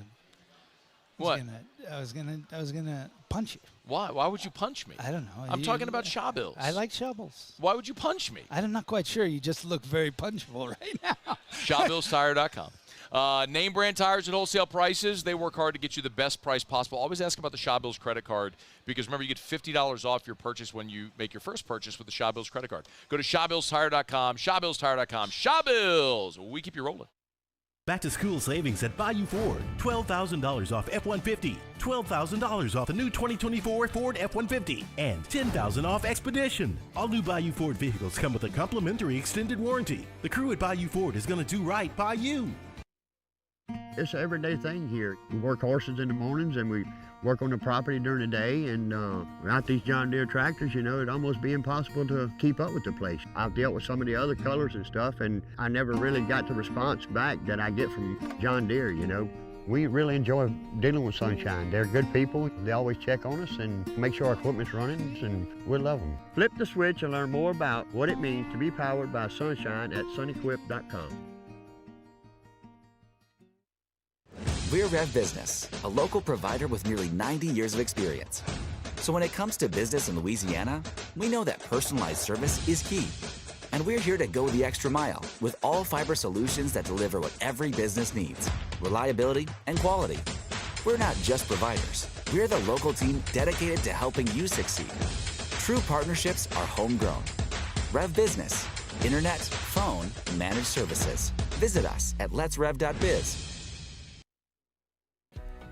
punch you. Why? Why would you punch me? I don't know. I'm talking about Shaw Bills. I like Shaw Bills. Why would you punch me? I'm not quite sure. You just look very punchable right now. ShawBillsTire.com. Name brand tires at wholesale prices. They work hard to get you the best price possible. Always ask about the Shaw Bills credit card because remember, you get $50 off your purchase when you make your first purchase with the Shaw Bills credit card. Go to ShawBillsTire.com. ShawBillsTire.com. Shaw Bills. We keep you rolling. Back to school savings at Bayou Ford. $12,000 off F-150. $12,000 off a new 2024 Ford F-150. And $10,000 off Expedition. All new Bayou Ford vehicles come with a complimentary extended warranty. The crew at Bayou Ford is going to do right by you. It's an everyday thing here. We work horses in the mornings and we work on the property during the day, and without these John Deere tractors, it'd almost be impossible to keep up with the place. I've dealt with some of the other colors and stuff, and I never really got the response back that I get from John Deere, We really enjoy dealing with Sunshine. They're good people. They always check on us and make sure our equipment's running, and we love them. Flip the switch and learn more about what it means to be powered by Sunshine at sunequip.com. We're Rev Business, a local provider with nearly 90 years of experience. So when it comes to business in Louisiana, we know that personalized service is key. And we're here to go the extra mile with all fiber solutions that deliver what every business needs: reliability and quality. We're not just providers. We're the local team dedicated to helping you succeed. True partnerships are homegrown. Rev Business, internet, phone, managed services. Visit us at letsrev.biz.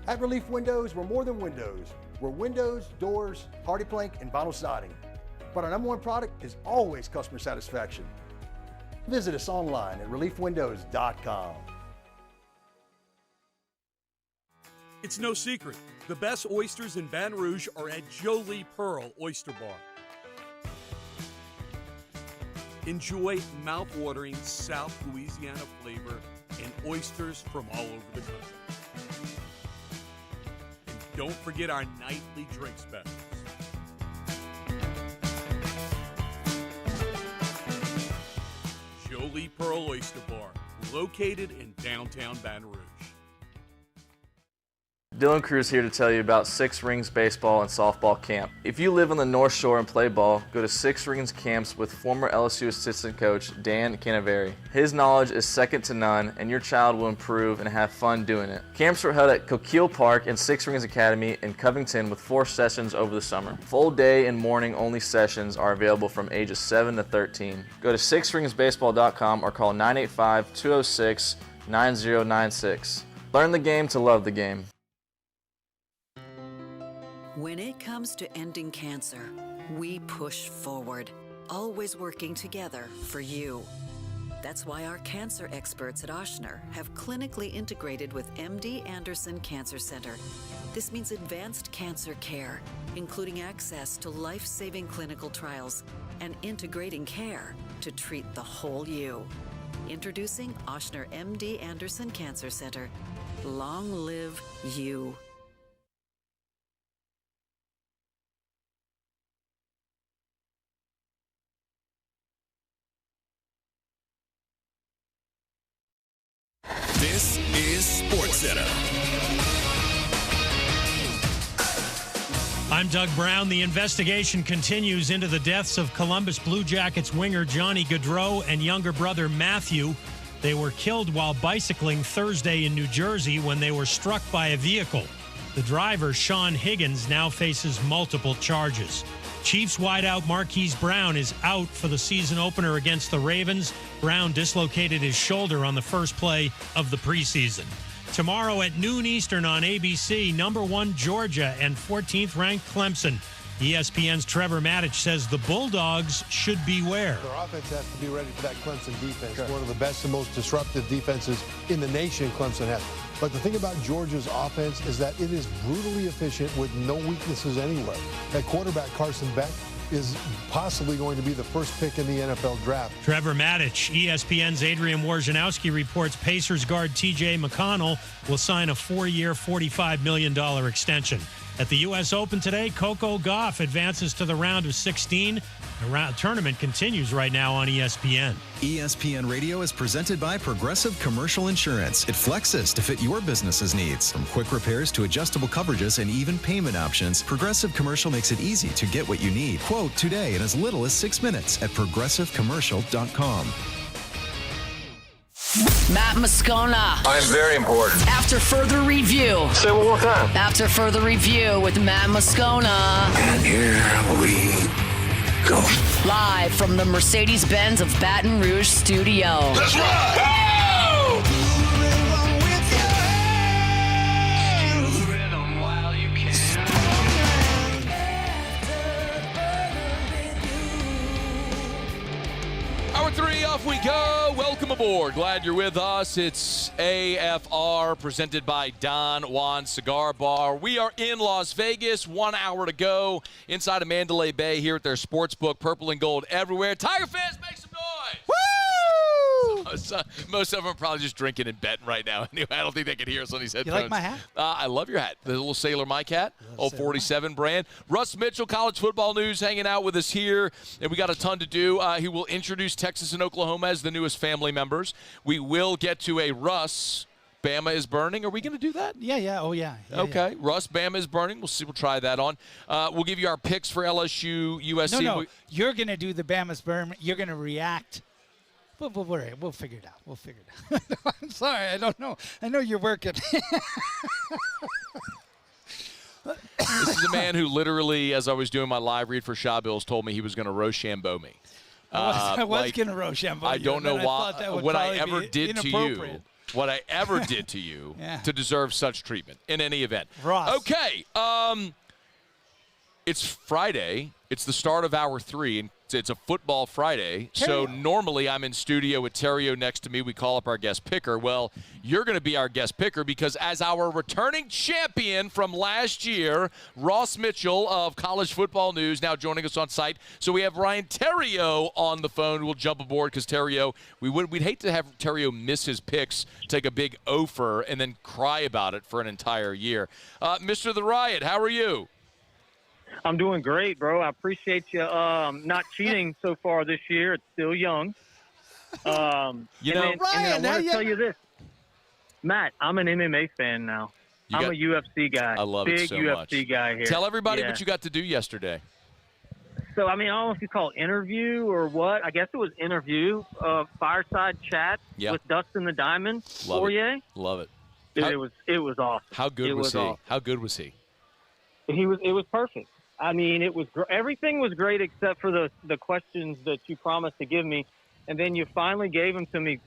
At Relief Windows, we're more than windows. We're windows, doors, hardy plank, and vinyl siding. But our #1 product is always customer satisfaction. Visit us online at reliefwindows.com. It's no secret. The best oysters in Baton Rouge are at Jolie Pearl Oyster Bar. Enjoy mouth-watering South Louisiana flavor and oysters from all over the country. And don't forget our nightly drink specials. Jolie Pearl Oyster Bar, located in downtown Baton Rouge. Dylan Cruz here to tell you about Six Rings Baseball and Softball Camp. If you live on the North Shore and play ball, go to Six Rings Camps with former LSU assistant coach Dan Canaveri. His knowledge is second to none, and your child will improve and have fun doing it. Camps are held at Coquille Park and Six Rings Academy in Covington with 4 sessions over the summer. Full day and morning only sessions are available from ages 7 to 13. Go to sixringsbaseball.com or call 985-206-9096. Learn the game to love the game. When it comes to ending cancer, we push forward, always working together for you. That's why our cancer experts at Ochsner have clinically integrated with MD Anderson Cancer Center. This means advanced cancer care, including access to life-saving clinical trials and integrating care to treat the whole you. Introducing Ochsner MD Anderson Cancer Center. Long live you. This is SportsCenter. I'm Doug Brown. The investigation continues into the deaths of Columbus Blue Jackets winger Johnny Gaudreau and younger brother Matthew. They were killed while bicycling Thursday in New Jersey when they were struck by a vehicle. The driver, Sean Higgins, now faces multiple charges. Chiefs wideout Marquise Brown is out for the season opener against the Ravens. Brown dislocated his shoulder on the first play of the preseason. Tomorrow at noon Eastern on ABC, number 1 Georgia and 14th ranked Clemson. ESPN's Trevor Maddich says the Bulldogs should beware. Their offense has to be ready for that Clemson defense. Sure. One of the best and most disruptive defenses in the nation Clemson has. But the thing about Georgia's offense is that it is brutally efficient with no weaknesses anywhere. That quarterback, Carson Beck, is possibly going to be the first pick in the NFL draft. Trevor Maddich, ESPN's Adrian Wojnarowski reports Pacers guard T.J. McConnell will sign a 4-year, $45 million extension. At the U.S. Open today, Coco Gauff advances to the round of 16. The tournament continues right now on ESPN. ESPN Radio is presented by Progressive Commercial Insurance. It flexes to fit your business's needs. From quick repairs to adjustable coverages and even payment options, Progressive Commercial makes it easy to get what you need. Quote today in as little as 6 minutes at progressivecommercial.com. Matt Moscona. I'm very important. After further review. Say one more time. After further review with Matt Moscona. And here we go. Live from the Mercedes-Benz of Baton Rouge studio. Let's rock! Hour 3, off we go. Welcome aboard. Glad you're with us. It's AFR presented by Don Juan Cigar Bar. We are in Las Vegas. 1 hour to go inside of Mandalay Bay here at their sportsbook. Purple and gold everywhere. Tiger fans, make some noise. Woo! Most of them are probably just drinking and betting right now. Anyway, I don't think they can hear us on these headphones. You like my hat? I love your hat. The little Sailor Mike hat. Old 47 brand. Russ Mitchell, college football news, hanging out with us here. And we got a ton to do. He will introduce Texas and Oklahoma as the newest family members. We will get to a Russ Bama is burning. Are we going to do that? Yeah. Oh, yeah. Okay. Russ, Bama is burning. We'll see. We'll try that on. We'll give you our picks for LSU, USC. No. You're going to do the Bama's burn. You're going to react. We'll figure it out. I'm sorry. I don't know. I know you're working. This is a man who literally, as I was doing my live read for Shaw Bills, told me he was going to Rochambeau me. I was going to Rochambeau you. I don't know why. What I ever did to you. What I ever did to you to deserve such treatment in any event. Ross. Okay. It's Friday. It's the start of hour 3, and it's a football Friday. So normally I'm in studio with Terrio next to me. We call up our guest picker. Well, you're going to be our guest picker because as our returning champion from last year, Ross Mitchell of College Football News, now joining us on site. So we have Ryan Terrio on the phone. We'll jump aboard because Terrio, we'd hate to have Terrio miss his picks, take a big offer, and then cry about it for an entire year. Mr. The Riot, how are you? I'm doing great, bro. I appreciate you not cheating so far this year. It's still young. Ryan, I want to tell you this. Matt, I'm an MMA fan now. I'm a UFC guy. I love it so much. Big UFC guy here. Tell everybody what you got to do yesterday. So, I don't know if you call it interview or what. I guess it was interview, fireside chat with Dustin the Diamond. Love it. Dude, it was awesome. How good was he? Awesome. How good was he? It was perfect. It was everything was great except for the questions that you promised to give me, and then you finally gave them to me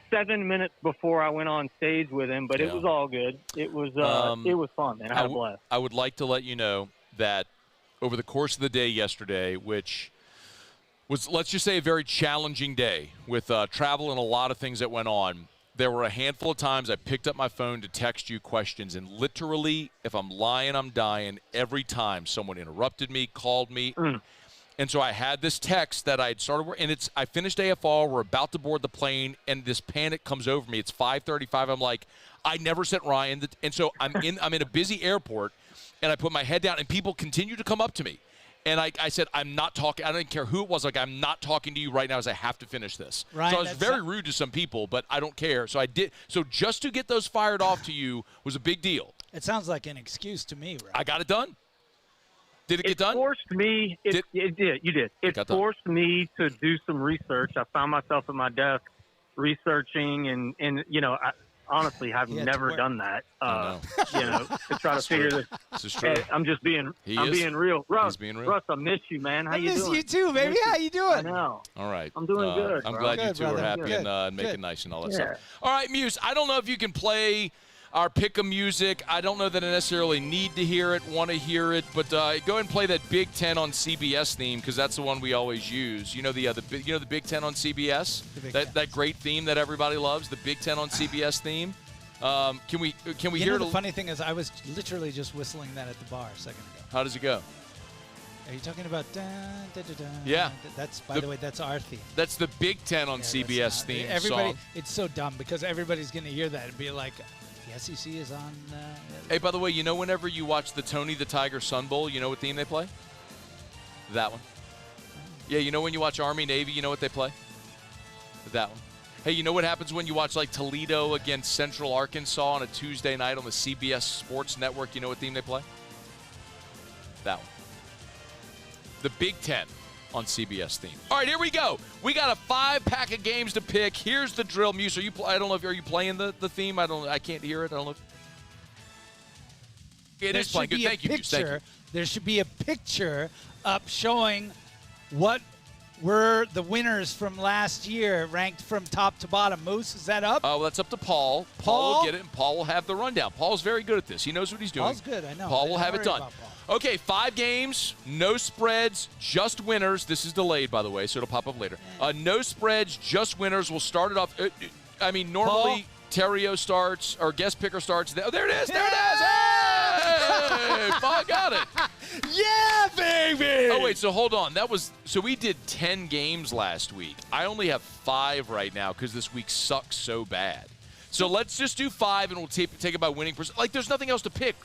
7 minutes before I went on stage with him. But it was all good. It was fun, man. I had a blast. I would like to let you know that over the course of the day yesterday, which was, let's just say, a very challenging day with travel and a lot of things that went on. There were a handful of times I picked up my phone to text you questions, and literally, if I'm lying, I'm dying. Every time someone interrupted me, called me. And so I had this text that I had started, and I finished AFR, we're about to board the plane, and this panic comes over me. It's 5:35. I'm like, I never sent Ryan. And so I'm in a busy airport, and I put my head down, and people continue to come up to me. And I said, I'm not talking. I didn't care who it was. Like, I'm not talking to you right now as I have to finish this. Ryan, so I was very rude to some people, but I don't care. So I did. So just to get those fired off to you was a big deal. It sounds like an excuse to me, right? I got it done. Did it get done? Forced me. It did. You did. It forced me to do some research. I found myself at my desk researching, and I honestly have never done that. To try to figure this. This is true. I'm just being. I'm being real. Russ, Russ, I miss you, man. How you doing? I miss you too, baby. How you doing? I know. All right. I'm doing good. I'm bro. glad Good, you two brother. are happy Good. and making nice and all that stuff. All right, Muse, I don't know if you can play our pick-em music. I don't know that I necessarily need to hear it, want to hear it, but go ahead and play that Big Ten on CBS theme because that's the one we always use. You know the Big Ten on CBS? That great theme that everybody loves, the Big Ten on CBS theme. Can we hear it? The funny thing is I was literally just whistling that at the bar a second ago. How does it go? Are you talking about Yeah. That's, by the way, that's our theme. That's the Big Ten on CBS theme song. It's so dumb because everybody's going to hear that and be like, the SEC is on. Hey, by the way, whenever you watch the Tony the Tiger Sun Bowl, you know what theme they play? That one. Yeah, when you watch Army, Navy, you know what they play? That one. Hey, you know what happens when you watch like Toledo against Central Arkansas on a Tuesday night on the CBS Sports Network? You know what theme they play? That one. The Big Ten on CBS theme. All right, here we go. We got a 5-pack of games to pick. Here's the drill. Muse, I don't know if are you playing the theme? I can't hear it. I don't know. It is playing. Good. Thank you, Muse. Thank you. There should be a picture up showing what were the winners from last year, ranked from top to bottom. Moose, is that up? Oh, that's up to Paul. Paul will get it, and Paul will have the rundown. Paul's very good at this. He knows what he's doing. Paul's good, I know. Paul will have it done. Okay, 5 games, no spreads, just winners. This is delayed, by the way, so it'll pop up later. No spreads, just winners. We'll start it off. Normally Terrio starts, or guest picker starts. Oh, there it is. There it is. Hey, Paul got it. Yeah, baby. Oh, wait, so hold on. So we did 10 games last week. I only have 5 right now because this week sucks so bad. So let's just do 5, and we'll take it by winning percent. Like, there's nothing else to pick.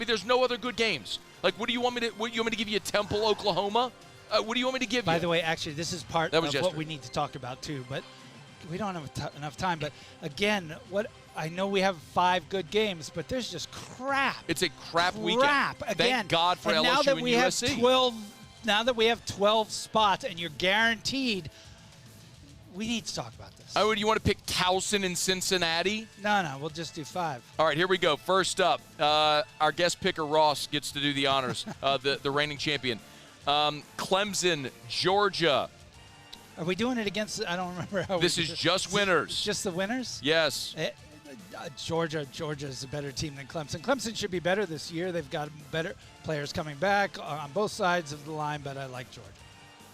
There's no other good games. Like, what do you want me to give you? Temple, Oklahoma? What do you want me to give you? By the way, actually, this is part of what we need to talk about too. But we don't have enough time. But again, I know we have 5 good games, but there's just crap. It's a crap weekend. Again. Thank God for and LSU now that and we USC. Have 12, now that we have 12 spots, and you're guaranteed, we need to talk about this. Oh, do you want to pick Towson in Cincinnati? No, we'll just do 5. All right, here we go. First up, our guest picker, Ross, gets to do the honors, the reigning champion. Clemson, Georgia. Are we doing it against? I don't remember how. This is just winners. Just the winners? Yes. Georgia is a better team than Clemson. Clemson should be better this year. They've got better players coming back on both sides of the line, but I like Georgia.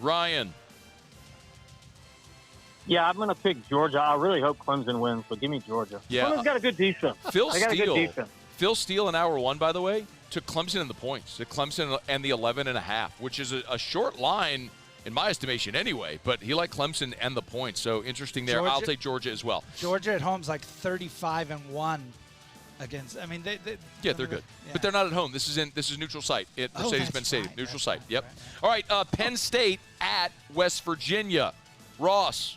Ryan. Yeah, I'm going to pick Georgia. I really hope Clemson wins, but give me Georgia. Yeah. Clemson's got a good defense. Phil Steele in hour 1, by the way, took Clemson in the points. Took Clemson and the 11.5, which is a short line in my estimation anyway, but he liked Clemson and the points. So interesting there. I'll take Georgia as well. Georgia at home's like 35-1 against. I mean, they're good, but they're not at home. This is neutral site at Mercedes-Benz Stadium. Right, neutral site. Yep. Right. All right. Penn State at West Virginia. Ross.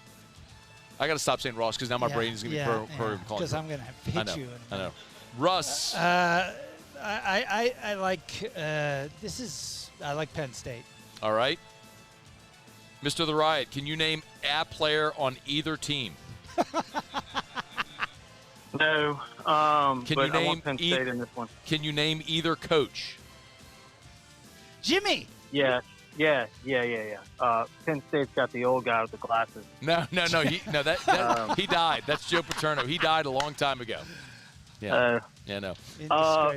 I got to stop saying Ross because now my brain is going to be calling. Because I'm going to hit you. I know. Russ. I like I like Penn State. All right. Mr. The Riot, can you name a player on either team? No. Can you I name want Penn State in this one. Can you name either coach? Jimmy. Yeah. Penn State's got the old guy with the glasses. No. He died. That's Joe Paterno. He died a long time ago. Yeah. No.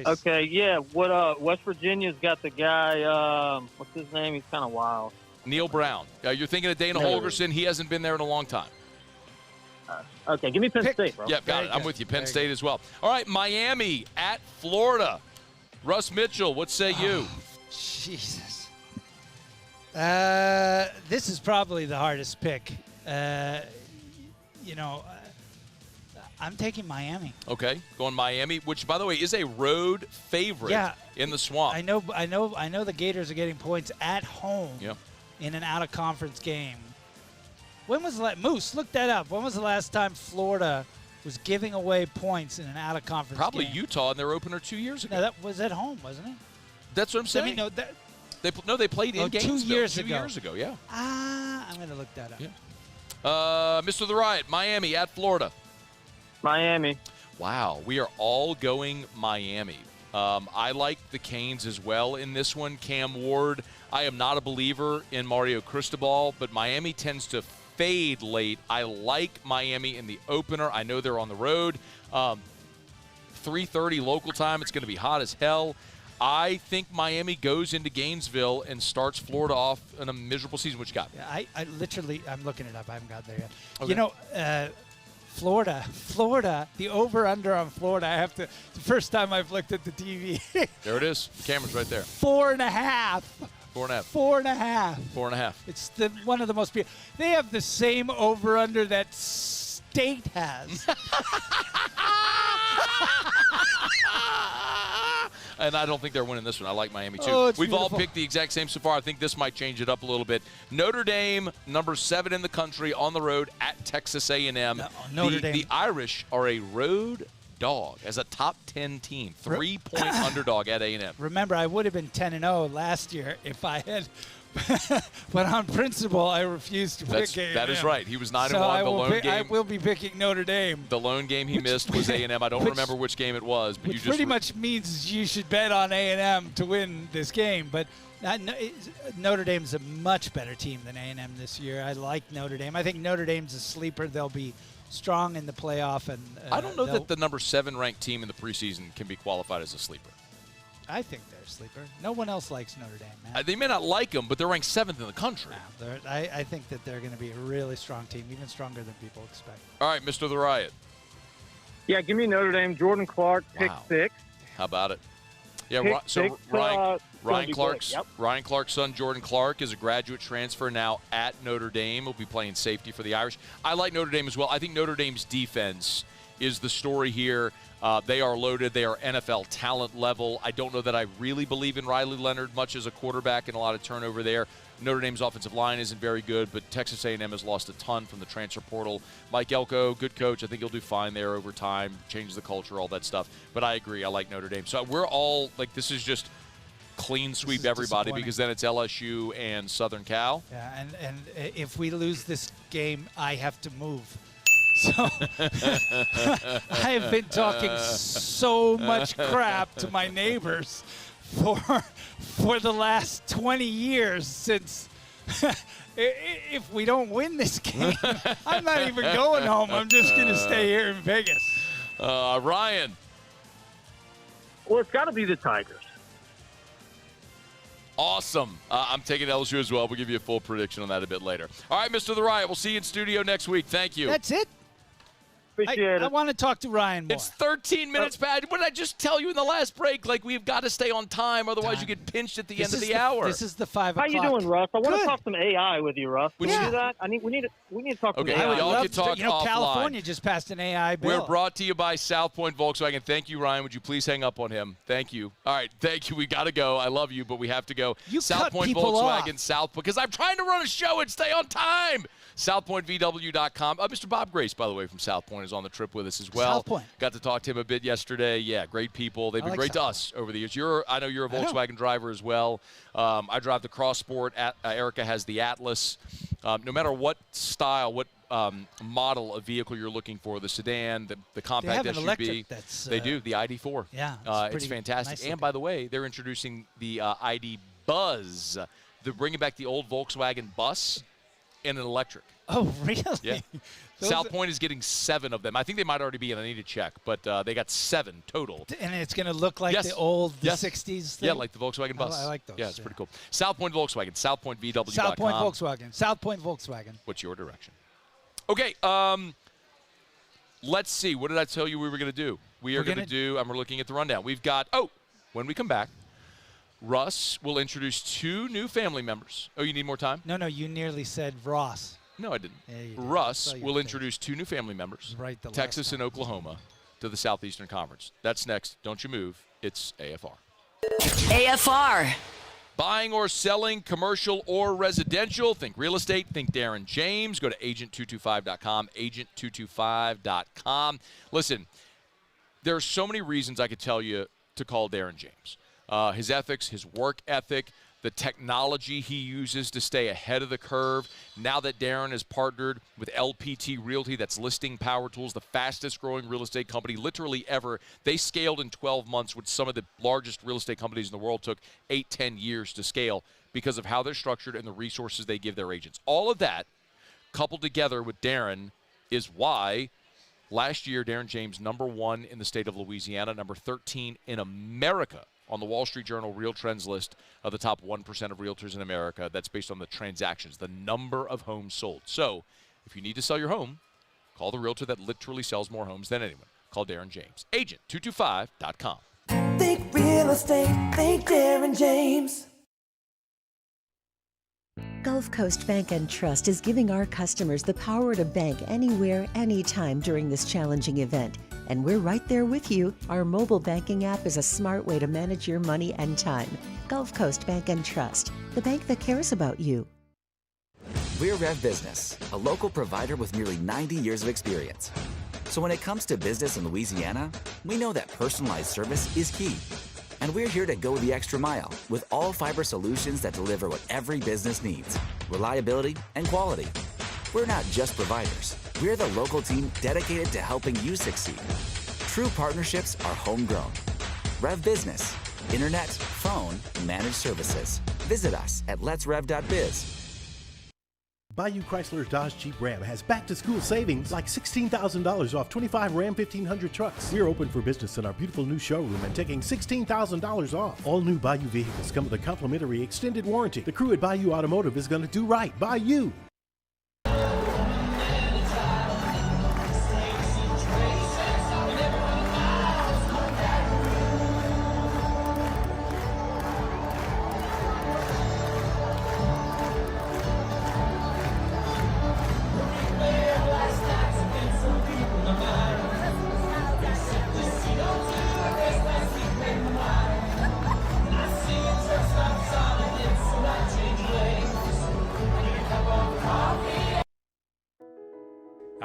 Okay. Yeah. West Virginia's got the guy. What's his name? He's kind of wild. Neil Brown. You're thinking of Dana Holgerson. He hasn't been there in a long time. Okay, give me Penn State, bro. Yep, got it. I'm with you. Penn State as well. All right, Miami at Florida. Mitchell, what say you? Jesus. This is probably the hardest pick. I'm taking Miami. Okay, going Miami, which, by the way, is a road favorite in the Swamp. I know the Gators are getting points at home. Yep. In an out-of-conference game. When was Moose, look that up. When was the last time Florida was giving away points in an out-of-conference Probably game? Utah in their opener 2 years ago. No, that was at home, wasn't it? That's what I'm saying. They played in Gainesville 2 years 2 ago. years ago, yeah. I'm going to look that up. Yeah. Mr. The Riot, Miami at Florida. Miami. Wow, we are all going Miami. I like the Canes as well in this one. Cam Ward. I am not a believer in Mario Cristobal, but Miami tends to fade late. I like Miami in the opener. I know they're on the road. 3:30 local time. It's going to be hot as hell. I think Miami goes into Gainesville and starts Florida off in a miserable season. What you got? Yeah, I'm looking it up. I haven't got there yet. Okay. Florida, the over-under on Florida, the first time I've looked at the TV. There it is. The camera's right there. 4.5. 4.5. 4.5. It's one of the most beautiful. They have the same over-under that State has. And I don't think they're winning this one. I like Miami, too. Oh, it's We've beautiful. all picked the exact same so far. I think this might change it up a little bit. Notre Dame, number 7 in the country, on the road at Texas A&M. Notre Dame. The Irish are a road dog as a top 10 team. 3-point underdog at A&M. Remember, I would have been 10-0 last year if I had but on principle, I refused to pick A&M. That is right. He was 9-1. So The lone game. I will be picking Notre Dame. The lone game he missed was A&M. I don't remember which game it was, but which pretty much means you should bet on A&M to win this game. But Notre Dame's a much better team than A&M this year. I like Notre Dame. I think Notre Dame's a sleeper. They'll be strong in the playoff. And I don't know that the number 7 ranked team in the preseason can be qualified as a sleeper. I think they're a sleeper. No one else likes Notre Dame, man. They may not like them, but they're ranked 7th in the country. No, I think that they're going to be a really strong team, even stronger than people expect. All right, Mr. The Riot. Yeah, give me Notre Dame. Jordan Clark, pick 6. How about it? Yeah, Ryan Clark's Yep. Ryan Clark's son, Jordan Clark, is a graduate transfer now at Notre Dame. Will be playing safety for the Irish. I like Notre Dame as well. I think Notre Dame's defense is the story here. They are loaded. They are NFL talent level. I don't know that I really believe in Riley Leonard much as a quarterback, and a lot of turnover there. Notre Dame's offensive line isn't very good, but Texas A&M has lost a ton from the transfer portal. Mike Elko, good coach. I think he'll do fine there over time, change the culture, all that stuff. But I agree. I like Notre Dame. So we're all like, this is just clean sweep everybody, because then it's LSU and Southern Cal. Yeah, and if we lose this game, I have to move. So I have been talking so much crap to my neighbors for the last 20 years since. If we don't win this game, I'm not even going home. I'm just going to stay here in Vegas. Ryan. Well, it's got to be the Tigers. Awesome. I'm taking LSU as well. We'll give you a full prediction on that a bit later. All right, Mr. The Riot, we'll see you in studio next week. Thank you. That's it? Appreciate it. I want to talk to Ryan more. It's 13 minutes past. What did I just tell you in the last break? Like, we've got to stay on time, otherwise you get pinched at the end of the hour. This is the 5 o'clock. How you doing, Russ? I want to talk some AI with you, Russ. Can you do that? We need to talk some AI. Y'all can talk offline. California just passed an AI bill. We're brought to you by South Point Volkswagen. Thank you, Ryan. Would you please hang up on him? Thank you. All right, thank you. We got to go. I love you, but we have to go. South Point Volkswagen, South Point, because I'm trying to run a show and stay on time. SouthPointVW.com. Mr. Bob Grace, by the way, from South Point, is on the trip with us as well. South Point. Got to talk to him a bit yesterday. Yeah, great people. They've been great to us over the years. I know you're a Volkswagen driver as well. I drive the Cross Sport. Erica has the Atlas. No matter what style, what model of vehicle you're looking for, the sedan, the compact they have SUV. An electric that's, they do, the ID4. Yeah, it's fantastic. Nice and by the way, they're introducing the ID Buzz. They're bringing back the old Volkswagen bus in an electric. Oh, really? Yeah. South Point is getting 7 of them. I think they might already be in. I need to check, but they got 7 total. And it's going to look like the old 60s thing? Yeah, like the Volkswagen bus. I like those. Yeah, it's pretty cool. South Point Volkswagen, SouthPointVW.com. South Point Volkswagen. South Point Volkswagen. What's your direction? Okay, let's see. What did I tell you we were going to do? We're going to do, and we're looking at the rundown. We've got, when we come back, Russ will introduce 2 new family members. Oh, you need more time? No, you nearly said Ross. No, I didn't. Yeah, you did. Russ will introduce 2 new family members, right, Texas and Oklahoma, to the Southeastern Conference. That's next. Don't you move. It's AFR. AFR. Buying or selling, commercial or residential. Think real estate. Think Darren James. Go to agent225.com, agent225.com. Listen, there are so many reasons I could tell you to call Darren James. His ethics, his work ethic, the technology he uses to stay ahead of the curve. Now that Darren has partnered with LPT Realty, that's Listing Power Tools, the fastest growing real estate company literally ever. They scaled in 12 months, which some of the largest real estate companies in the world took 8-10 years to scale because of how they're structured and the resources they give their agents. All of that coupled together with Darren is why last year Darren James, #1 in the state of Louisiana, #13 in America on the Wall Street Journal Real Trends list of the top 1% of realtors in America. That's based on the transactions, the number of homes sold. So if you need to sell your home, call the realtor that literally sells more homes than anyone. Call Darren James. Agent225.com. Think real estate, think Darren James. Gulf Coast Bank and Trust is giving our customers the power to bank anywhere, anytime during this challenging event. And we're right there with you. Our mobile banking app is a smart way to manage your money and time. Gulf Coast Bank and Trust, the bank that cares about you. We're Rev Business, a local provider with nearly 90 years of experience. So when it comes to business in Louisiana, we know that personalized service is key. And we're here to go the extra mile with all fiber solutions that deliver what every business needs: reliability and quality. We're not just providers. We're the local team dedicated to helping you succeed. True partnerships are homegrown. Rev Business, internet, phone, managed services. Visit us at letsrev.biz. Bayou Chrysler Dodge Jeep Ram has back-to-school savings like $16,000 off 25 Ram 1500 trucks. We're open for business in our beautiful new showroom and taking $16,000 off. All new Bayou vehicles come with a complimentary extended warranty. The crew at Bayou Automotive is going to do right by you.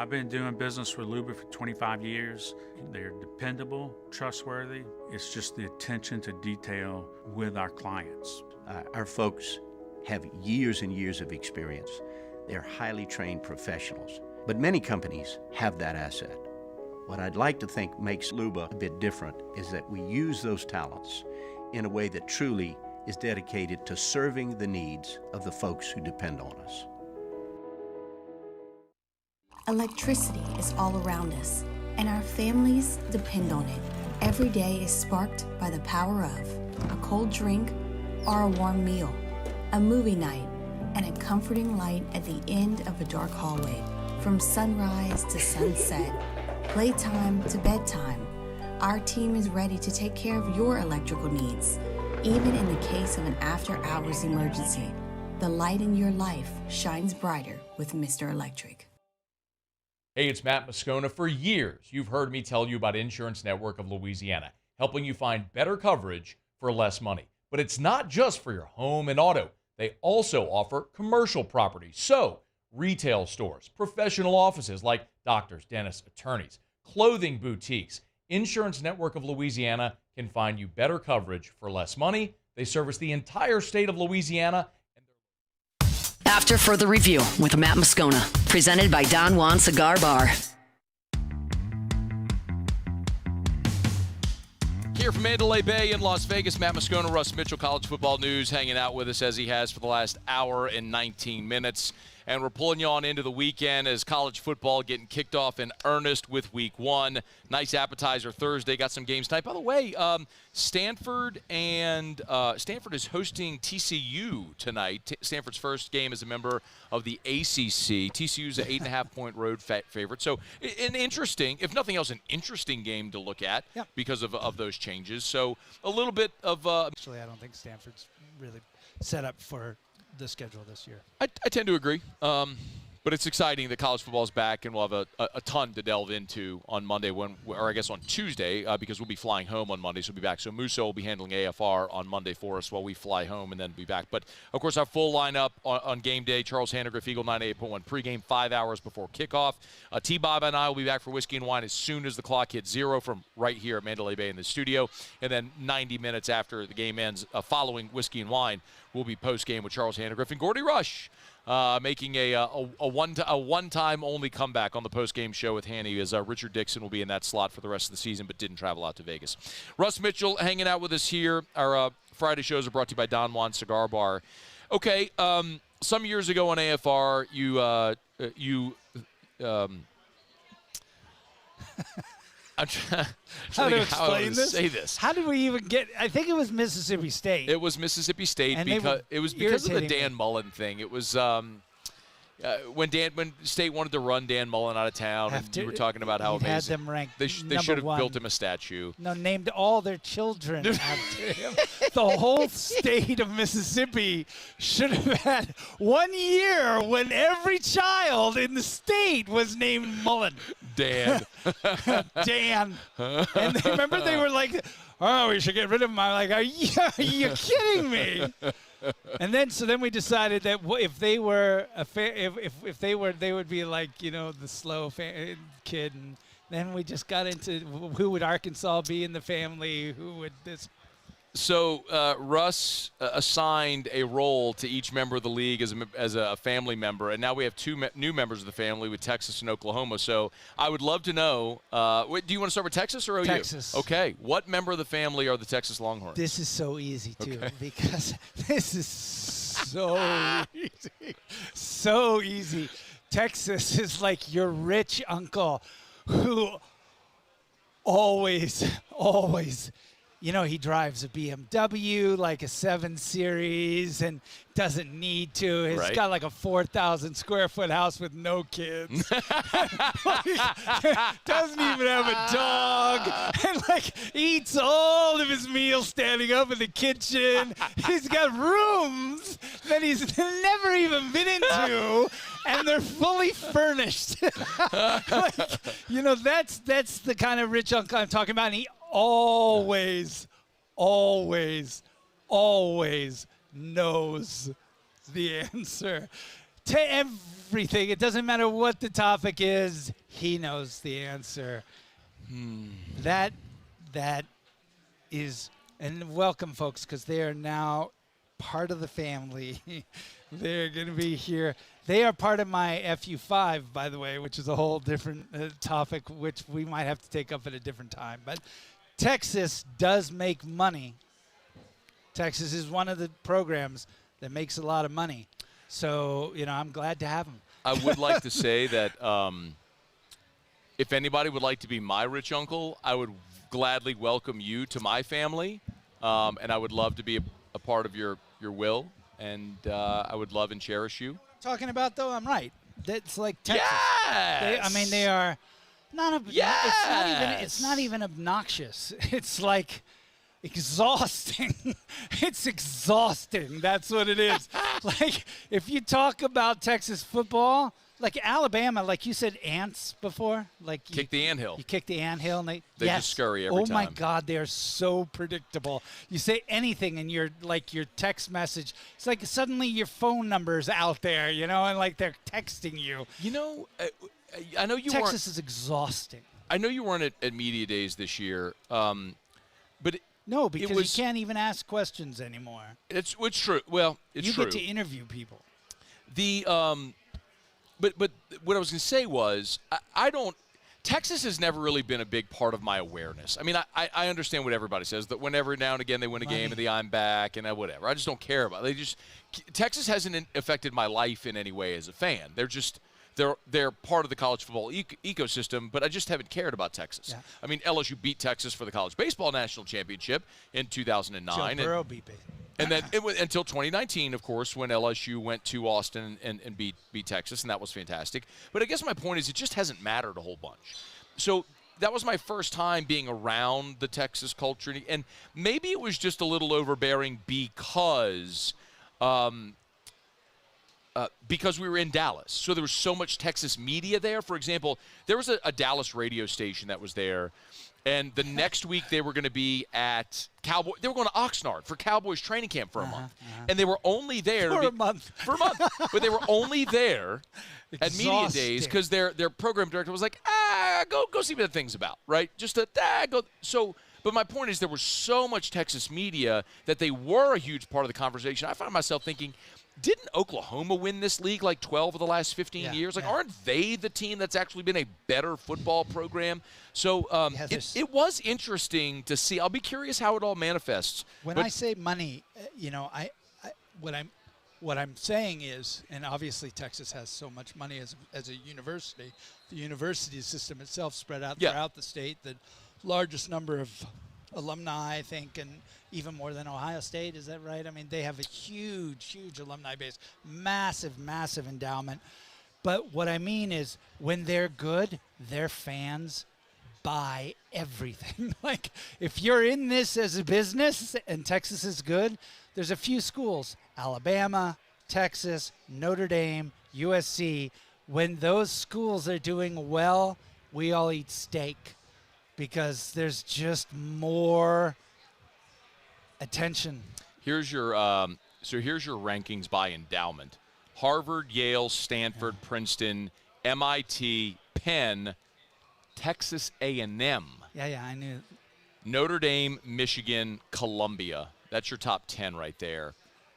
I've been doing business with Luba for 25 years. They're dependable, trustworthy. It's just the attention to detail with our clients. Our folks have years and years of experience. They're highly trained professionals, but many companies have that asset. What I'd like to think makes Luba a bit different is that we use those talents in a way that truly is dedicated to serving the needs of the folks who depend on us. Electricity is all around us, and our families depend on it. Every day is sparked by the power of a cold drink or a warm meal, a movie night, and a comforting light at the end of a dark hallway. From sunrise to sunset, playtime to bedtime, our team is ready to take care of your electrical needs. Even in the case of an after-hours emergency, the light in your life shines brighter with Mr. Electric. Hey, it's Matt Moscona. For years, you've heard me tell you about Insurance Network of Louisiana, helping you find better coverage for less money. But it's not just for your home and auto. They also offer commercial property. So, retail stores, professional offices like doctors, dentists, attorneys, clothing boutiques. Insurance Network of Louisiana can find you better coverage for less money. They service the entire state of Louisiana. After Further Review with Matt Moscona, presented by Don Juan Cigar Bar. Here from Mandalay Bay in Las Vegas, Matt Moscona, Russ Mitchell, College Football News, hanging out with us as he has for the last hour and 19 minutes. And we're pulling you on into the weekend as college football getting kicked off in earnest with week one. Nice appetizer Thursday. Got some games tonight. By the way, Stanford is hosting TCU tonight. Stanford's first game as a member of the ACC. TCU's an 8.5-point road favorite. So an interesting, if nothing else, an interesting game to look at because of those changes. So a little bit of Actually, I don't think Stanford's really set up for the schedule this year. I tend to agree. But it's exciting that college football is back, and we'll have a ton to delve into on Monday, or I guess on Tuesday, because we'll be flying home on Monday, so we'll be back. So Musso will be handling AFR on Monday for us while we fly home and then be back. But, of course, our full lineup on game day, Charles Hannegriff, Eagle 98.1 pregame, 5 hours before kickoff. T-Bob and I will be back for Whiskey and Wine as soon as the clock hits 0 from right here at Mandalay Bay in the studio. And then 90 minutes after the game ends, following Whiskey and Wine, will be post-game with Charles Hannegriff and Gordy Rush. Making a one-time only comeback on the post-game show with Hanny, as Richard Dixon will be in that slot for the rest of the season but didn't travel out to Vegas. Russ Mitchell hanging out with us here. Our Friday shows are brought to you by Don Juan Cigar Bar. Okay, some years ago on AFR, I'm trying to explain this. Say this. How did we even get? I think it was Mississippi State. It was Mississippi State because of the Dan Mullen thing. It was when State wanted to run Dan Mullen out of town, and you were talking about how amazing had them ranked. They should have built him a statue. No, named all their children after him. The whole state of Mississippi should have had 1 year when every child in the state was named Mullen. Dan. Dan. And remember they were like, oh, we should get rid of him. I'm like, are you kidding me? And then we decided that if they were if they would be like, the slow kid, and then we just got into who would Arkansas be in the family, who would this. So Russ assigned a role to each member of the league as a family member, and now we have two new members of the family with Texas and Oklahoma. So I would love to know, do you want to start with Texas or OU? Texas. Okay. What member of the family are the Texas Longhorns? This is so easy, too, because this is so easy. So easy. Texas is like your rich uncle who always he drives a BMW, like a 7 Series, and doesn't need to. He's got like a 4,000 square foot house with no kids. Doesn't even have a dog. And eats all of his meals standing up in the kitchen. He's got rooms that he's never even been into. And they're fully furnished. That's the kind of rich uncle I'm talking about. And he always knows the answer to everything. It doesn't matter what the topic is. He knows the answer. That is, and welcome, folks, because they are now part of the family. They're going to be here. They are part of my FU5, by the way, which is a whole different topic, which we might have to take up at a different time. But Texas does make money. Texas is one of the programs that makes a lot of money. So, I'm glad to have them. I would like to say that if anybody would like to be my rich uncle, I would gladly welcome you to my family, and I would love to be a part of your will, and I would love and cherish you. Talking about, though, I'm right. That's like Texas. Yes! They are not. Yes! It's not even obnoxious. It's like exhausting. It's exhausting. That's what it is. Like, if you talk about Texas football, like Alabama, like you said, ants before. Like kick the anthill. You kick the anthill, and they just scurry every time. Oh my God, they are so predictable. You say anything, and your text message. It's like suddenly your phone number's out there, and like they're texting you. I know you. Texas is exhausting. I know you weren't at media days this year, but. No, because you can't even ask questions anymore. It's true. Well, it's true. You get to interview people. But what I was going to say was I don't. Texas has never really been a big part of my awareness. I mean, I understand what everybody says, that whenever now and again they win a game and I'm back and whatever. I just don't care about it. Texas hasn't affected my life in any way as a fan. They're part of the college football ecosystem, but I just haven't cared about Texas. Yeah. I mean, LSU beat Texas for the college baseball national championship in 2009. Joe Burrow beat. And then until 2019, of course, when LSU went to Austin and beat Texas, and that was fantastic. But I guess my point is it just hasn't mattered a whole bunch. So that was my first time being around the Texas culture. And maybe it was just a little overbearing because we were in Dallas. So there was so much Texas media there. For example, there was a Dallas radio station that was there. And the next week they were going to be at Cowboy. They were going to Oxnard for Cowboys training camp for a month. And they were only there for a month. But they were only there at media days because their program director was like, go see what the thing's about, right? Just go. So, but my point is there was so much Texas media that they were a huge part of the conversation. I found myself thinking, didn't Oklahoma win this league like 12 of the last 15 years? Like, aren't they the team that's actually been a better football program? So it was interesting to see. I'll be curious how it all manifests. When I say money, what I'm saying is, and obviously Texas has so much money as a university, the university system itself spread out throughout the state, the largest number of alumni, I think, and even more than Ohio State. Is that right? I mean, they have a huge, huge alumni base, massive, massive endowment. But what I mean is when they're good, their fans buy everything. Like, if you're in this as a business and Texas is good, there's a few schools, Alabama, Texas, Notre Dame, USC. When those schools are doing well, we all eat steak because there's just more attention. Here's your rankings by endowment: Harvard, Yale, Stanford, Princeton, MIT, Penn, Texas A&M. Yeah, I knew. Notre Dame, Michigan, Columbia. That's your top 10 right there.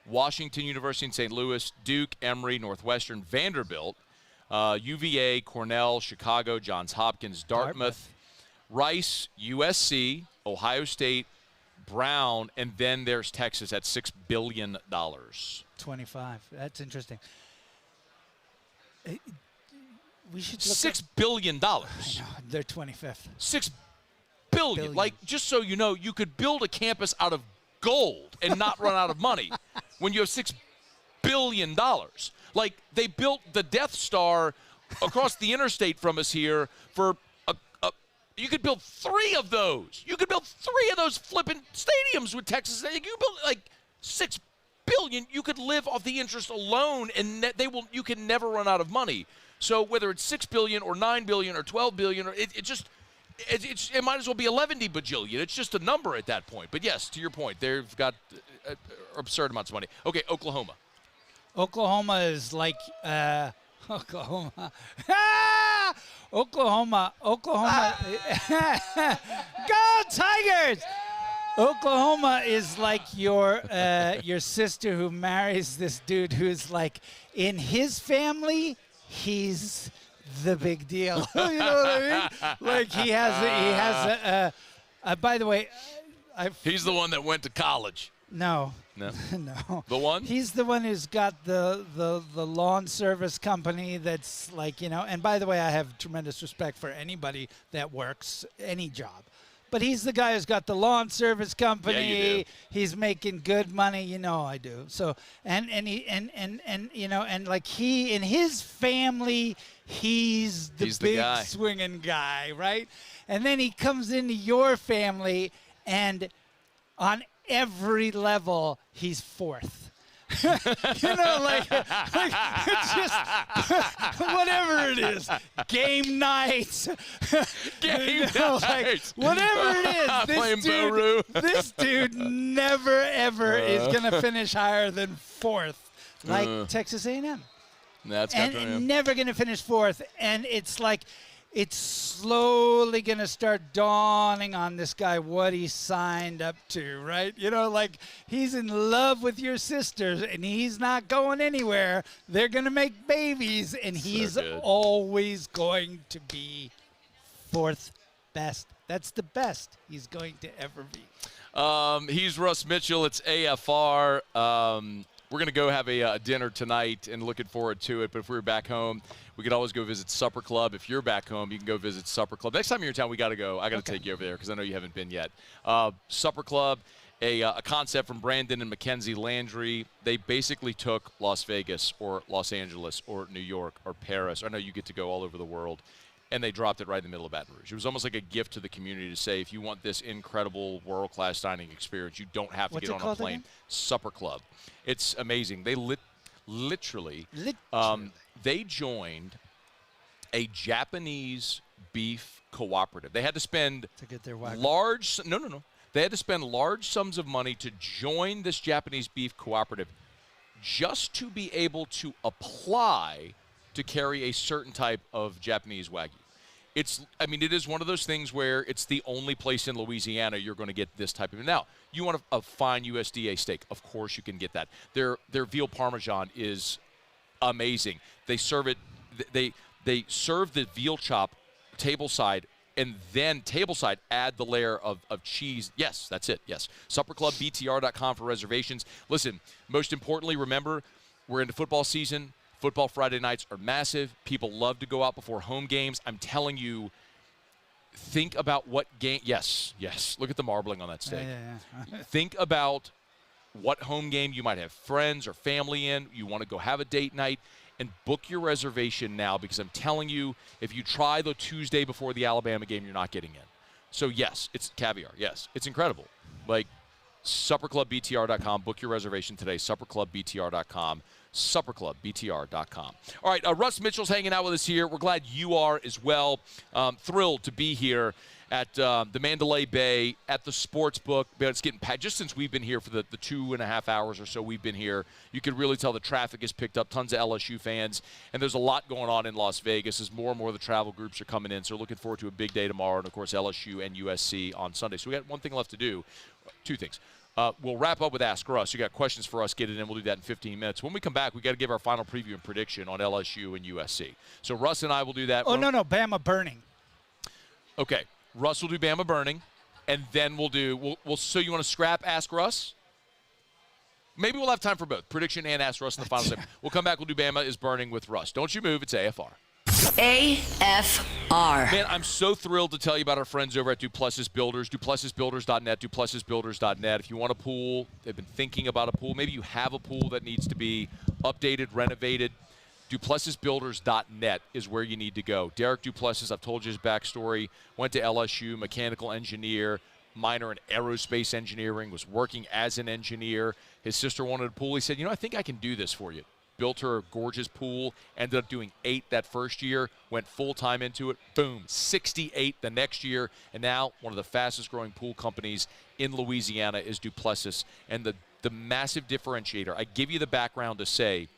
Washington University in St. Louis, Duke, Emory, Northwestern, Vanderbilt, UVA, Cornell, Chicago, Johns Hopkins, Dartmouth, Rice, USC, Ohio State, Brown, and then there's Texas at $6 billion. 25. That's interesting. We should look $6 billion. I know, they're 25th. $6 billion. Like, just so you know, you could build a campus out of gold and not run out of money when you have $6 billion. Like, they built the Death Star across the interstate from us here for you could build 3 of those. You could build 3 of those flipping stadiums with Texas. You could build like $6 billion. You could live off the interest alone, and you can never run out of money. So whether it's $6 billion or $9 billion or $12 billion, or it might as well be 11 bajillion. It's just a number at that point. But yes, to your point, they've got absurd amounts of money. Okay, Oklahoma. Oklahoma is like Oklahoma. Oklahoma. Go Tigers! Oklahoma is like your sister who marries this dude who's like, in his family, he's the big deal. You know what I mean? Like he has by the way, he's the one that went to college. No. No. No. The one? He's the one who's got the lawn service company that's like, and by the way, I have tremendous respect for anybody that works any job. But he's the guy who's got the lawn service company. Yeah, you do. He's making good money, I do. So and like he in his family, he's the big guy. swinging guy, right? And then he comes into your family, and on every level, he's fourth. Like it's just whatever it is, game nights, like whatever it is. This dude never ever is gonna finish higher than fourth, like Texas A&M. That's and never gonna finish fourth, and it's like. It's slowly going to start dawning on this guy what he signed up to, right? Like he's in love with your sisters, and he's not going anywhere. They're going to make babies, and he's always going to be fourth best. That's the best he's going to ever be. He's Russ Mitchell. It's AFR. We're going to go have a dinner tonight and looking forward to it. But if we were back home, we could always go visit Supper Club. If you're back home, you can go visit Supper Club. Next time you're in town, we got to go. I got to take you over there because I know you haven't been yet. Supper Club, a concept from Brandon and Mackenzie Landry. They basically took Las Vegas or Los Angeles or New York or Paris. I know you get to go all over the world. And they dropped it right in the middle of Baton Rouge. It was almost like a gift to the community to say, if you want this incredible world-class dining experience, you don't have to get on a plane. Again? Supper Club. It's amazing. They literally they joined a Japanese beef cooperative. They had to spend to get their wagon. They had to spend large sums of money to join this Japanese beef cooperative just to be able to apply to carry a certain type of Japanese Wagyu. It is one of those things where it's the only place in Louisiana you're going to get this type of. Now, you want a fine USDA steak. Of course you can get that. Their veal Parmesan is amazing. They serve it. They serve the veal chop tableside, and then tableside add the layer of cheese. Yes, that's it. Yes. SupperClubBTR.com for reservations. Listen, most importantly, remember, we're into football season. Football Friday nights are massive. People love to go out before home games. I'm telling you, think about what game. Yes. Look at the marbling on that steak. Yeah. Think about what home game you might have friends or family in. You want to go have a date night, and book your reservation now, because I'm telling you, if you try the Tuesday before the Alabama game, you're not getting in. So, yes, it's caviar. Yes, it's incredible. Like, SupperClubBTR.com. Book your reservation today. SupperClubBTR.com. SupperClubBTR.com. All right, Russ Mitchell's hanging out with us here. We're glad you are as well. Thrilled to be here at the Mandalay Bay at the sports book. But it's getting packed. Just since we've been here for the 2.5 hours or so we've been here, you can really tell the traffic has picked up. Tons of LSU fans. And there's a lot going on in Las Vegas as more and more of the travel groups are coming in. So looking forward to a big day tomorrow. And, of course, LSU and USC on Sunday. So we got one thing left to do. Two things. We'll wrap up with Ask Russ. You got questions for us, get it in. We'll do that in 15 minutes. When we come back, we got to give our final preview and prediction on LSU and USC. So Russ and I will do that. Oh, no, Bama burning. Okay. Russ will do Bama burning, and then we'll do so you want to scrap Ask Russ? Maybe we'll have time for both, prediction and Ask Russ in the final segment. We'll come back, we'll do Bama is burning with Russ. Don't you move, it's AFR. AFR. Man, I'm so thrilled to tell you about our friends over at Duplessis Builders, duplessisbuilders.net, duplessisbuilders.net. If you want a pool, they've been thinking about a pool. Maybe you have a pool that needs to be updated, renovated. duplessisbuilders.net is where you need to go. Derek Duplessis, I've told you his backstory, went to LSU, mechanical engineer, minor in aerospace engineering, was working as an engineer. His sister wanted a pool. He said, I think I can do this for you. Built her a gorgeous pool, ended up doing 8 that first year, went full-time into it, boom, 68 the next year, and now one of the fastest-growing pool companies in Louisiana is Duplessis. And the massive differentiator, I give you the background to say,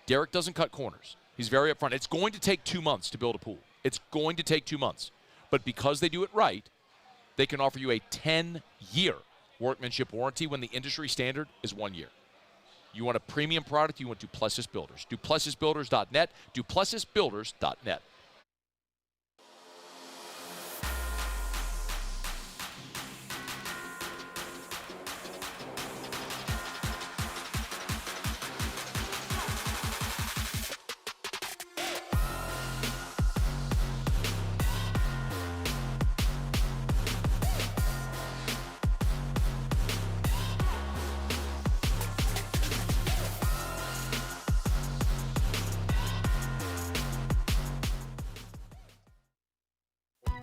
Derek doesn't cut corners. He's very upfront. It's going to take 2 months to build a pool. It's going to take 2 months. But because they do it right, they can offer you a 10-year workmanship warranty when the industry standard is 1 year. You want a premium product, you want Duplessis Builders. DuplessisBuilders.net, DuplessisBuilders.net.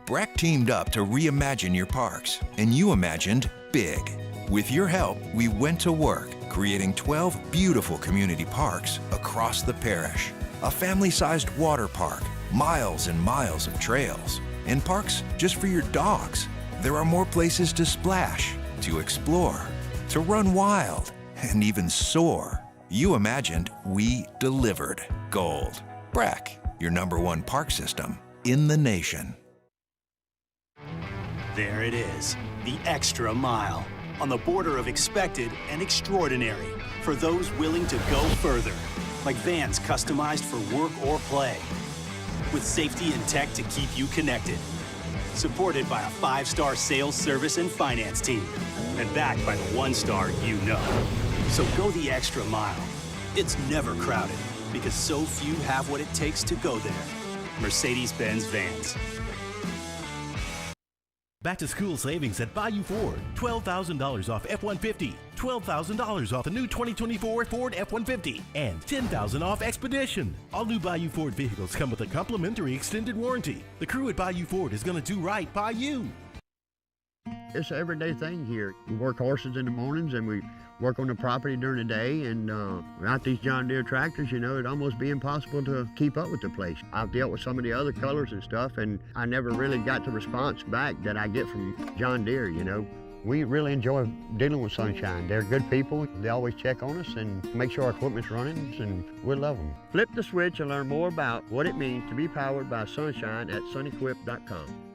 Breck teamed up to reimagine your parks, and you imagined big. With your help, we went to work, creating 12 beautiful community parks across the parish. A family-sized water park, miles and miles of trails, and parks just for your dogs. There are more places to splash, to explore, to run wild, and even soar. You imagined, we delivered. Gold. Breck, your #1 park system in the nation. There it is, the extra mile, on the border of expected and extraordinary, for those willing to go further, like vans customized for work or play, with safety and tech to keep you connected, supported by a 5-star sales, service, and finance team, and backed by the 1-star you know. So go the extra mile. It's never crowded, because so few have what it takes to go there. Mercedes-Benz Vans. Back to school savings at Bayou Ford. $12,000 off F-150. $12,000 off the new 2024 Ford F-150. And $10,000 off Expedition. All new Bayou Ford vehicles come with a complimentary extended warranty. The crew at Bayou Ford is going to do right by you. It's an everyday thing here. We work horses in the mornings and we work on the property during the day, and without these John Deere tractors, you know, it'd almost be impossible to keep up with the place. I've dealt with some of the other colors and stuff, and I never really got the response back that I get from John Deere, you know. We really enjoy dealing with Sunshine. They're good people. They always check on us and make sure our equipment's running, and we love them. Flip the switch and learn more about what it means to be powered by Sunshine at sunequip.com.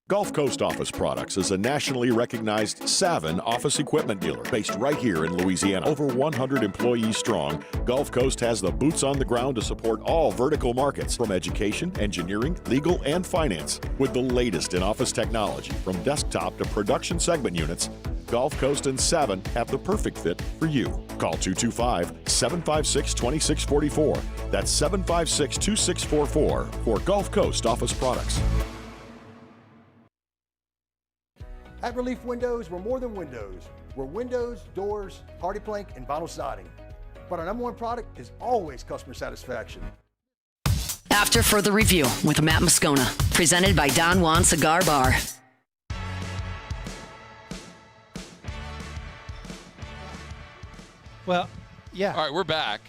Gulf Coast Office Products is a nationally recognized Savin office equipment dealer based right here in Louisiana. Over 100 employees strong, Gulf Coast has the boots on the ground to support all vertical markets, from education, engineering, legal, and finance. With the latest in office technology, from desktop to production segment units, Gulf Coast and Savin have the perfect fit for you. Call 225-756-2644. That's 756-2644 for Gulf Coast Office Products. At Relief Windows, we're more than windows. We're windows, doors, hardy plank, and vinyl siding. But our #1 product is always customer satisfaction. After further review with Matt Moscona, presented by Don Juan Cigar Bar. Well, yeah. All right, we're back.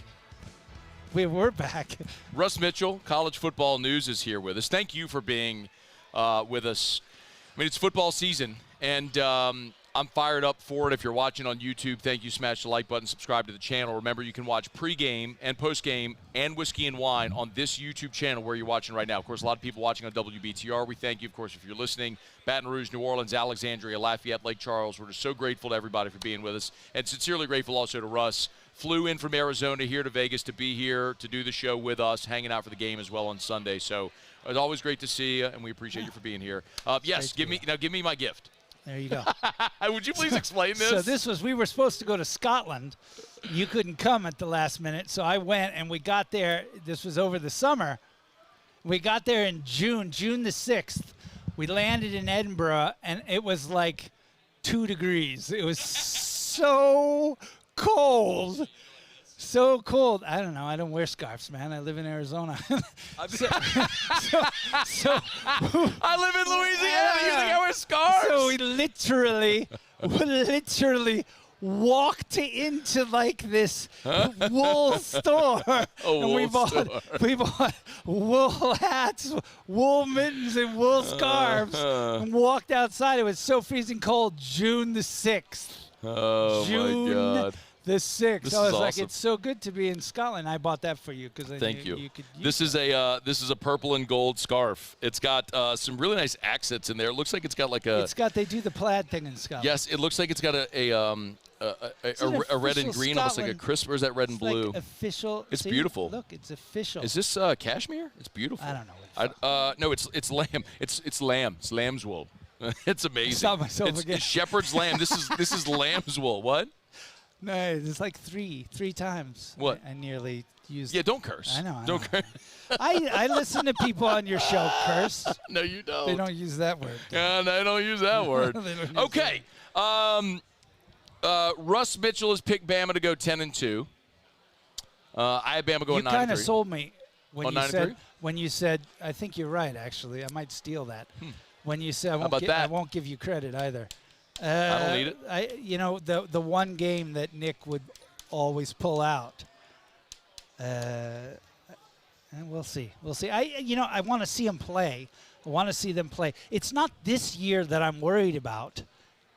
We're back. Russ Mitchell, College Football News, is here with us. Thank you for being with us. I mean, it's football season, and I'm fired up for it. If you're watching on YouTube, thank you. Smash the like button, subscribe to the channel. Remember, you can watch pregame and postgame and Whiskey and Wine on this YouTube channel where you're watching right now. Of course, a lot of people watching on WBTR. We thank you, of course, if you're listening. Baton Rouge, New Orleans, Alexandria, Lafayette, Lake Charles. We're just so grateful to everybody for being with us, and sincerely grateful also to Russ. Flew in from Arizona here to Vegas to be here to do the show with us, hanging out for the game as well on Sunday. So it's always great to see you, and we appreciate you for being here. Yes, give me my gift. There you go. Would you please explain this? So we were supposed to go to Scotland. You couldn't come at the last minute, so I went, and we got there. This was over the summer. We got there in June the 6th. We landed in Edinburgh, and it was like 2 degrees. It was so cold. So cold. I don't know. I don't wear scarves, man. I live in Arizona. I live in Louisiana. You think I wear scarves? So we literally walked into like this wool store. And we bought wool hats, wool mittens, and wool scarves, and walked outside. It was so freezing cold. June the 6th. Oh, June my God. The 6. This I was is like, awesome. it's so good to be in Scotland. I bought that for you because I Thank knew you. you could use This is a purple and gold scarf. It's got some really nice accents in there. It looks like it's got like a. They do the plaid thing in Scotland. Yes, it looks like it's got a red and green, almost like a crisp. Or is that red and blue? Like official. It's see, beautiful. Look, it's official. Is this cashmere? It's beautiful. I don't know. No, it's lamb. It's lamb. It's lamb's wool. It's amazing. Stop myself it's again. shepherd's lamb. This is lamb's wool. What? No, it's like three times. What? I nearly used. Yeah, don't curse. I know. Don't curse. I listen to people on your show curse. No, you don't. They don't use that word. Yeah, they don't use that word. Okay. Russ Mitchell has picked Bama to go 10-2. I had Bama going 9-3. You kind of sold me when you said. I think you're right. Actually, I might steal that. When you said I won't give you credit either. I don't need it. The one game that Nick would always pull out. And we'll see. I want to see him play. I want to see them play. It's not this year that I'm worried about.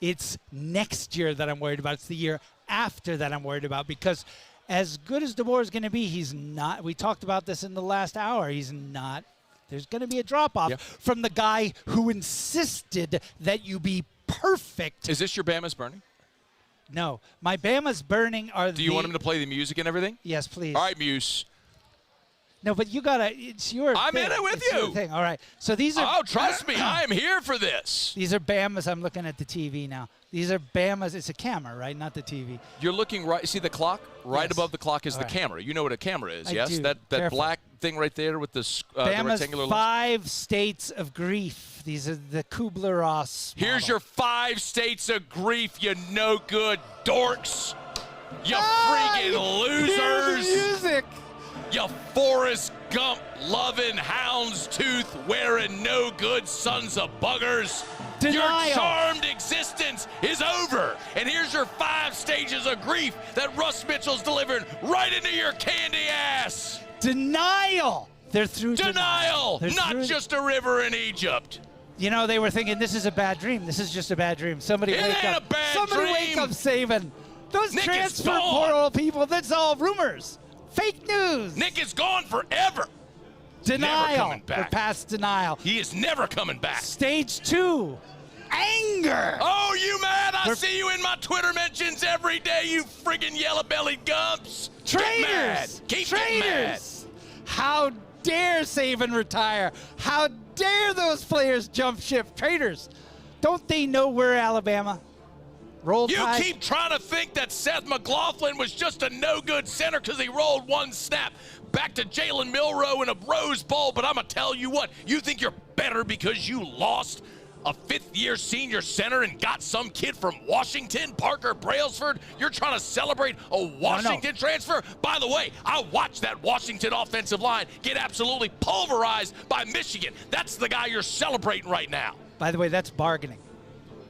It's next year that I'm worried about. It's the year after that I'm worried about because as good as DeBoer is going to be, he's not. We talked about this in the last hour. He's not. There's going to be a drop-off from the guy who insisted that you be perfect. Is this your Bama's burning? No. My Bama's burning are Do you want him to play the music and everything? Yes, please. All right, Muse. No, but you got to – it's your I'm thing. in it with it's you. Your thing. All right. So these are – Oh, trust me. I am here for this. These are Bama's. I'm looking at the TV now. These are Bama's. It's a camera, right? Not the TV. You're looking right – see the clock? Right above the clock is the camera. You know what a camera is, yes? Do. That black thing right there with the Bama's rectangular 5 states of grief. These are the Kubler-Ross model. Here's your 5 states of grief, you no-good dorks. You freaking losers. Here's the music. You Forrest Gump loving, houndstooth wearing, no good sons of buggers. Denial. Your charmed existence is over. And here's your 5 stages of grief that Russ Mitchell's delivering right into your candy ass. Denial. They're through denial. Not just a river in Egypt. You know, they were thinking this is a bad dream. This is just a bad dream. Somebody wake up. Somebody wake up, Saban. Those Nick transfer portal people, that's all rumors. Fake news. Nick is gone forever. Denial. Never coming back. We're past denial. He is never coming back. Stage 2. Anger. Oh, you mad? I see you in my Twitter mentions every day, you friggin' yellow-bellied gumps. Traitors. Get mad. Keep getting mad. How dare Saban retire? How dare those players jump ship? Traitors. Don't they know we're Alabama? Roll Tide. You keep trying to think that Seth McLaughlin was just a no-good center because he rolled one snap back to Jalen Milroe in a Rose Bowl, but I'm going to tell you what, you think you're better because you lost a 5th-year senior center and got some kid from Washington, Parker Brailsford? You're trying to celebrate a Washington transfer? By the way, I watched that Washington offensive line get absolutely pulverized by Michigan. That's the guy you're celebrating right now. By the way, that's bargaining.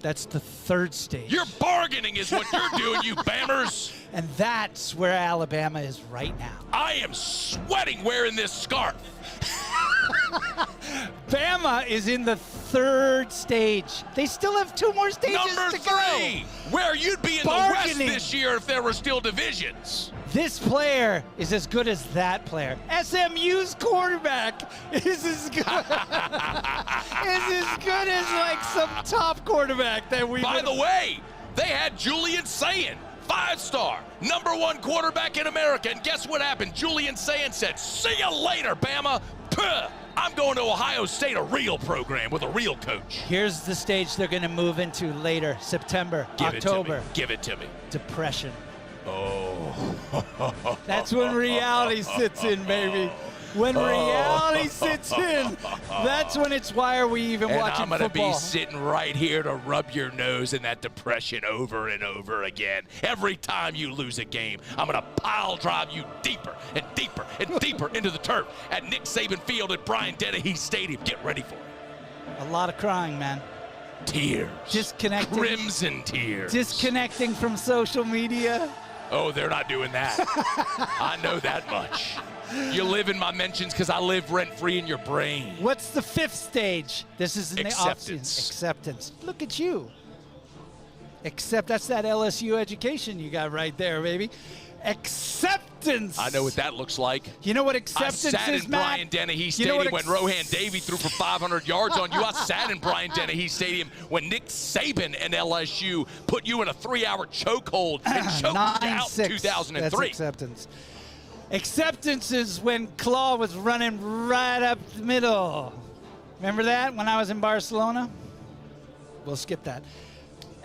That's the 3rd stage. You're bargaining is what you're doing, you Bammers. And that's where Alabama is right now. I am sweating wearing this scarf. Bama is in the 3rd stage. They still have 2 more stages Number to go. 3, where you'd be in the West this year if there were still divisions. This player is as good as that player. SMU's quarterback is as good, as like some top quarterback that we. By the way, they had Julian Sayin, 5-star, #1 quarterback in America, and guess what happened? Julian Sayin said, "See you later, Bama. Puh, I'm going to Ohio State, a real program with a real coach." Here's the stage they're going to move into later, September, October. Give it to me. Depression. Oh. That's when reality sits in, baby. When reality sits in, that's when it's why are we even and watching I'm gonna football. be sitting right here to rub your nose in that depression over and over again. Every time you lose a game, I'm gonna pile drive you deeper and deeper and deeper into the turf at Nick Saban Field at Bryant-Dennehy Stadium. Get ready for it. A lot of crying, man. Tears. Disconnecting. Crimson tears. Disconnecting from social media. Oh, they're not doing that. I know that much. You live in my mentions because I live rent-free in your brain. What's the 5th stage? This is in the Acceptance. Acceptance. Look at you. Except that's that LSU education you got right there, baby. Acceptance. I know what that looks like. You know what acceptance is, I sat in Brian Dennehy Stadium when Rohan Davey threw for 500 yards on you. I sat in Brian Dennehy Stadium when Nick Saban and LSU put you in a 3-hour chokehold and choked you out in 2003. That's acceptance. Acceptance is when Claw was running right up the middle. Remember that when I was in Barcelona? We'll skip that.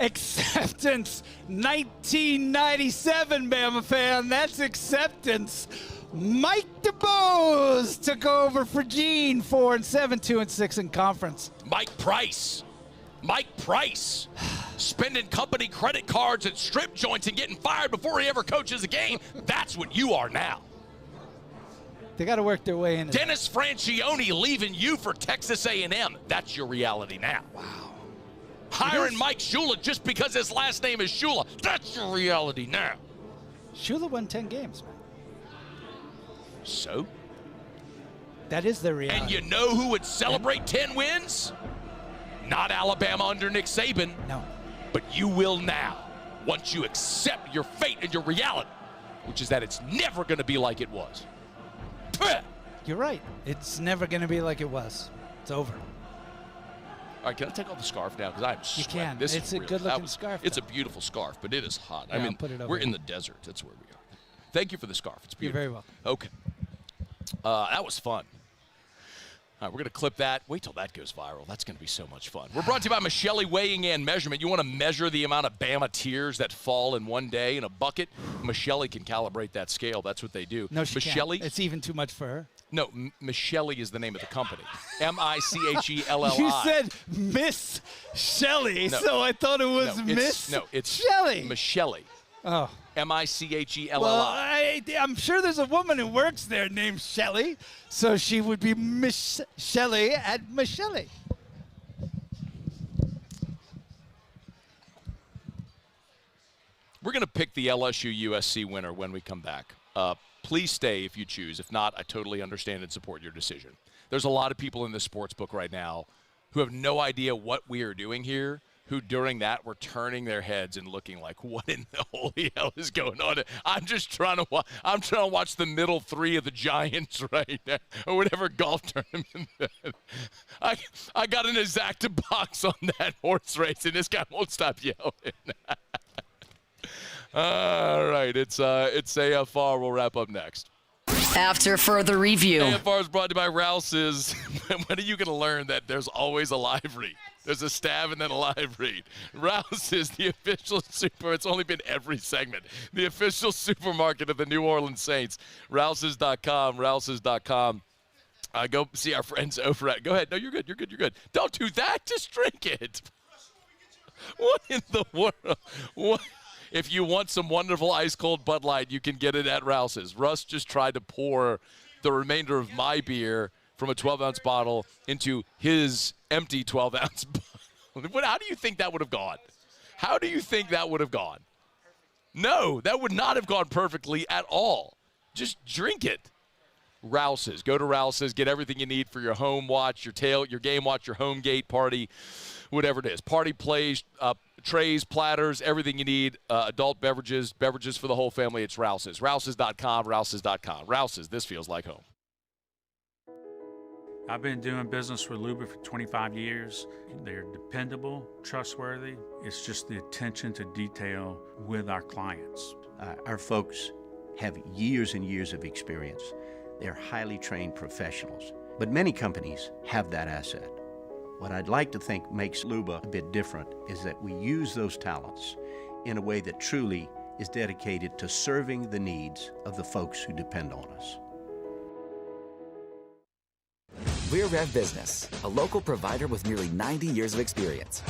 Acceptance, 1997, Bama fan. That's acceptance. Mike DeBose took over for Gene, 4-7, 2-6 in conference. Mike Price, spending company credit cards at strip joints and getting fired before he ever coaches a game. That's what you are now. They got to work their way in. Dennis Francione leaving you for Texas A&M. That's your reality now. Wow. Hiring Mike Shula just because his last name is Shula. That's your reality now. Shula won 10 games, man. So? That is the reality. And you know who would celebrate 10 wins? Not Alabama under Nick Saban. No. But you will now, once you accept your fate and your reality, which is that it's never going to be like it was. You're right. It's never going to be like it was. It's over. All right, can I take off the scarf now? Because I'm sweating. You can. It's a good-looking scarf. It's a beautiful scarf, but it is hot. Yeah, I mean, put it over we're here. in the desert. That's where we are. Thank you for the scarf. It's beautiful. You're very welcome. Okay. That was fun. All right, we're going to clip that. Wait till that goes viral. That's going to be so much fun. We're brought to you by Michele Weighing and Measurement. You want to measure the amount of Bama tears that fall in one day in a bucket? Michele can calibrate that scale. That's what they do. No, she Michele, can't. It's even too much for her. No, Michele is the name of the company. M-I-C-H-E-L-L-I. You said Miss Shelley, so I thought it was Miss Shelley. Michele. Oh. M-I-C-H-E-L-L-I. Well, I'm sure there's a woman who works there named Shelley, so she would be Miss Shelley at Michele. We're going to pick the LSU USC winner when we come back. Please stay if you choose. If not, I totally understand and support your decision. There's a lot of people in this sports book right now who have no idea what we are doing here, who during that were turning their heads and looking like, what in the holy hell is going on? I'm just trying to watch the middle three of the Giants right now, or whatever golf tournament. I got an exacta box on that horse race, and this guy won't stop yelling. All right, it's AFR. We'll wrap up next. After further review. AFR is brought to you by Rouse's. When are you going to learn that there's always a live read? There's a stab and then a live read. Rouse's, the official it's only been every segment. The official supermarket of the New Orleans Saints. Rouses.com, Rouses.com. Go see our friends over at. Go ahead. No, you're good. You're good. Don't do that. Just drink it. What in the world? What? If you want some wonderful ice-cold Bud Light, you can get it at Rouse's. Russ just tried to pour the remainder of my beer from a 12-ounce bottle into his empty 12-ounce bottle. How do you think that would have gone? How do you think that would have gone? No, that would not have gone perfectly at all. Just drink it. Rouse's. Go to Rouse's. Get everything you need for your home watch, your game watch, your home gate party, whatever it is. Party plays, trays, platters, everything you need. Adult beverages for the whole family. It's Rouse's. Rouse's.com, Rouse's.com. Rouse's, this feels like home. I've been doing business with Luba for 25 years. They're dependable, trustworthy. It's just the attention to detail with our clients. Our folks have years and years of experience. They're highly trained professionals, but many companies have that asset. What I'd like to think makes Luba a bit different is that we use those talents in a way that truly is dedicated to serving the needs of the folks who depend on us. We're Rev Business, a local provider with nearly 90 years of experience.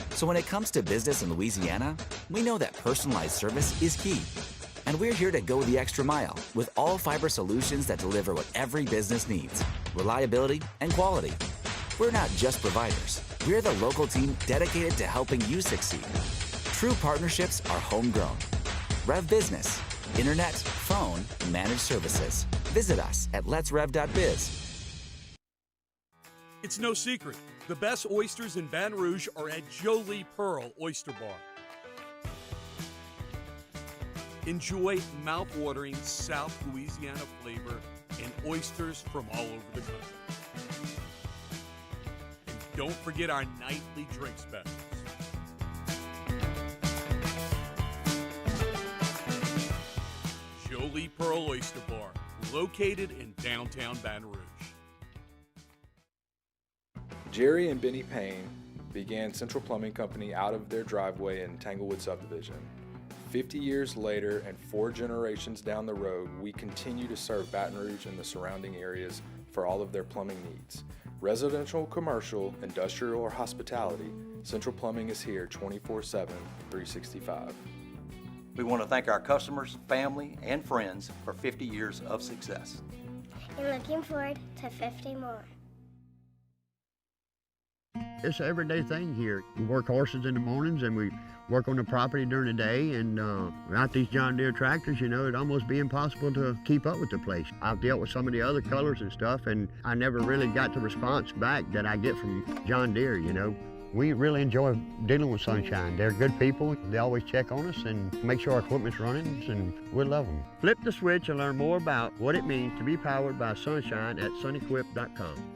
So when it comes to business in Louisiana, we know that personalized service is key. And we're here to go the extra mile with all fiber solutions that deliver what every business needs: reliability and quality. We're not just providers. We're the local team dedicated to helping you succeed. True partnerships are homegrown. Rev Business, internet, phone, managed services. Visit us at letsrev.biz. It's no secret. The best oysters in Baton Rouge are at Jolie Pearl Oyster Bar. Enjoy mouth-watering South Louisiana flavor and oysters from all over the country. And don't forget our nightly drink specials. Jolie Pearl Oyster Bar, located in downtown Baton Rouge. Jerry and Benny Payne began Central Plumbing Company out of their driveway in Tanglewood subdivision. 50 years later and 4 generations down the road, we continue to serve Baton Rouge and the surrounding areas for all of their plumbing needs. Residential, commercial, industrial, or hospitality, Central Plumbing is here 24/7, 365. We want to thank our customers, family, and friends for 50 years of success. And looking forward to 50 more. It's an everyday thing here. We work horses in the mornings and we work on the property during the day, and without these John Deere tractors, it'd almost be impossible to keep up with the place. I've dealt with some of the other colors and stuff, and I never really got the response back that I get from John Deere, We really enjoy dealing with Sunshine. They're good people. They always check on us and make sure our equipment's running, and we love them. Flip the switch and learn more about what it means to be powered by Sunshine at sunequip.com.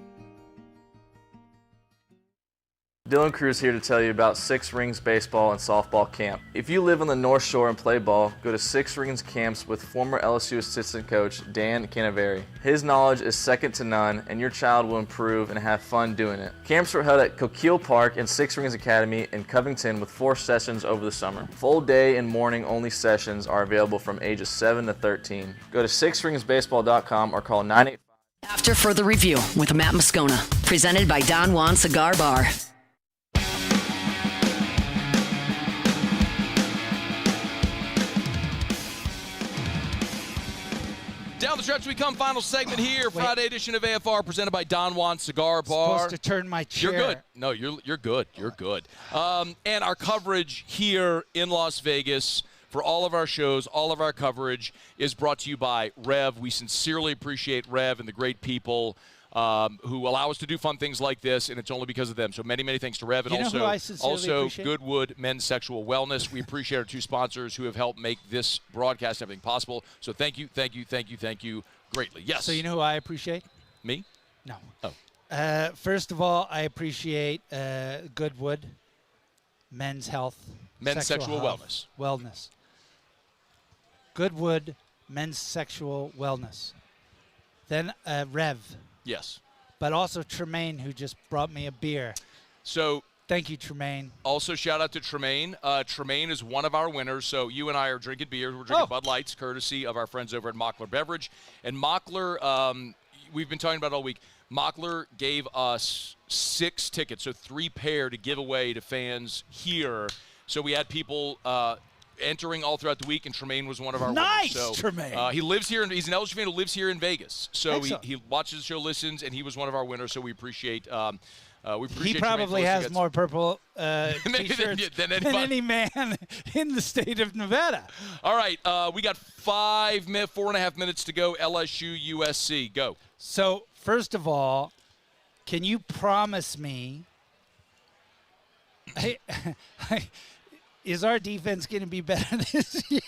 Dylan Cruz here to tell you about Six Rings Baseball and Softball Camp. If you live on the North Shore and play ball, go to Six Rings Camps with former LSU assistant coach Dan Canaveri. His knowledge is second to none, and your child will improve and have fun doing it. Camps were held at Coquille Park and Six Rings Academy in Covington with 4 sessions over the summer. Full day and morning only sessions are available from ages 7 to 13. Go to sixringsbaseball.com or call 985. After further review with Matt Moscona, presented by Don Juan Cigar Bar. Down the stretch we come, final segment here, Friday edition of AFR presented by Don Juan Cigar Bar. Supposed to turn my chair. You're good. No, you're good. You're good. And our coverage here in Las Vegas for all of our shows, all of our coverage is brought to you by Rev. We sincerely appreciate Rev and the great people who allow us to do fun things like this, and it's only because of them. So many, many thanks to Rev, and also Goodwood Men's Sexual Wellness. We appreciate our 2 sponsors who have helped make this broadcast and everything possible. So thank you greatly. Yes. So you know who I appreciate? Me? No. Oh. First of all, I appreciate Goodwood Men's Health. Men's Sexual Wellness. Goodwood Men's Sexual Wellness. Then Rev. Yes. But also Tremaine, who just brought me a beer. So thank you, Tremaine. Also, shout out to Tremaine. Tremaine is one of our winners. So you and I are drinking beer. We're drinking Bud Lights, courtesy of our friends over at Mockler Beverage. And Mockler, we've been talking about it all week. Mockler gave us 6 tickets, so 3 pair to give away to fans here. So we had people entering all throughout the week, and Tremaine was one of our winners. So, Tremaine. He lives here, and he's an LSU fan who lives here in Vegas. So he watches the show, listens, and he was one of our winners. So we appreciate. He probably has more purple T-shirts than any man in the state of Nevada. All right, we got 4.5 minutes to go. LSU USC, go. So first of all, can you promise me? Is our defense going to be better this year?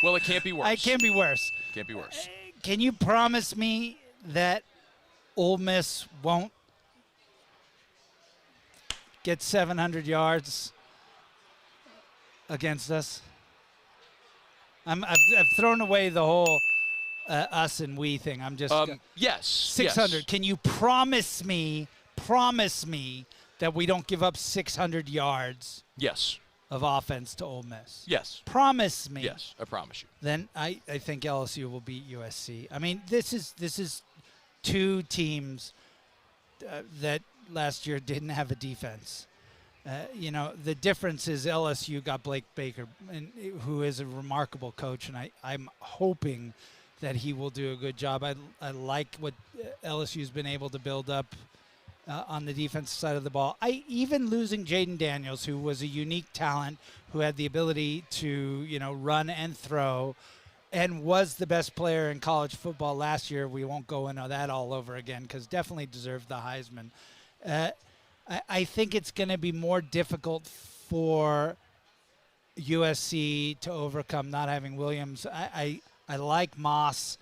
Well, it can't be worse. It can't be worse. Can't be worse. Can you promise me that Ole Miss won't get 700 yards against us? I've thrown away the whole us and we thing. I'm just yes, 600. Yes. Can you promise me that we don't give up 600 yards? Yes. Of offense to Ole Miss. Yes. Promise me. Yes, I promise you. Then I think LSU will beat USC. I mean, this is 2 teams that last year didn't have a defense. The difference is LSU got Blake Baker, who is a remarkable coach, and I'm hoping that he will do a good job. I like what LSU's been able to build up on the defensive side of the ball. Even losing Jaden Daniels, who was a unique talent, who had the ability to, run and throw, and was the best player in college football last year. We won't go into that all over again because definitely deserved the Heisman. I think it's going to be more difficult for USC to overcome not having Williams. I like Moss.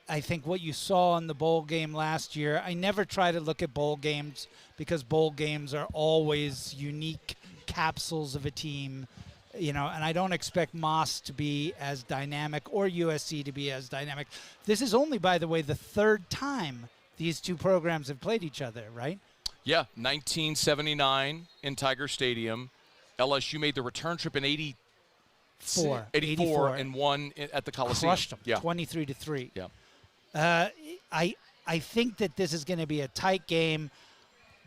I think what you saw in the bowl game last year, I never try to look at bowl games because bowl games are always unique capsules of a team, and I don't expect Moss to be as dynamic or USC to be as dynamic. This is only, by the way, the third time these two programs have played each other, right? Yeah, 1979 in Tiger Stadium. LSU made the return trip in 84 and won at the Coliseum. Crushed them, 23-3. Yeah. I think that this is going to be a tight game.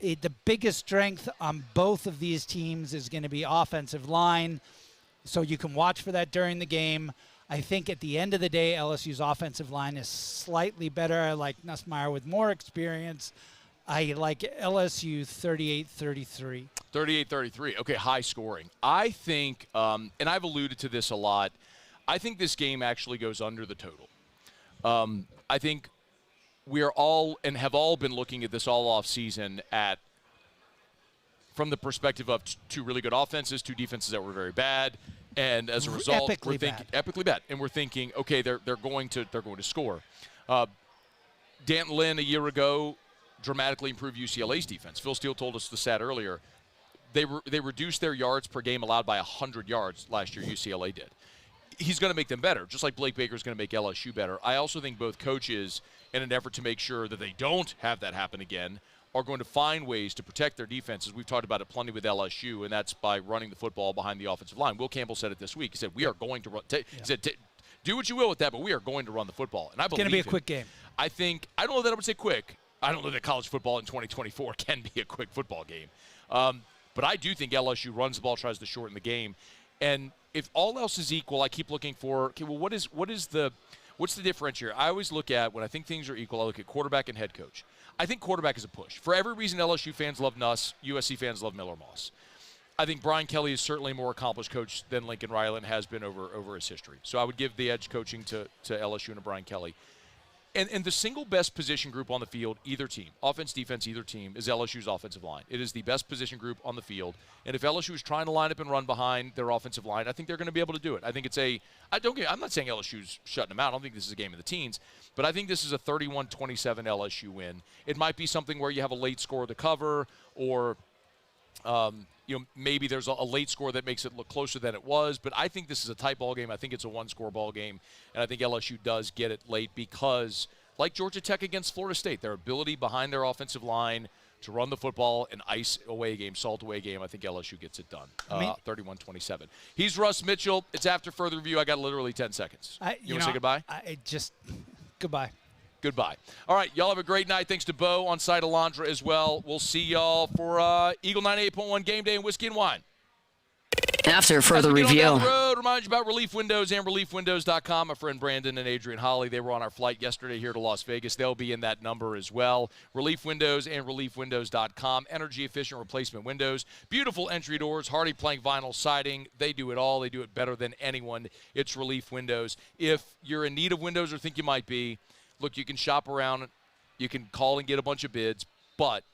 The biggest strength on both of these teams is going to be offensive line, so you can watch for that during the game. I think at the end of the day, LSU's offensive line is slightly better. I like Nussmeier with more experience. I like LSU 38-33. 38-33. Okay, high scoring. I think, and I've alluded to this a lot, I think this game actually goes under the total. I think we are all and have all been looking at this all off season from the perspective of two really good offenses, two defenses that were very bad, and as a result, we're thinking epically bad. And we're thinking, okay, they're going to score. Dan Lynn a year ago dramatically improved UCLA's defense. Phil Steele told us the stat earlier. They reduced their yards per game allowed by 100 yards last year. UCLA did. He's going to make them better, just like Blake Baker's going to make LSU better. I also think both coaches, in an effort to make sure that they don't have that happen again, are going to find ways to protect their defenses. We've talked about it plenty with LSU, and that's by running the football behind the offensive line. Will Campbell said it this week. He said, we are going to run. He said, do what you will with that, but we are going to run the football. And I believe it's going to be a quick game. I don't know that I would say quick. I don't know that college football in 2024 can be a quick football game. But I do think LSU runs the ball, tries to shorten the game. And if all else is equal, I keep looking for, okay, well, what's the differentiator? I always look at, when I think things are equal, I look at quarterback and head coach. I think quarterback is a push. For every reason LSU fans love Nuss, USC fans love Miller Moss. I think Brian Kelly is certainly a more accomplished coach than Lincoln Riley has been over his history. So I would give the edge coaching to LSU and to Brian Kelly. And the single best position group on the field, either team, offense, defense, either team, is LSU's offensive line. It is the best position group on the field. And if LSU is trying to line up and run behind their offensive line, I think they're going to be able to do it. I think I'm not saying LSU's shutting them out. I don't think this is a game of the teens. But I think this is a 31-27 LSU win. It might be something where you have a late score to cover, or maybe there's a late score that makes it look closer than it was. But I think this is a tight ball game. I think it's a one-score ball game. And I think LSU does get it late because, like Georgia Tech against Florida State, their ability behind their offensive line to run the football, an ice away game, salt away game, I think LSU gets it done. 31-27. He's Russ Mitchell. It's after further review. I got literally 10 seconds. You want to say goodbye? Goodbye. Goodbye. All right, y'all have a great night. Thanks to Bo on site Alondra as well. We'll see y'all for Eagle 98.1 Game Day and Whiskey and Wine. After further review. Down the road, remind you about Relief Windows and ReliefWindows.com. My friend Brandon and Adrian Holly, they were on our flight yesterday here to Las Vegas. They'll be in that number as well. Relief Windows and ReliefWindows.com. Energy-efficient replacement windows. Beautiful entry doors, hardy plank vinyl siding. They do it all. They do it better than anyone. It's Relief Windows. If you're in need of windows or think you might be, look, you can shop around. You can call and get a bunch of bids. But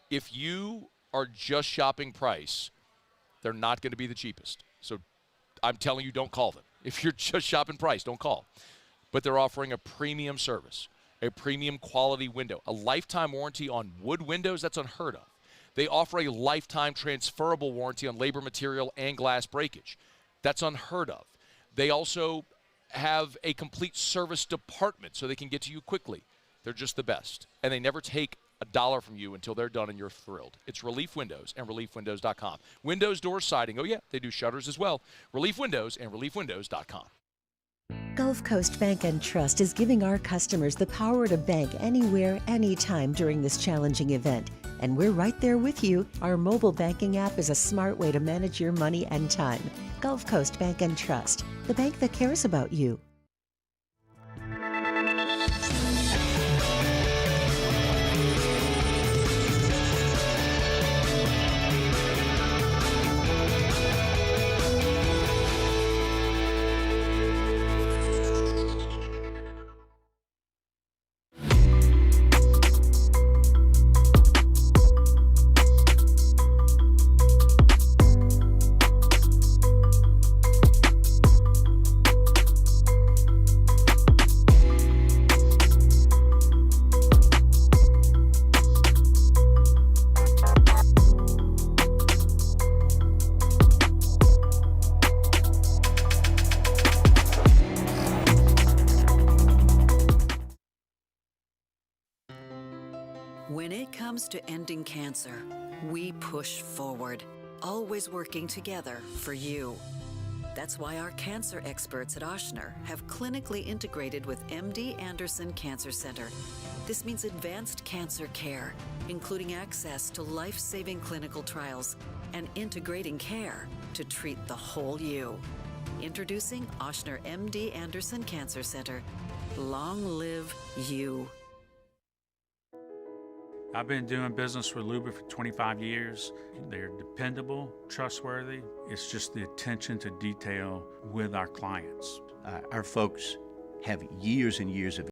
if you are just shopping price, they're not going to be the cheapest. So I'm telling you, don't call them. If you're just shopping price, don't call. But they're offering a premium service, a premium quality window, a lifetime warranty on wood windows. That's unheard of. They offer a lifetime transferable warranty on labor, material, and glass breakage. That's unheard of. They also have a complete service department so they can get to you quickly. They're just the best. And they never take $1 from you until they're done and you're thrilled. It's Relief Windows and ReliefWindows.com. Windows, doors, siding. Oh, yeah, they do shutters as well. Relief Windows and ReliefWindows.com. Gulf Coast Bank and Trust is giving our customers the power to bank anywhere, anytime during this challenging event. And we're right there with you. Our mobile banking app is a smart way to manage your money and time. Gulf Coast Bank and Trust, the bank that cares about you. comes to ending cancer, we push forward, always working together for you. That's why our cancer experts at Ochsner have clinically integrated with MD Anderson Cancer Center. This means advanced cancer care, including access to life-saving clinical trials and integrating care to treat the whole you. Introducing Ochsner MD Anderson Cancer Center. Long live you. I've been doing business with Luba for 25 years. They're dependable, trustworthy. It's just the attention to detail with our clients. Our folks have years and years of